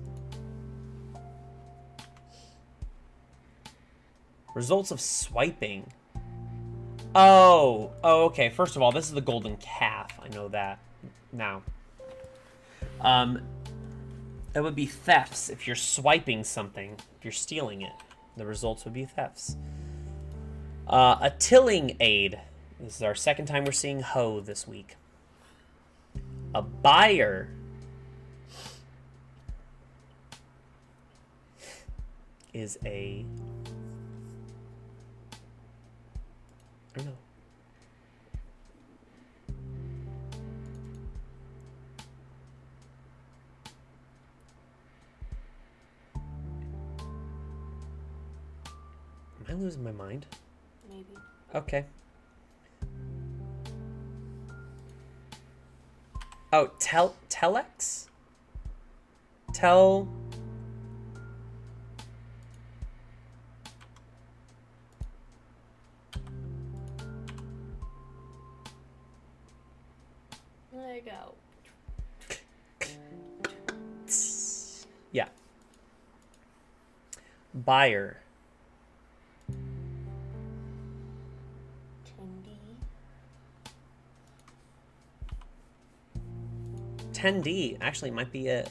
Results of swiping. Oh, okay. First of all, this is the golden calf. I know that now. It would be thefts if you're swiping something. If you're stealing it, the results would be thefts. A tilling aid. This is our second time we're seeing hoe this week. A buyer is a... I don't know. Am I losing my mind? Maybe. Okay. Oh, telex? There you go. Yeah. Buyer. 10D actually might be it.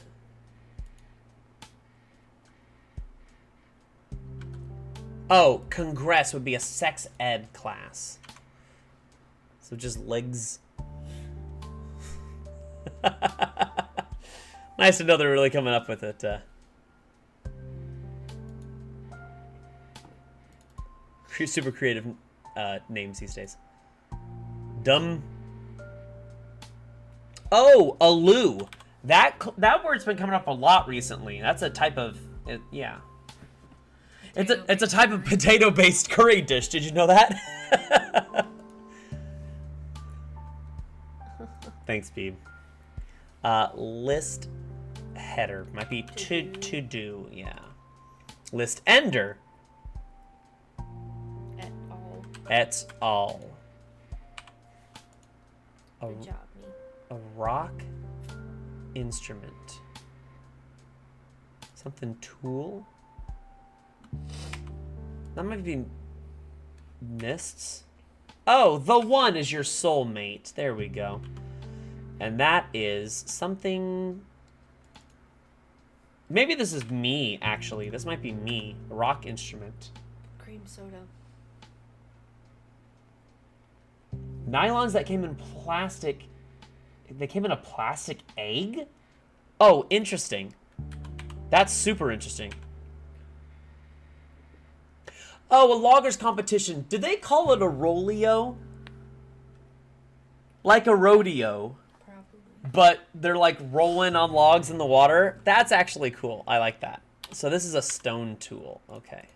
Oh, Congress would be a sex ed class. So just legs. Nice to know they're really coming up with it. Super creative names these days. Dumb. Oh, aloo. That word's been coming up a lot recently. That's a type of yeah. It's a type of potato-based curry dish. Did you know that? Thanks, Beeb. List header might be to do. Yeah. List ender. Et al. Good job, me. A rock instrument. Something tool. That might be mists. Oh, the one is your soulmate. There we go. And that is something. Maybe this is me, actually. This might be me. A rock instrument. Cream soda. Nylons that came in plastic. They came in a plastic egg? Oh, interesting. That's super interesting. Oh, a loggers competition. Did they call it a rodeo? Like a rodeo. Probably. But they're like rolling on logs in the water. That's actually cool. I like that. So this is a stone tool. Okay.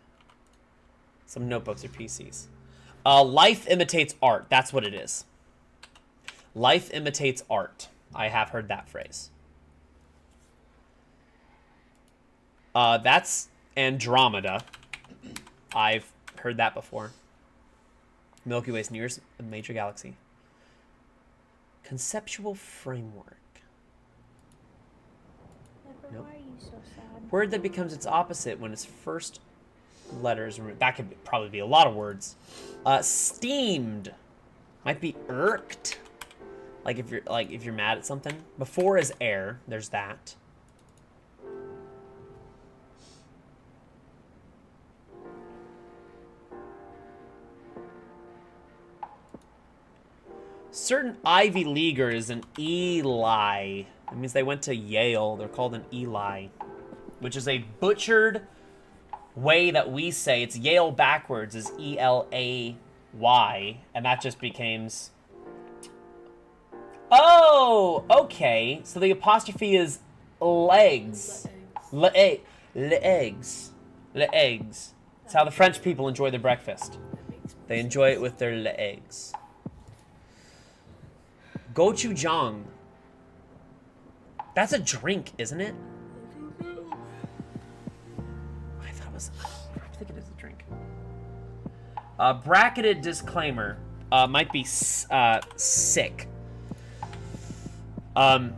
Some notebooks or PCs. Life imitates art. That's what it is. Life imitates art. I have heard that phrase. That's Andromeda. I've heard that before. Milky Way's nearest major galaxy. Conceptual framework. Never Nope. mind. He's so sad. Word that becomes its opposite when its first letters. That could probably be a lot of words. Steamed. Might be irked. Like if you're mad at something. Before is air. There's that. Certain Ivy Leaguer is an Eli. That means they went to Yale. They're called an Eli, which is a butchered way that we say it's Yale backwards is ELAY, and that just becomes. Oh, okay. So the apostrophe is legs. Legs. Legs. That's how the French people enjoy their breakfast. They enjoy it with their legs. Gochujang. That's a drink, isn't it? I think it is a drink. Bracketed disclaimer. Might be sick. And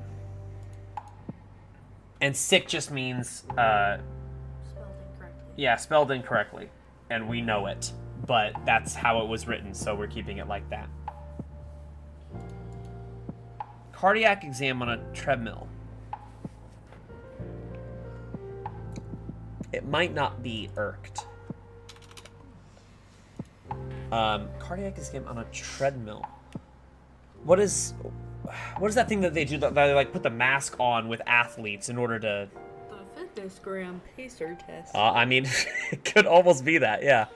sick just means Spelled incorrectly. yeah, spelled incorrectly, and we know it, but that's how it was written, so we're keeping it like that. Cardiac exam on a treadmill. It might not be irked. Cardiac exam on a treadmill. What is that thing that they do that they like put the mask on with athletes in order to? The fitness gram pacer test. I mean, it could almost be that, yeah.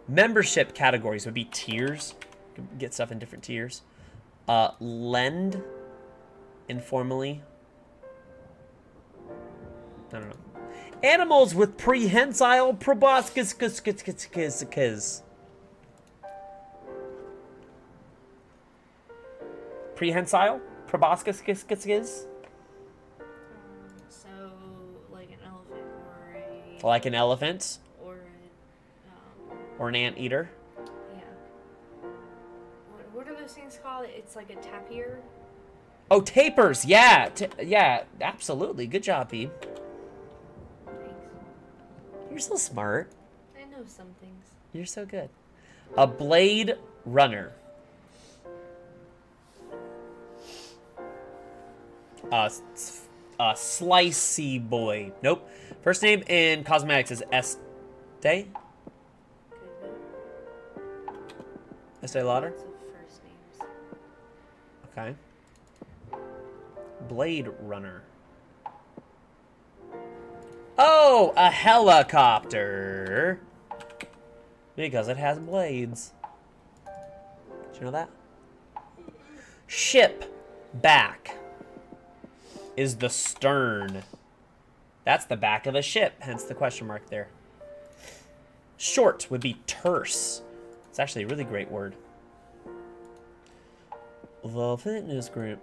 Membership categories would be tiers. You can get stuff in different tiers. Lend, informally. I don't know. Animals with prehensile proboscis. Prehensile? Proboscis? So, like an elephant or a... Like an elephant? Or Or an anteater? yeah. What are those things called? It's like a tapir? Oh, tapers! Yeah! Yeah, absolutely. Good job, Pete. Thanks. You're so smart. I know some things. You're so good. A blade runner. Slicey boy. Nope. First name in cosmetics is Estee. Could be. Estee Lauder? Lots of first names. Okay. Blade runner. Oh, a helicopter. Because it has blades. Did you know that? Ship back is the stern. That's the back of a ship, hence the question mark there. Short would be terse. It's actually a really great word. The fitness group.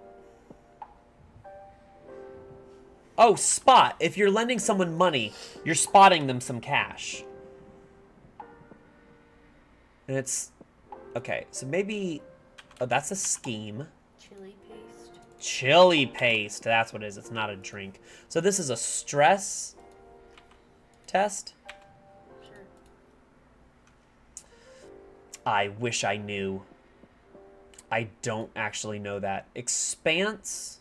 Oh, spot. If you're lending someone money, you're spotting them some cash. And it's... Okay, so maybe... Oh, that's a scheme. Chili paste. Chili paste. That's what it is. It's not a drink. So this is a stress test? Sure. I wish I knew. I don't actually know that. Expanse?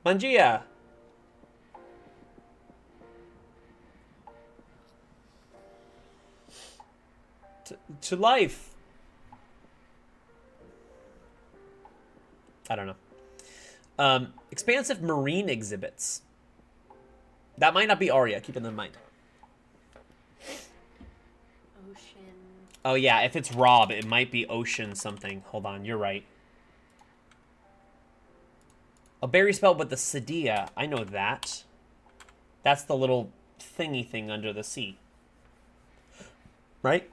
Mangia. To life. I don't know. Expansive marine exhibits. That might not be Aria. Keep it in mind. Ocean. Oh, yeah. If it's Rob, it might be ocean something. Hold on. You're right. A berry spelled with the Sadia. I know that. That's the little thingy thing under the sea. Right?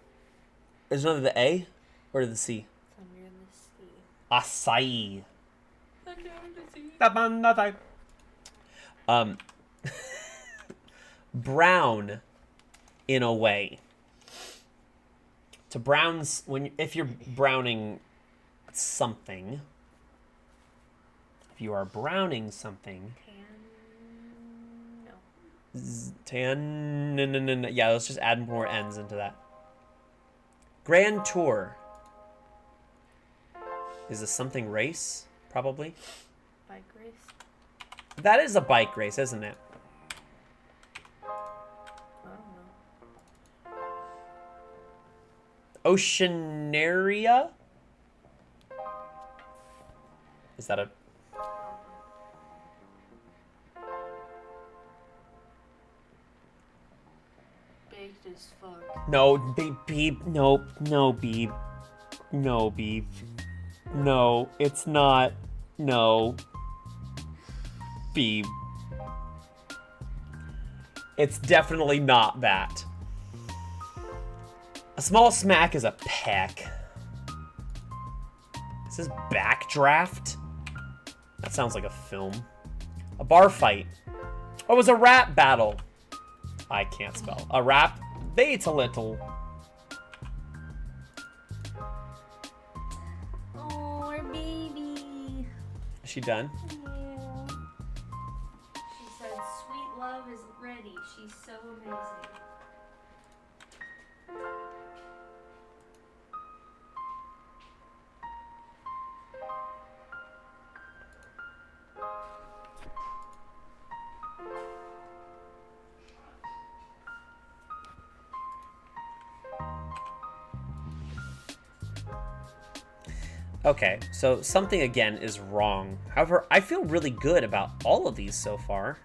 Is it under the A or the C? It's under the sea. Acai. Under the sea. Brown, in a way. To browns, if you're browning something, If you are browning something. Tan. No. Yeah, let's just add more N's into that. Grand Tour. Is this something race? Probably. Bike race. That is a bike race, isn't it? I don't know. Oceanaria? Is that a... Baked as fuck. No, beep, no, beep. No, beep. No, it's not. No. Beep. It's definitely not that. A small smack is a peck. This is Backdraft? That sounds like a film. A bar fight. Oh, it was a rap battle. I can't spell. A rap. Wait a little. Oh, our baby. Is she done? Yeah. She said, "Sweet love is ready. She's so amazing." Okay, so something again is wrong. However, I feel really good about all of these so far.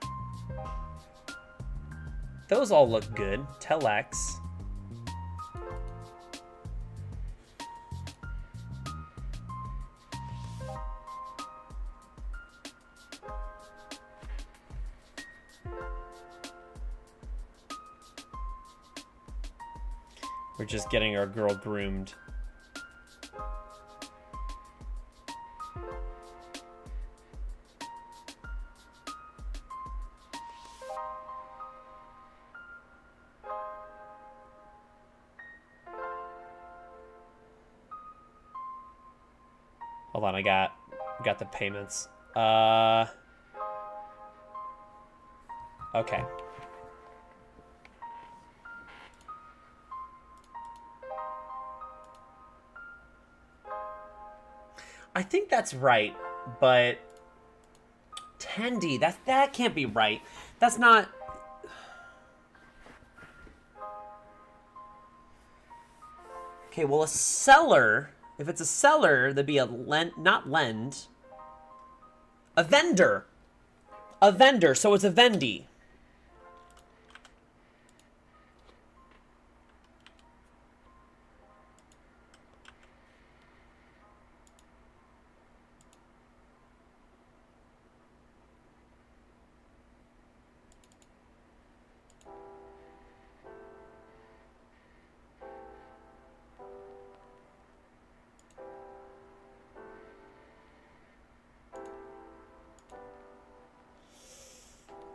Those all look good. Telex. We're just getting our girl groomed. Hold on, I got the payments. Okay. I think that's right, but Tendy, that can't be right. That's not. Okay, well, a seller. If it's a seller, there'd be a not lend. A vendor. A vendor, so it's a vendy.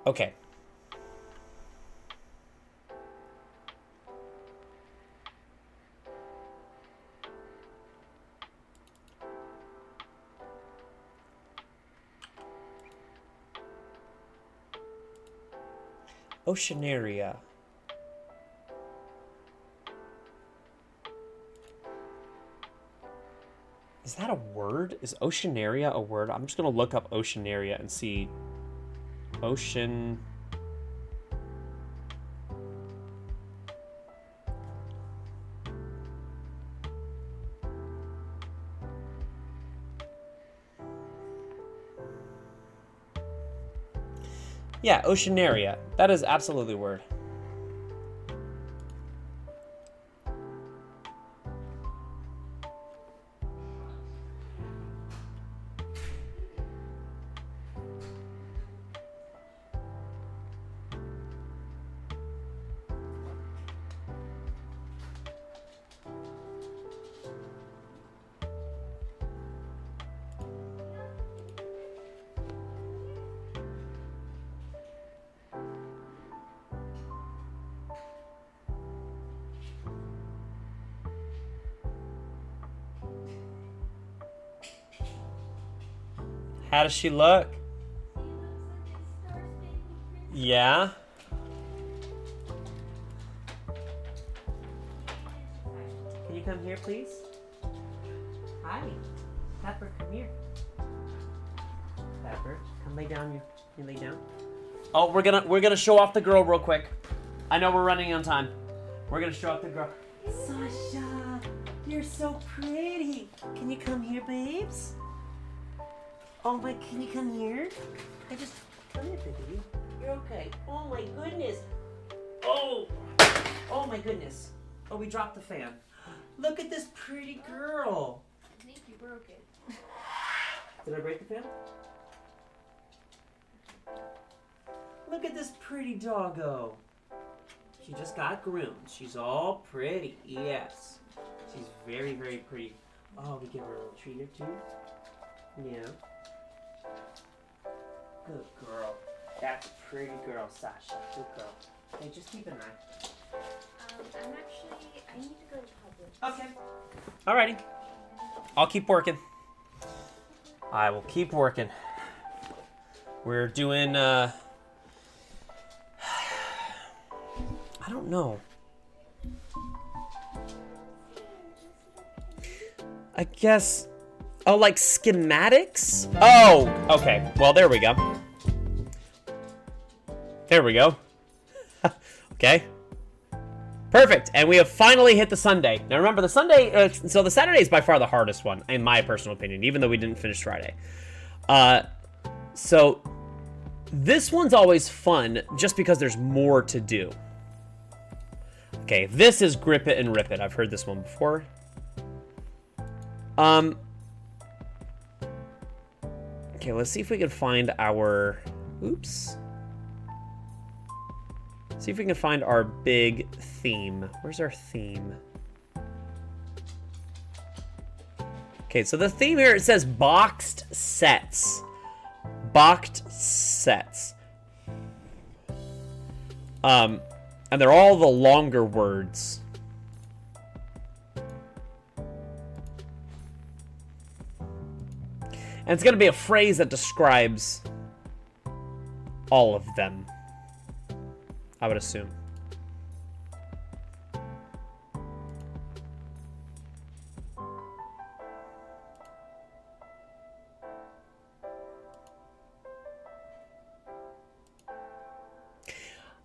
Okay. Oceanaria. Is that a word? Is Oceanaria a word? I'm just gonna look up Oceanaria and see. Ocean. Yeah, Oceanaria. That is absolutely a word. How does she look? Yeah? Can you come here, please? Hi. Pepper, come here. Pepper, come lay down. You lay down? Oh, we're gonna show off the girl real quick. I know we're running on time. We're gonna show off the girl. Sasha, you're so pretty. Can you come here, babes? Oh my, can you come here? Come here, baby. You're okay. Oh my goodness. Oh my goodness. Oh, we dropped the fan. Look at this pretty girl. I think you broke it. Did I break the fan? Look at this pretty doggo. She just got groomed. She's all pretty. Yes. She's very, very pretty. Oh, we give her a little treat or two. Yeah. Good girl. That's a pretty girl, Sasha. Good girl. Hey, just keep an eye. I need to go to Publix. Okay. Alrighty. I'll keep working. I will keep working. We're doing, I don't know. I guess, oh, like schematics? Oh, okay. Well, there we go. There we go. Okay. Perfect. And we have finally hit the Sunday. Now remember, the Sunday, so the Saturday is by far the hardest one, in my personal opinion, even though we didn't finish Friday. So this one's always fun just because there's more to do. Okay, this is Grip It and Rip It. I've heard this one before. Okay, let's see if we can find our, oops. See if we can find our big theme. Where's our theme? Okay, so the theme here, it says boxed sets. Boxed sets. And they're all the longer words. And it's going to be a phrase that describes all of them, I would assume.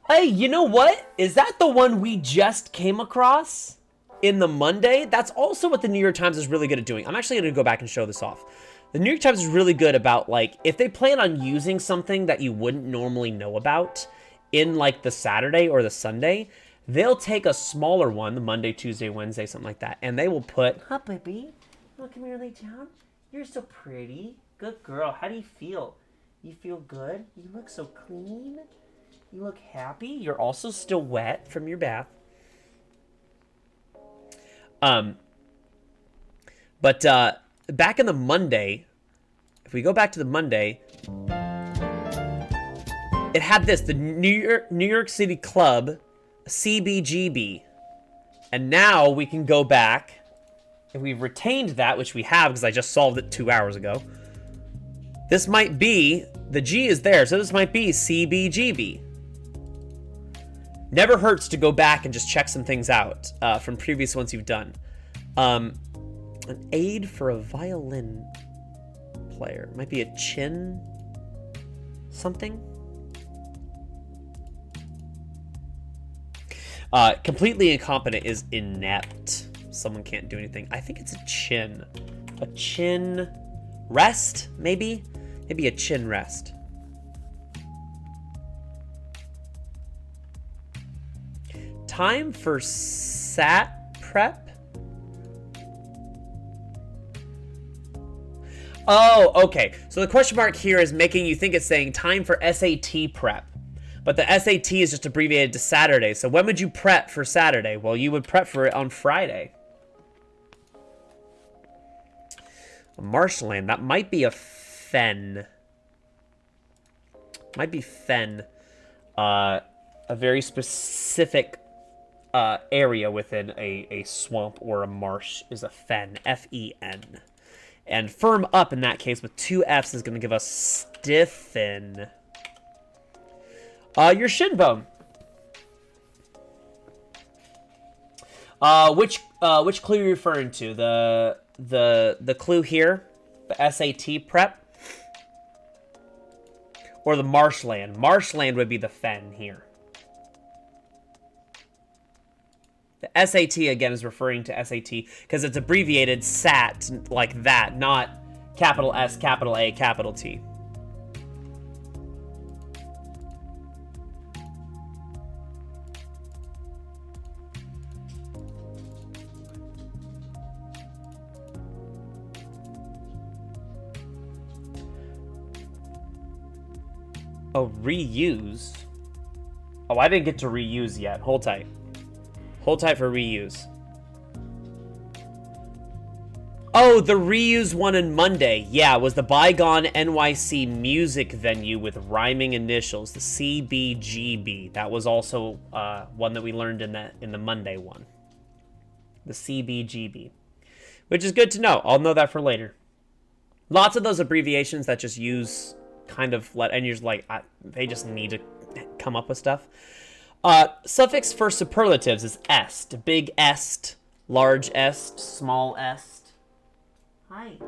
Hey, you know what? Is that the one we just came across in the Monday? That's also what the New York Times is really good at doing. I'm actually going to go back and show this off. The New York Times is really good about, like, if they plan on using something that you wouldn't normally know about in, like, the Saturday or the Sunday, they'll take a smaller one, the Monday, Tuesday, Wednesday, something like that, and they will put, hi, baby. Oh, come here, lay down. You're so pretty. Good girl. How do you feel? You feel good? You look so clean. You look happy. You're also still wet from your bath. Back in the Monday, if we go back to the Monday, it had this, the New York City Club, CBGB. And now we can go back, and we've retained that, which we have because I just solved it 2 hours ago. This might be, the G is there, so this might be CBGB. Never hurts to go back and just check some things out from previous ones you've done. An aid for a violin player. Might be a chin something. Completely incompetent is inept. Someone can't do anything. I think it's a chin. A chin rest, maybe? Maybe a chin rest. Time for SAT prep? Oh, okay. So the question mark here is making you think it's saying time for SAT prep. But the SAT is just abbreviated to Saturday. So when would you prep for Saturday? Well, you would prep for it on Friday. A marshland. That might be a fen. Might be fen. A very specific area within a swamp or a marsh is a fen. F-E-N. And firm up in that case with 2 F's is going to give us stiffen. Your shin bone. Which clue are you referring to? The clue here, the SAT prep, or the marshland? Marshland would be the fen here. The SAT, again, is referring to SAT because it's abbreviated SAT like that, not capital S, capital A, capital T. Oh, reuse? Oh, I didn't get to reuse yet. Hold tight. Hold tight for reuse. Oh, the reuse one on Monday. Yeah, it was the bygone NYC music venue with rhyming initials, the CBGB. That was also one that we learned in the Monday one. The CBGB. Which is good to know. I'll know that for later. Lots of those abbreviations that just use kind of and you're just like, they just need to come up with stuff. Suffix for superlatives is est. Big est, large est, small est. Hi.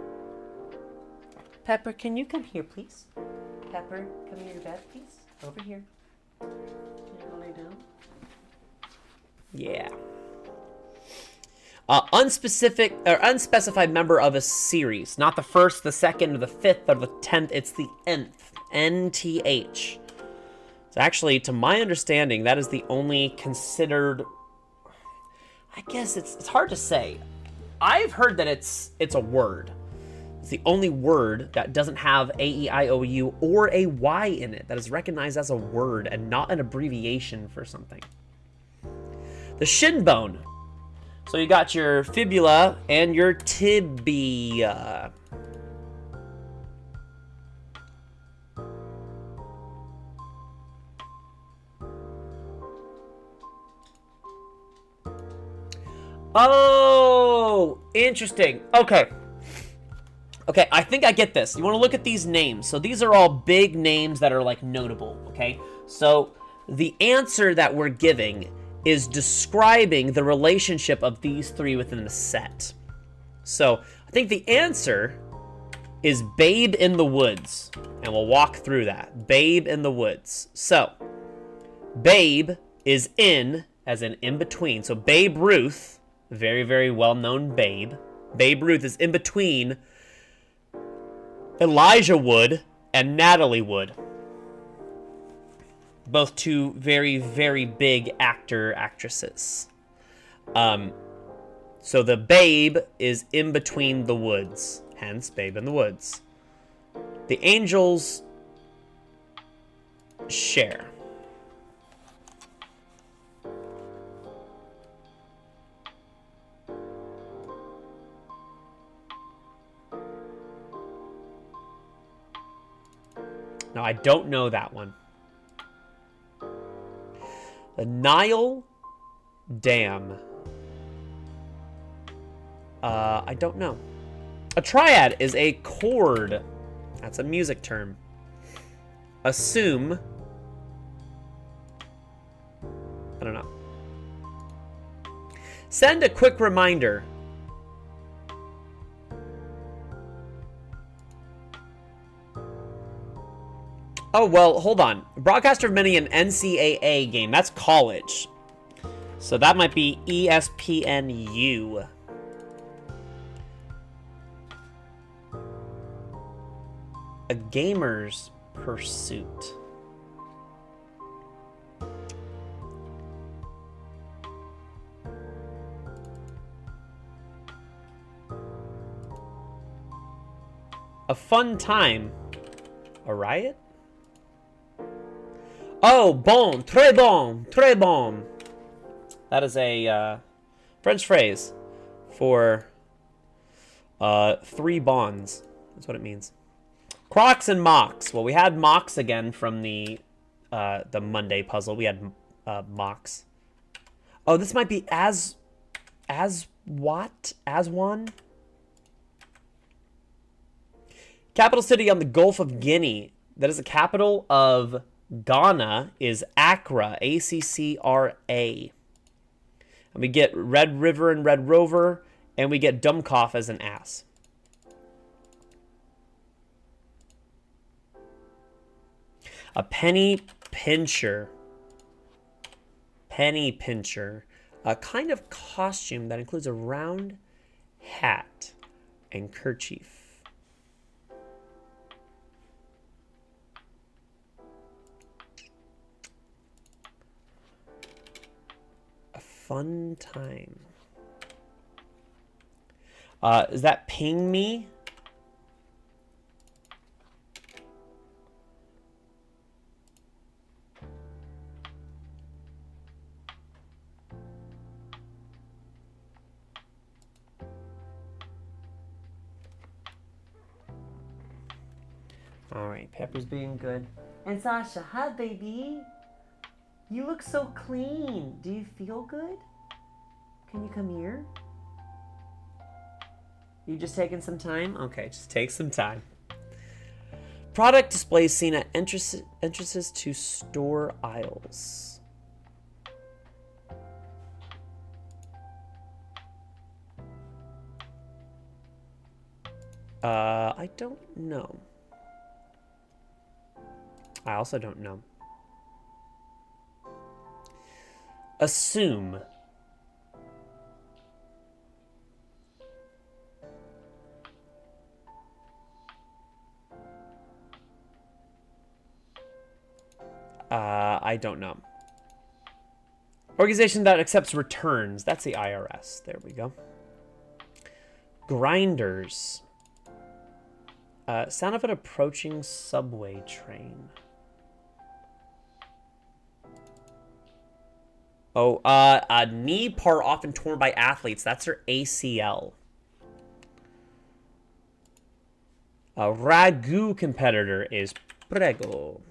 Pepper, can you come here, please? Pepper, come near your bed, please. Over here. Can you go lay down? Yeah. Unspecific or unspecified member of a series. Not the first, the second, or the fifth, or the 10th. It's the nth. NTH. So actually, to my understanding, that is the only considered... I guess it's hard to say. I've heard that it's a word. It's the only word that doesn't have A, E, I, O, U or a Y in it that is recognized as a word and not an abbreviation for something. The shin bone. So you got your fibula and your tibia. Oh, interesting. Okay, I think I get this. You want to look at these names. So these are all big names that are like notable, okay? So the answer that we're giving is describing the relationship of these 3 within the set. So I think the answer is Babe in the Woods, and we'll walk through that. Babe in the Woods. So Babe is in, as in between. So Babe Ruth, very, very well-known Babe. Babe Ruth is in between Elijah Wood and Natalie Wood. Both 2 very, very big actresses. So the Babe is in between the woods, hence Babe in the Woods. The angels share. Now, I don't know that one. The Nile Dam. I don't know. A triad is a chord. That's a music term. Assume. I don't know. Send a quick reminder. Oh, well, hold on. Broadcaster of many an NCAA game. That's college. So that might be ESPNU. A gamer's pursuit. A fun time. A riot? Oh, bon, très bon, très bon. That is a French phrase for 3 bonds. That's what it means. Crocs and mocks. Well, we had mocks again from the Monday puzzle. We had mocks. Oh, this might be as what? As one? Capital city on the Gulf of Guinea. That is the capital of Ghana is Accra, A-C-C-R-A. And we get Red River and Red Rover, and we get Dummkopf as an ass. A penny pincher. Penny pincher. A kind of costume that includes a round hat and kerchief. A fun time. Is that ping me? All right, Pepper's being good. And Sasha, hi, baby. You look so clean. Do you feel good? Can you come here? You just taking some time? Okay, just take some time. Product displays seen at entrances to store aisles. I don't know. I also don't know. Assume. I don't know. Organization that accepts returns. That's the IRS. There we go. Grinders. Sound of an approaching subway train. Oh, a knee part often torn by athletes. That's their ACL. A ragu competitor is prego.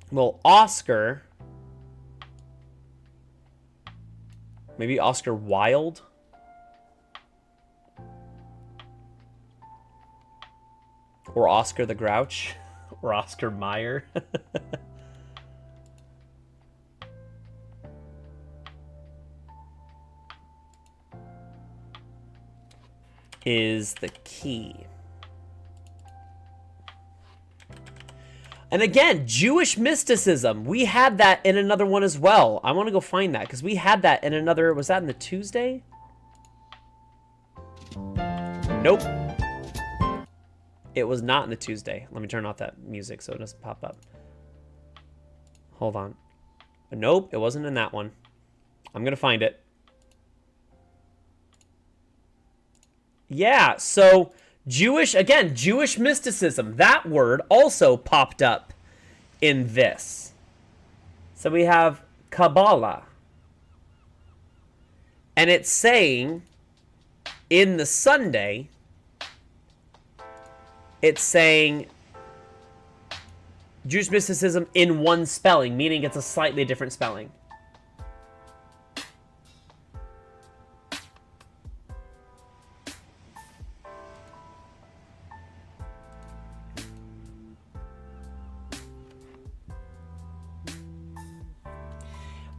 Well, Oscar. Maybe Oscar Wilde. Or Oscar the Grouch. Or Oscar Mayer. Is the key. And again, Jewish mysticism. We had that in another one as well. I want to go find that because we had that in another. Was that in the Tuesday? Nope. It was not in the Tuesday. Let me turn off that music so it doesn't pop up. Hold on. Nope, it wasn't in that one. I'm going to find it. Yeah, so Jewish, again, Jewish mysticism. That word also popped up in this. So we have Kabbalah. And it's saying in the Sunday, it's saying Jewish mysticism in one spelling, meaning it's a slightly different spelling.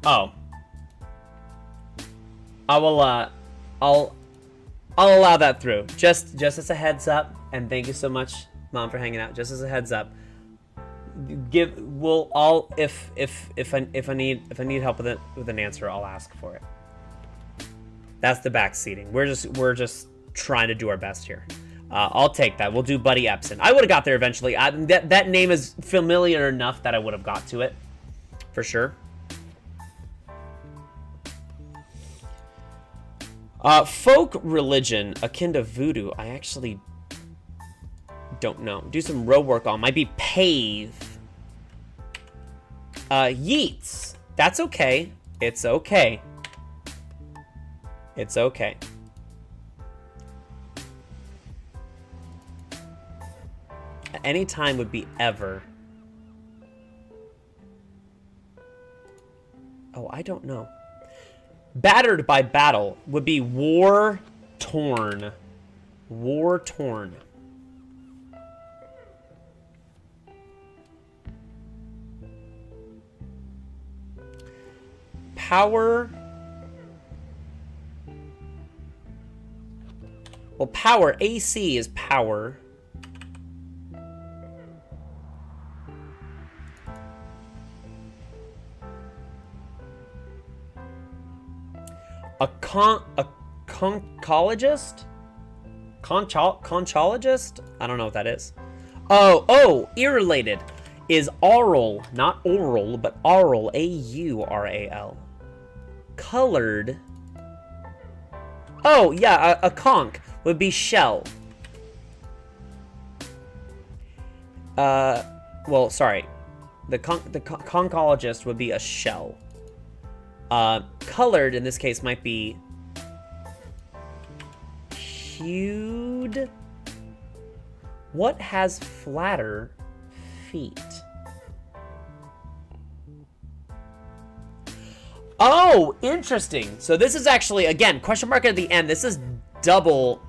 Oh. I will, I'll allow that through. Just as a heads up, and thank you so much, Mom, for hanging out. Just as a heads up, if I need help with an answer, I'll ask for it. That's the back seating. We're just trying to do our best here. I'll take that. We'll do Buddy Epson. I would have got there eventually. That name is familiar enough that I would have got to it, for sure. Folk religion akin to voodoo. I actually don't know. Do some road work on. Might be pave. Yeats. That's okay. It's okay. It's okay. Any time would be ever. Oh, I don't know. Battered by battle would be war-torn. War-torn. Power. Well, power. AC is power. A conchologist? Conchologist? I don't know what that is. Oh, irrelated is aural, not oral, but aural, A-U-R-A-L. Colored. Oh, yeah, a conch would be shell. Well, sorry. The conchologist would be a shell. Colored, in this case, might be hued. What has flatter feet? Oh, interesting. So this is actually, again, question mark at the end. This is double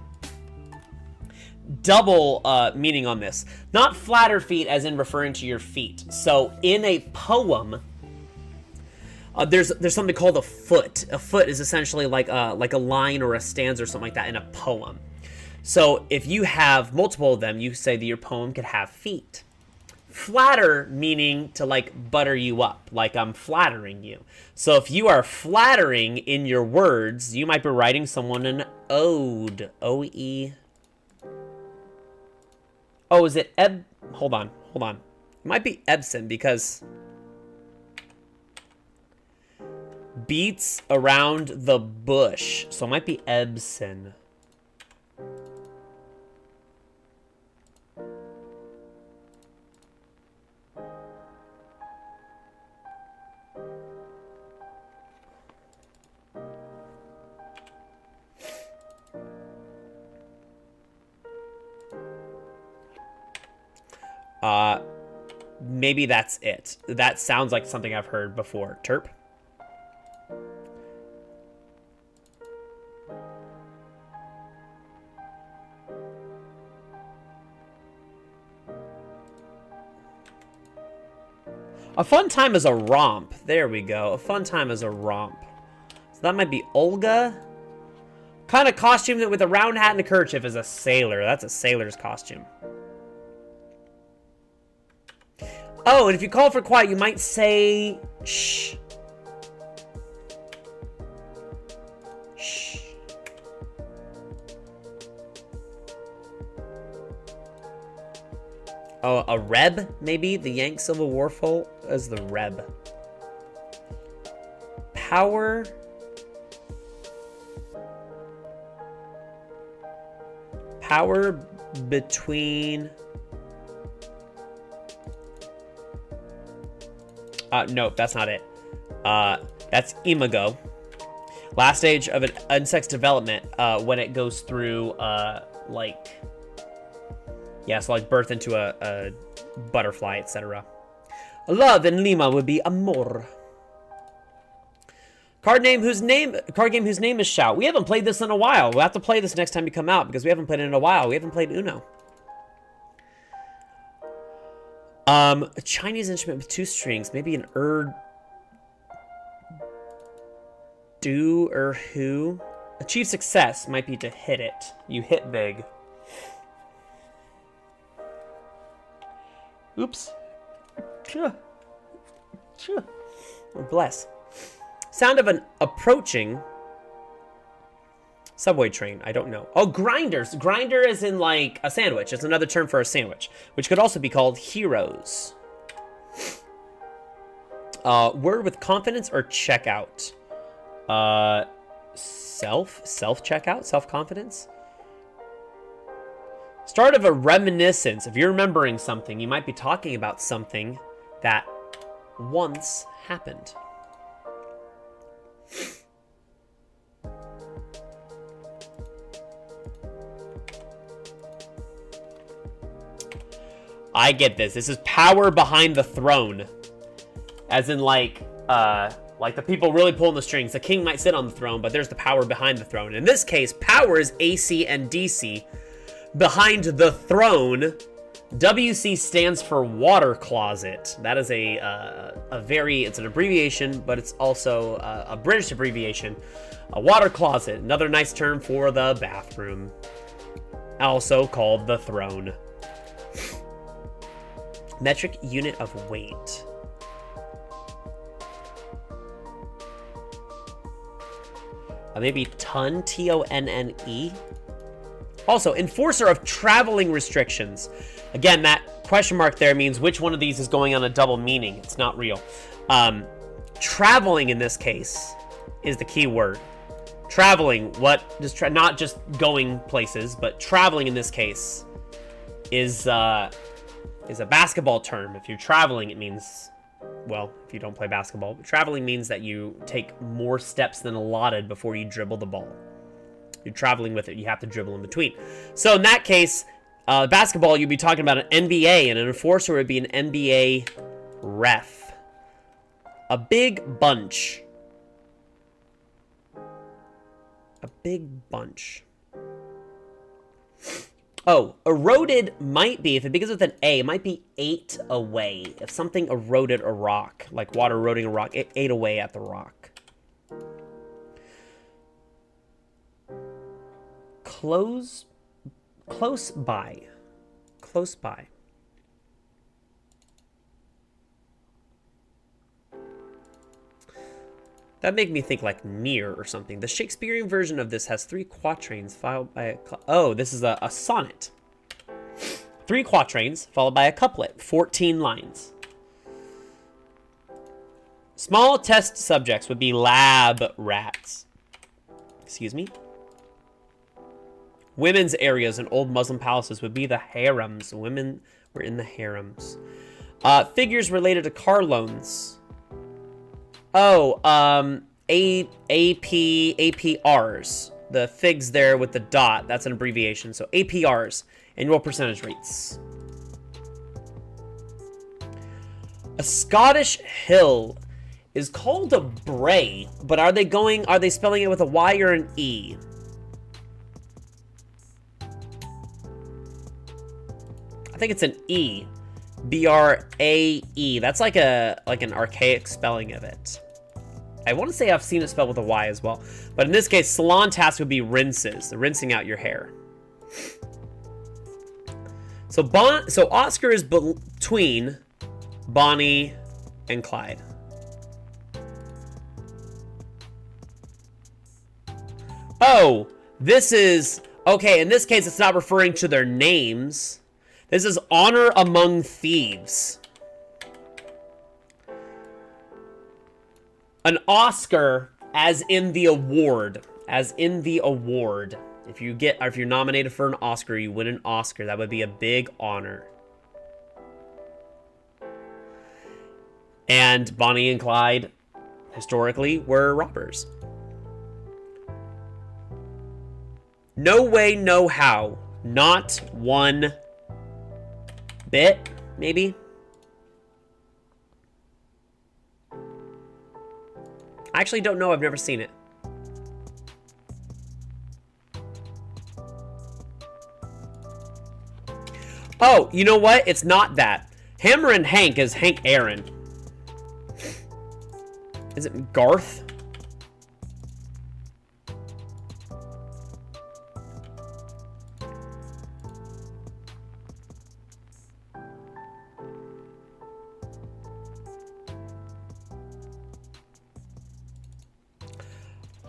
meaning on this. Not flatter feet as in referring to your feet. So in a poem, there's something called a foot. A foot is essentially like a line or a stanza or something like that in a poem. So if you have multiple of them, you say that your poem could have feet. Flatter meaning to like butter you up, like I'm flattering you. So if you are flattering in your words, you might be writing someone an ode. O-E. Oh, is it hold on. It might be Ebsen because beats around the bush. So it might be Ebsen. Maybe that's it. That sounds like something I've heard before. Terp? A fun time is a romp. There we go. A fun time is a romp. So that might be Olga. Kind of costume that with a round hat and a kerchief is a sailor. That's a sailor's costume. Oh, and if you call for quiet, you might say shh. Shh. Oh, a reb, maybe? The Yank Civil War folk as the reb. Power. Power between... nope, that's not it. That's imago. Last stage of an insect's development, when it goes through, like... Yeah, so like birth into a butterfly, etc. Love in Lima would be amor. Card game whose name is Shout. We haven't played this in a while. We'll have to play this next time you come out because we haven't played it in a while. We haven't played Uno. A Chinese instrument with 2 strings, maybe an do or who. Achieve success might be to hit it. You hit big. Oops. Oh, bless. Sound of an approaching subway train. I don't know. Oh, grinders. Grinder is in like a sandwich. It's another term for a sandwich, which could also be called heroes. Word with confidence or checkout. Self-checkout, self-confidence. Start of a reminiscence. If you're remembering something, you might be talking about something that once happened. I get this. This is power behind the throne. As in, like, Like the people really pulling the strings. The king might sit on the throne, but there's the power behind the throne. In this case, power is AC and DC. Behind the throne, WC stands for water closet. That is it's an abbreviation, but it's also a British abbreviation. A water closet, another nice term for the bathroom. Also called the throne. Metric unit of weight. Maybe ton, T-O-N-N-E. Also, enforcer of traveling restrictions. Again, that question mark there means which one of these is going on a double meaning. It's not real. Traveling in this case is the key word. Traveling, not just going places, but traveling in this case is a basketball term. If you're traveling, it means, well, if you don't play basketball, but traveling means that you take more steps than allotted before you dribble the ball. You're traveling with it. You have to dribble in between. So in that case, basketball, you'd be talking about an NBA, and an enforcer would be an NBA ref. A big bunch. A big bunch. Oh, eroded might be, if it begins with an A, it might be ate away. If something eroded a rock, like water eroding a rock, it ate away at the rock. Close by. Close by. That made me think like near or something. The Shakespearean version of this has 3 quatrains followed by a... Oh, this is a sonnet. 3 quatrains followed by a couplet. 14 lines. Small test subjects would be lab rats. Excuse me. Women's areas in old Muslim palaces would be the harems. Women were in the harems. Figures related to car loans. Oh, APRs. The figs there with the dot, that's an abbreviation. So APRs, annual percentage rates. A Scottish hill is called a bray, but are they spelling it with a Y or an E? I think it's an E. B-R-A-E. That's like an archaic spelling of it. I want to say I've seen it spelled with a Y as well. But in this case, salon task would be rinses. Rinsing out your hair. So Oscar is between Bonnie and Clyde. Oh, this is... Okay, in this case, it's not referring to their names. This is honor among thieves. An Oscar, as in the award. As in the award. If you're nominated for an Oscar, you win an Oscar. That would be a big honor. And Bonnie and Clyde, historically, were robbers. No way, no how. Not one bit, maybe? I actually don't know. I've never seen it. Oh, you know what? It's not that. Hammer and Hank is Hank Aaron. Is it Garth?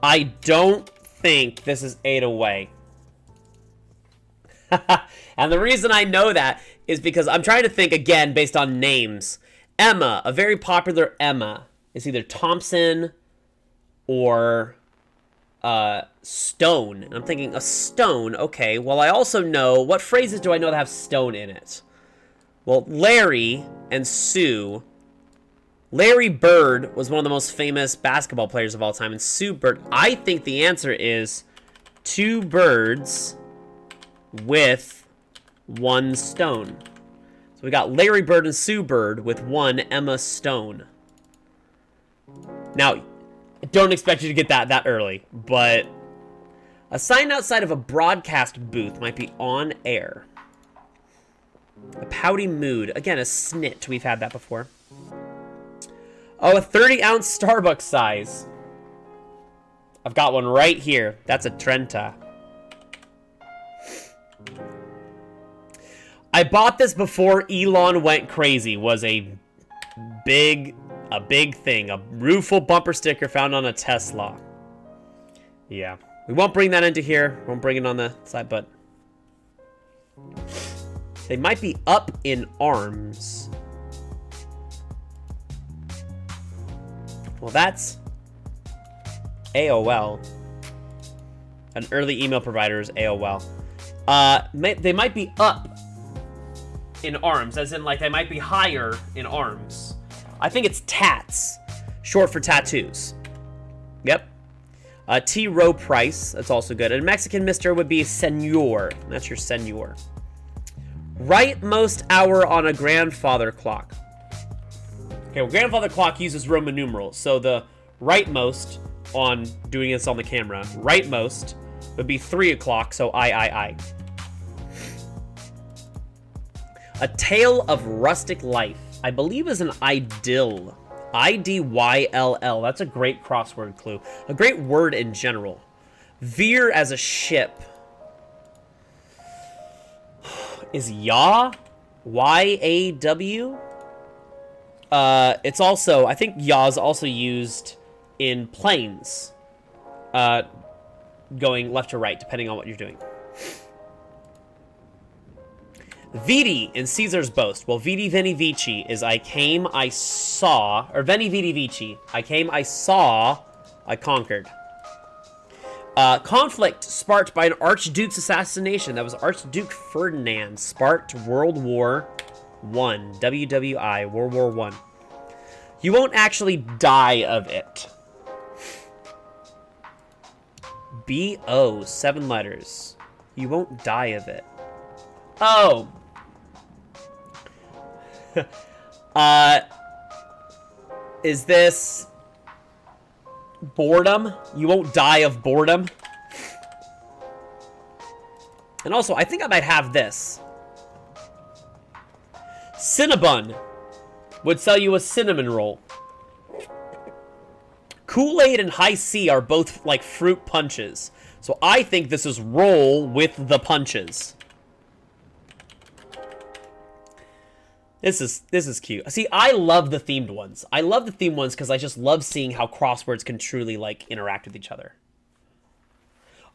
I don't think this is 8 away. And the reason I know that is because I'm trying to think again based on names. Emma, a very popular Emma, is either Thompson or Stone. And I'm thinking a stone, okay. Well, I also know, what phrases do I know that have stone in it? Well, Larry and Sue. Larry Bird was one of the most famous basketball players of all time, and Sue Bird. I think the answer is 2 birds with 1 stone. So we got Larry Bird and Sue Bird with 1 Emma Stone. Now, I don't expect you to get that early, but a sign outside of a broadcast booth might be on air. A pouty mood. Again, a snit. We've had that before. Oh, a 30-ounce Starbucks size. I've got one right here. That's a Trenta. I bought this before Elon went crazy. Was a big thing. A rueful bumper sticker found on a Tesla. Yeah. We won't bring that into here. Won't bring it on the side, but they might be up in arms. Well, that's AOL. An early email provider is AOL. They might be up in arms, as in, like, they might be higher in arms. I think it's tats, short for tattoos. Yep. T. Rowe Price, that's also good. And Mexican mister would be senor. That's your senor. Rightmost hour on a grandfather clock. Okay, well, grandfather clock uses Roman numerals, so the rightmost on doing this on the camera, rightmost would be 3 o'clock, so I. A tale of rustic life, I believe, is an idyll. I-D-Y-L-L. That's a great crossword clue. A great word in general. Veer as a ship. Is yaw? Y-A-W? It's also, I think yaw is also used in planes. Going left to right, depending on what you're doing. Vidi in Caesar's Boast. Well, Vidi Veni Vici is I came, I saw, or Veni Vidi Vici. I came, I saw, I conquered. Conflict sparked by an Archduke's assassination. That was Archduke Ferdinand. Sparked World War I. WWI, World War I. You won't actually die of it. B-O, 7 letters. You won't die of it. Oh. Is this boredom? You won't die of boredom? And also, I think I might have this. Cinnabon would sell you a cinnamon roll. Kool-Aid and High C are both like fruit punches. So I think this is roll with the punches. This is cute. See, I love the themed ones. I love the themed ones because I just love seeing how crosswords can truly, like, interact with each other.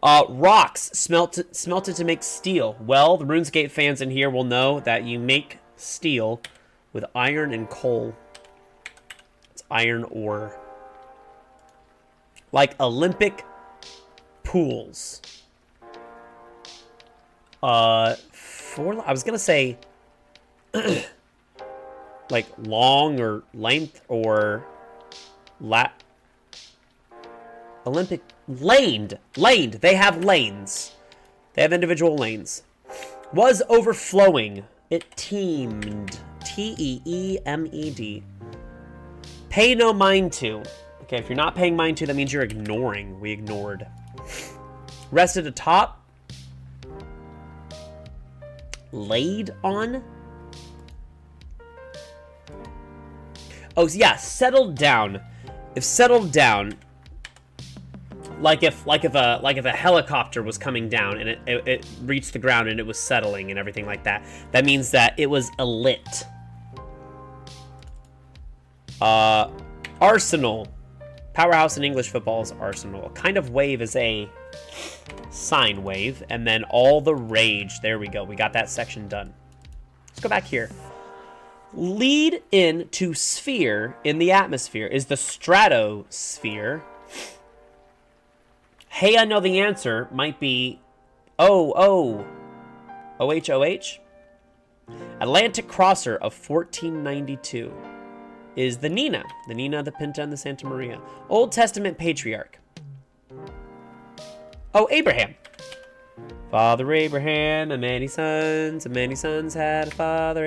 Rocks smelted to make steel. Well, the RuneScape fans in here will know that you make steel with iron and coal. It's iron ore. Like Olympic pools. I was gonna say like long or length or Olympic laned. They have lanes. They have individual lanes. Was overflowing. It teemed. T-E-E-M-E-D. Pay no mind to. Okay, if you're not paying mind to, that means you're ignoring. We ignored. Rested atop. Laid on. Oh, yeah, settled down. If settled down, like if a helicopter was coming down and it reached the ground and it was settling and everything like that, that means that it was alit. Arsenal. Powerhouse in English football is Arsenal. A kind of wave is a sine wave, and then all the rage. There we go. We got that section done. Let's go back here. Lead into sphere in the atmosphere is the stratosphere. Hey, I know the answer might be OH. Atlantic crosser of 1492 is the Nina, the Pinta, and the Santa Maria. Old Testament patriarch. Oh, Abraham. Father Abraham, and many sons had a father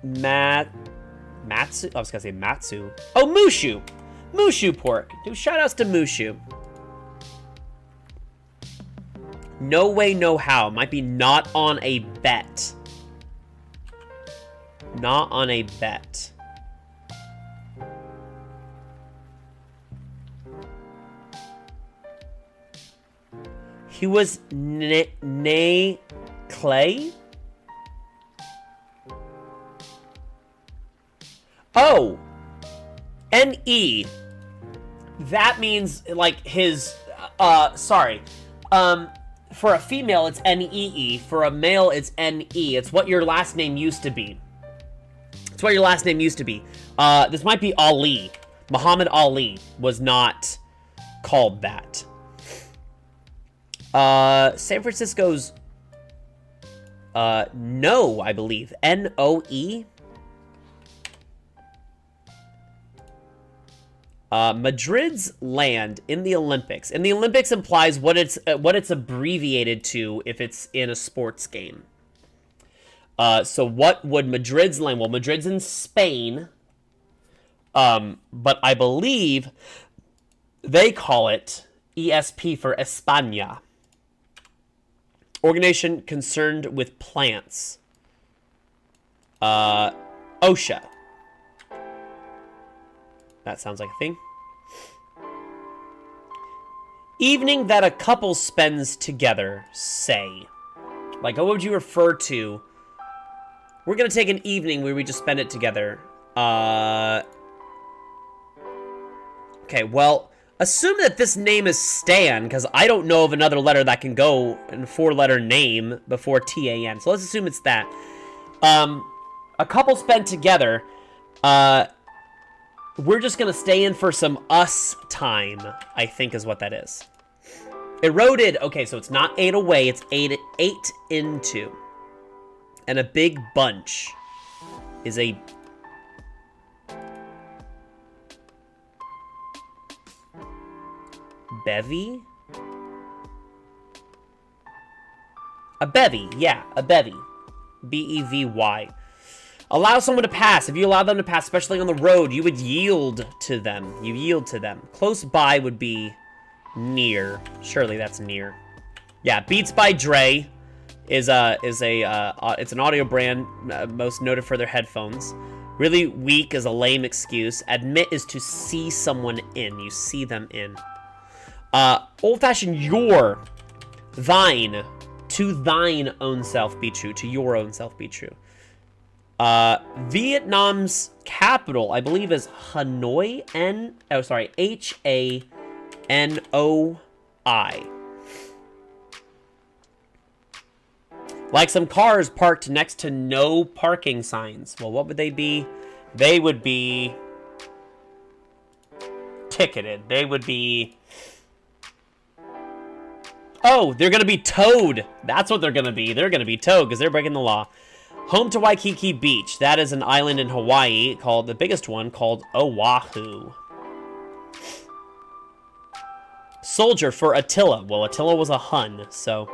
Matsu? I was gonna say Matsu. Oh, Mushu. Mushu pork. Do shout outs to Mushu. No way, no how. Might be not on a bet. Not on a bet. He was Clay? Oh! N-E. That means, like, his, sorry. For a female, it's N-E-E. For a male, it's N-E. It's what your last name used to be. It's what your last name used to be. This might be Ali. Muhammad Ali was not called that. San Francisco's, no, I believe. N-O-E? Madrid's land in the Olympics. And the Olympics implies what it's abbreviated to if it's in a sports game. So what would Madrid's land? Well, Madrid's in Spain. But I believe they call it ESP for España. Organization concerned with plants. OSHA. That sounds like a thing. Evening that a couple spends together, say. Like, what would you refer to? We're gonna take an evening where we just spend it together. Okay, well, assume that this name is Stan, because I don't know of another letter that can go in a 4-letter name before T-A-N. So let's assume it's that. A couple spent together, we're just gonna stay in for some us time, I think is what that is. Eroded, okay, so it's not 8 away, it's 8 into. And a big bunch is a... bevy? A bevy, yeah, a bevy. B-E-V-Y. Allow someone to pass. If you allow them to pass, especially on the road, you would yield to them. You yield to them. Close by would be near. Surely that's near. Yeah, Beats by Dre it's an audio brand most noted for their headphones. Really weak is a lame excuse. Admit is to see someone in. You see them in. Old-fashioned your, thine, to thine own self be true, to your own self be true. Vietnam's capital, I believe, is Hanoi, H-A-N-O-I. Like some cars parked next to no parking signs. Well, what would they be? They would be ticketed. They would be... Oh, they're going to be towed. That's what they're going to be. They're going to be towed because they're breaking the law. Home to Waikiki Beach. That is an island in Hawaii called, the biggest one, called Oahu. Soldier for Attila. Well, Attila was a Hun, so...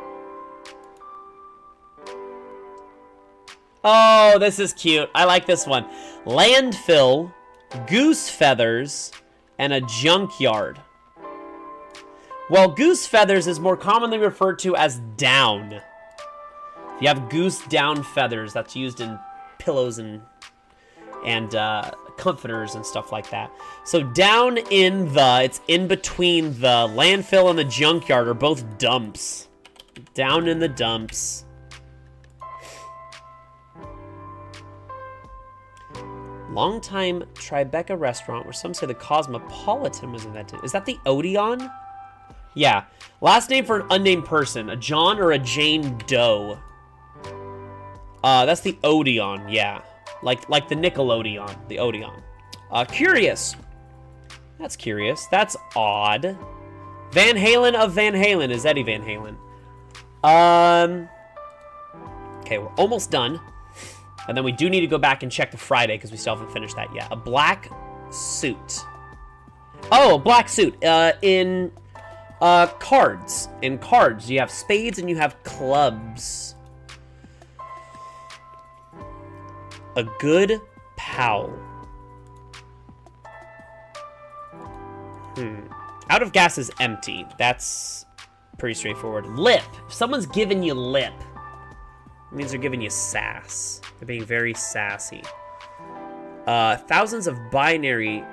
Oh, this is cute. I like this one. Landfill, goose feathers, and a junkyard. Well, goose feathers is more commonly referred to as down. If you have goose down feathers, that's used in pillows and comforters and stuff like that. So down in the, it's in between the landfill and the junkyard are both dumps. Down in the dumps. Longtime Tribeca restaurant where some say the Cosmopolitan was invented. Is that the Odeon? Yeah. Last name for an unnamed person. A John or a Jane Doe. That's the Odeon, yeah. Like the Nickelodeon. The Odeon. Curious. That's curious. That's odd. Van Halen of Van Halen is Eddie Van Halen. Okay, we're almost done. And then we do need to go back and check the Friday because we still haven't finished that yet. A black suit. Oh, a black suit. In cards. In cards, you have spades and you have clubs. A good pal. Out of gas is empty. That's pretty straightforward. Lip. If someone's giving you lip, it means they're giving you sass. They're being very sassy. Thousands of binary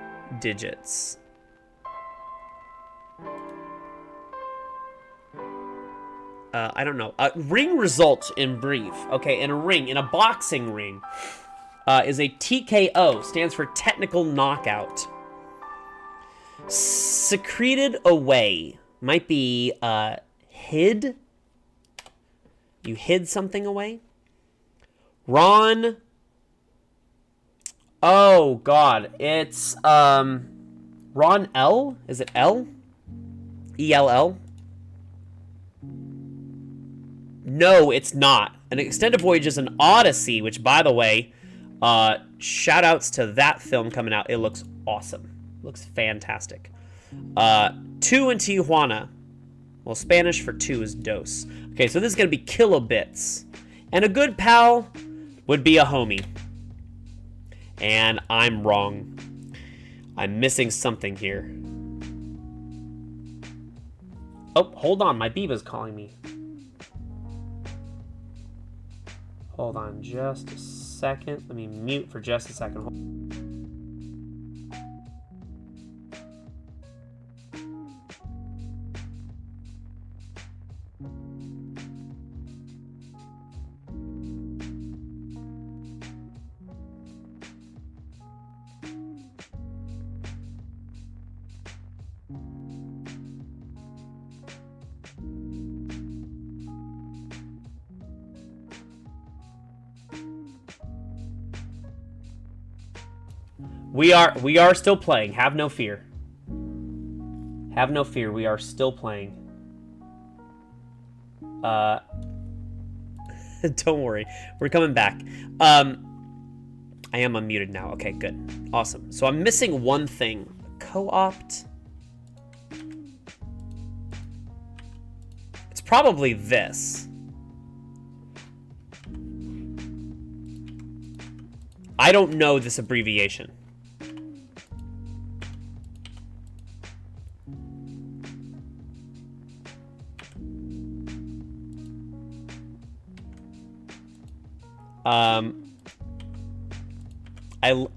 digits. I don't know. Ring result in brief. Okay, in a ring, in a boxing ring, is a TKO. Stands for technical knockout. Secreted away. Might be hid. You hid something away. Ron. Oh, God. It's Ron L? Is it L? ELL? No, it's not. An Extended Voyage is an Odyssey, which, by the way, shout outs to that film coming out. It looks awesome. Looks fantastic. 2 in Tijuana. Well, Spanish for 2 is dos. Okay, so this is going to be kilobits. And a good pal would be a homie. And I'm wrong. I'm missing something here. Oh, hold on. My Biba's calling me. Hold on just a second. Let me mute for just a second. We are still playing. Have no fear. Have no fear. We are still playing. Don't worry. We're coming back. I am unmuted now. Okay, good. Awesome. So I'm missing one thing. Co-opt. It's probably this. I don't know this abbreviation.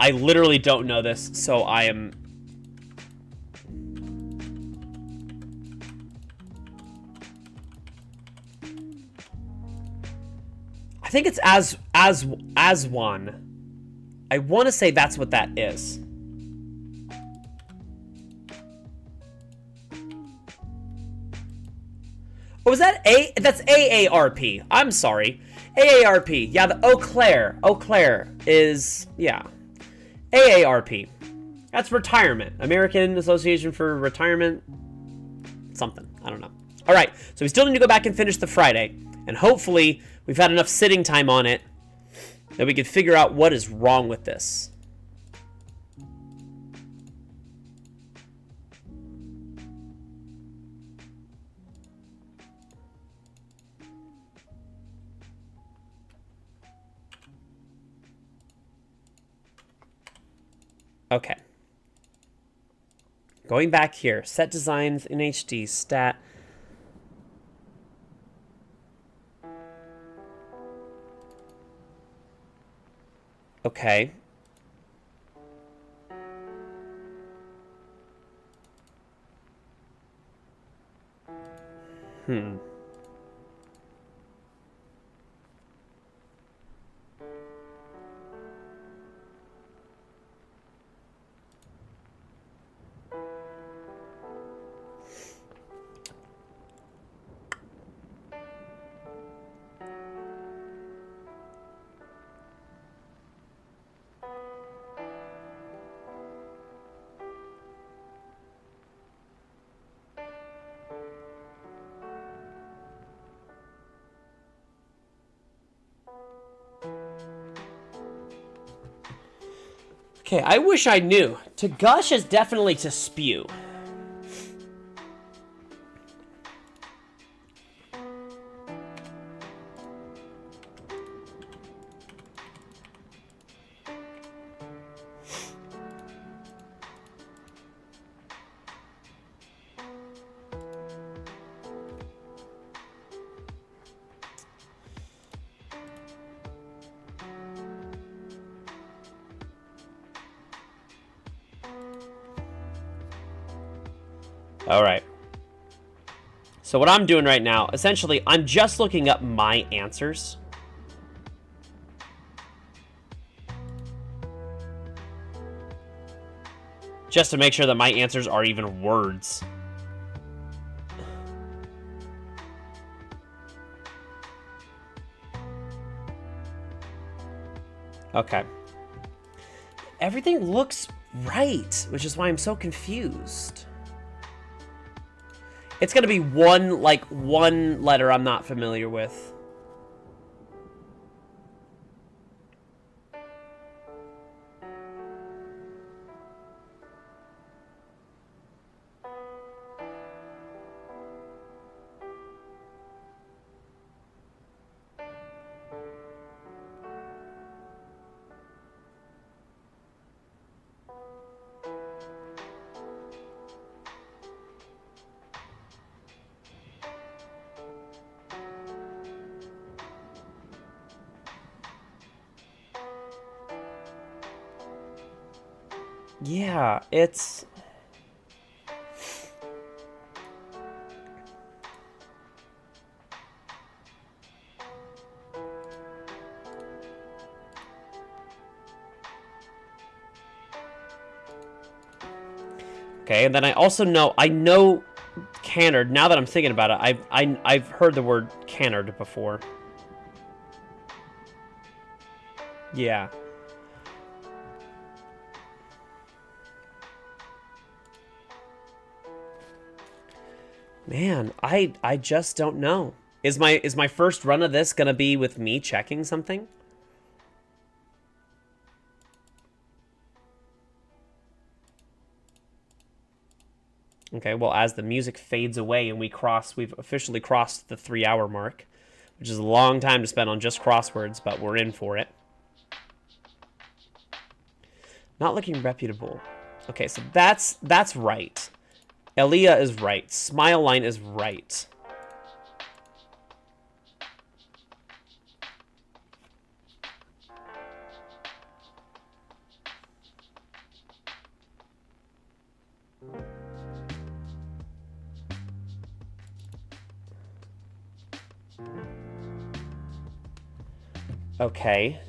I literally don't know this, so I am... I think it's as one. I want to say that's what that is. Oh, is that A? That's AARP. I'm sorry. AARP. Yeah, the Eau Claire is, yeah. AARP. That's retirement. American Association for Retirement. Something. I don't know. All right. So we still need to go back and finish the Friday. And hopefully we've had enough sitting time on it that we can figure out what is wrong with this. Okay. Going back here. Set designs in HD. Stat. Okay. Okay, I wish I knew. To gush is definitely to spew. All right. So what I'm doing right now, essentially, I'm just looking up my answers. Just to make sure that my answers are even words. Okay. Everything looks right, which is why I'm so confused. It's gonna be one letter I'm not familiar with. Yeah, it's... Okay, and then I also know, I know canard. Now that I'm thinking about it, I've heard the word canard before. Yeah. Man, I just don't know. Is my first run of this gonna be with me checking something? Okay, well, as the music fades away and we've officially crossed the 3-hour mark, which is a long time to spend on just crosswords, but we're in for it. Not looking reputable. Okay, so that's right. Elia is right. Smile line is right. Okay.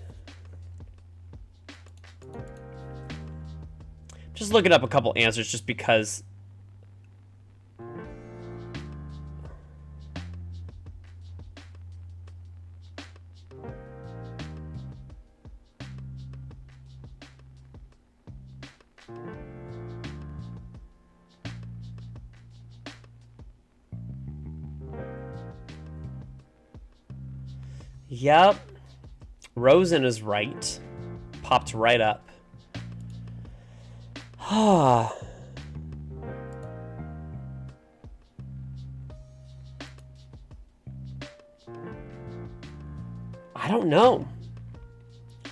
Just looking up a couple answers just because... Yep. Rosen is right. Popped right up. I don't know.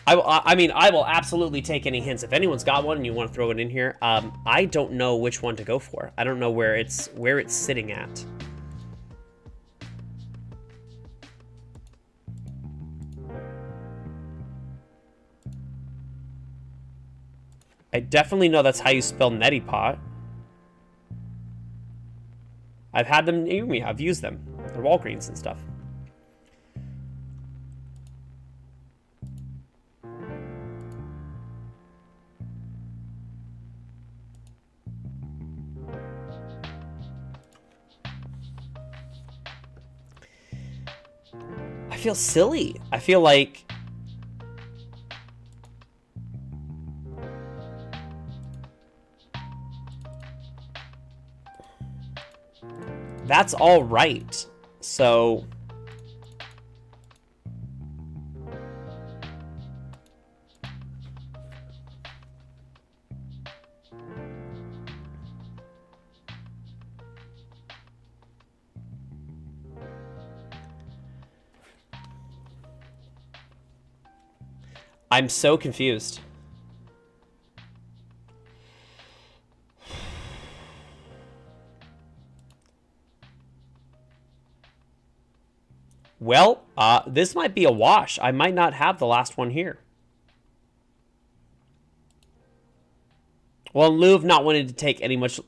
I mean, I will absolutely take any hints. If anyone's got one and you want to throw it in here, I don't know which one to go for. I don't know where it's sitting at. I definitely know that's how you spell neti pot. I've had them near me. I've used them. They're Walgreens and stuff. I feel silly. I feel like... That's all right. So... I'm so confused. Well, this might be a wash. I might not have the last one here. Well, in lieu of not wanting to take any much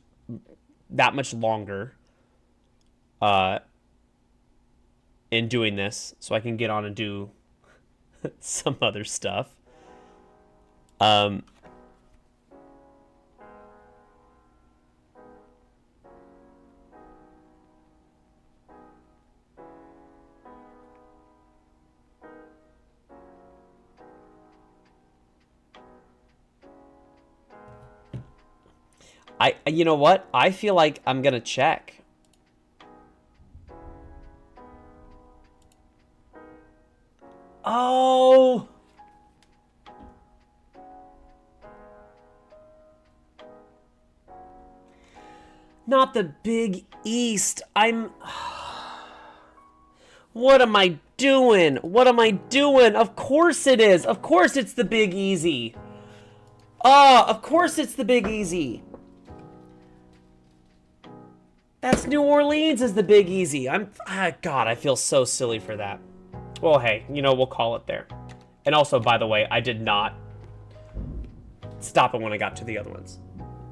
that much longer in doing this, so I can get on and do some other stuff. You know what? I feel like I'm gonna check. Oh! Not the Big East. What am I doing? What am I doing? Of course it is. Of course it's the Big Easy. Oh, of course it's the Big Easy. That's New Orleans is the Big Easy. God, I feel so silly for that. Well, hey, you know, we'll call it there. And also, by the way, I did not stop it when I got to the other ones.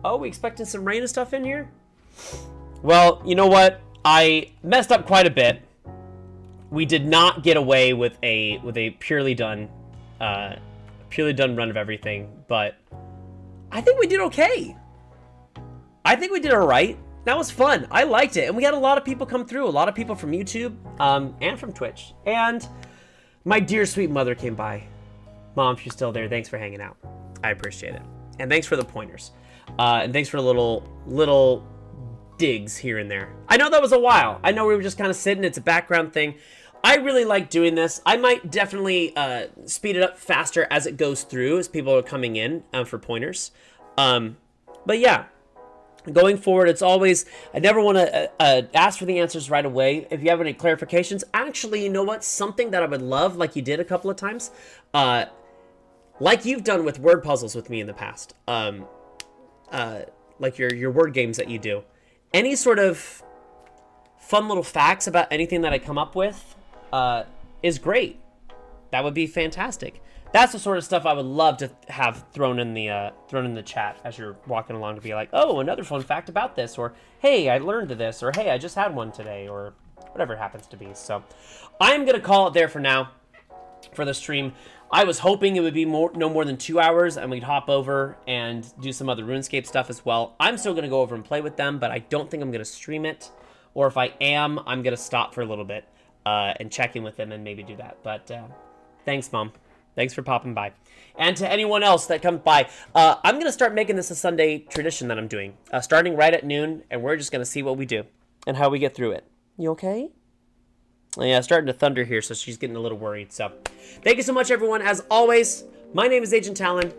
Oh, we expecting some rain and stuff in here? Well, you know what? I messed up quite a bit. We did not get away with a purely done run of everything, but I think we did okay. I think we did all right. That was fun. I liked it. And we had a lot of people come through. A lot of people from YouTube and from Twitch. And my dear sweet mother came by. Mom, if you're still there, thanks for hanging out. I appreciate it. And thanks for the pointers. And thanks for the little digs here and there. I know that was a while. I know we were just kind of sitting. It's a background thing. I really like doing this. I might definitely speed it up faster as it goes through, as people are coming in for pointers. But yeah. Going forward, it's always, I never want to ask for the answers right away. If you have any clarifications, actually, you know what? Something that I would love, like you did a couple of times, like you've done with word puzzles with me in the past, like your word games that you do. Any sort of fun little facts about anything that I come up with is great. That would be fantastic. That's the sort of stuff I would love to have thrown in the chat as you're walking along, to be like, oh, another fun fact about this, or hey, I learned this, or hey, I just had one today, or whatever it happens to be. So I'm gonna call it there for now for the stream. I was hoping it would be no more than 2 hours, and we'd hop over and do some other RuneScape stuff as well. I'm still gonna go over and play with them, but I don't think I'm gonna stream it, or if I am, I'm gonna stop for a little bit and check in with them and maybe do that. But thanks, Mom. Thanks for popping by. And to anyone else that comes by, I'm going to start making this a Sunday tradition that I'm doing. Starting right at noon, and we're just going to see what we do and how we get through it. You okay? Yeah, starting to thunder here, so she's getting a little worried. So thank you so much, everyone. As always, my name is Agent Talyn.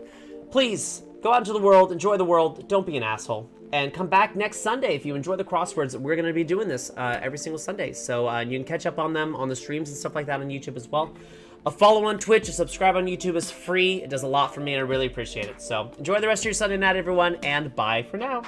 Please go out into the world, enjoy the world, don't be an asshole. And come back next Sunday if you enjoy the crosswords. We're going to be doing this every single Sunday. So you can catch up on them on the streams and stuff like that on YouTube as well. A follow on Twitch, a subscribe on YouTube is free. It does a lot for me, and I really appreciate it. So enjoy the rest of your Sunday night, everyone, and bye for now.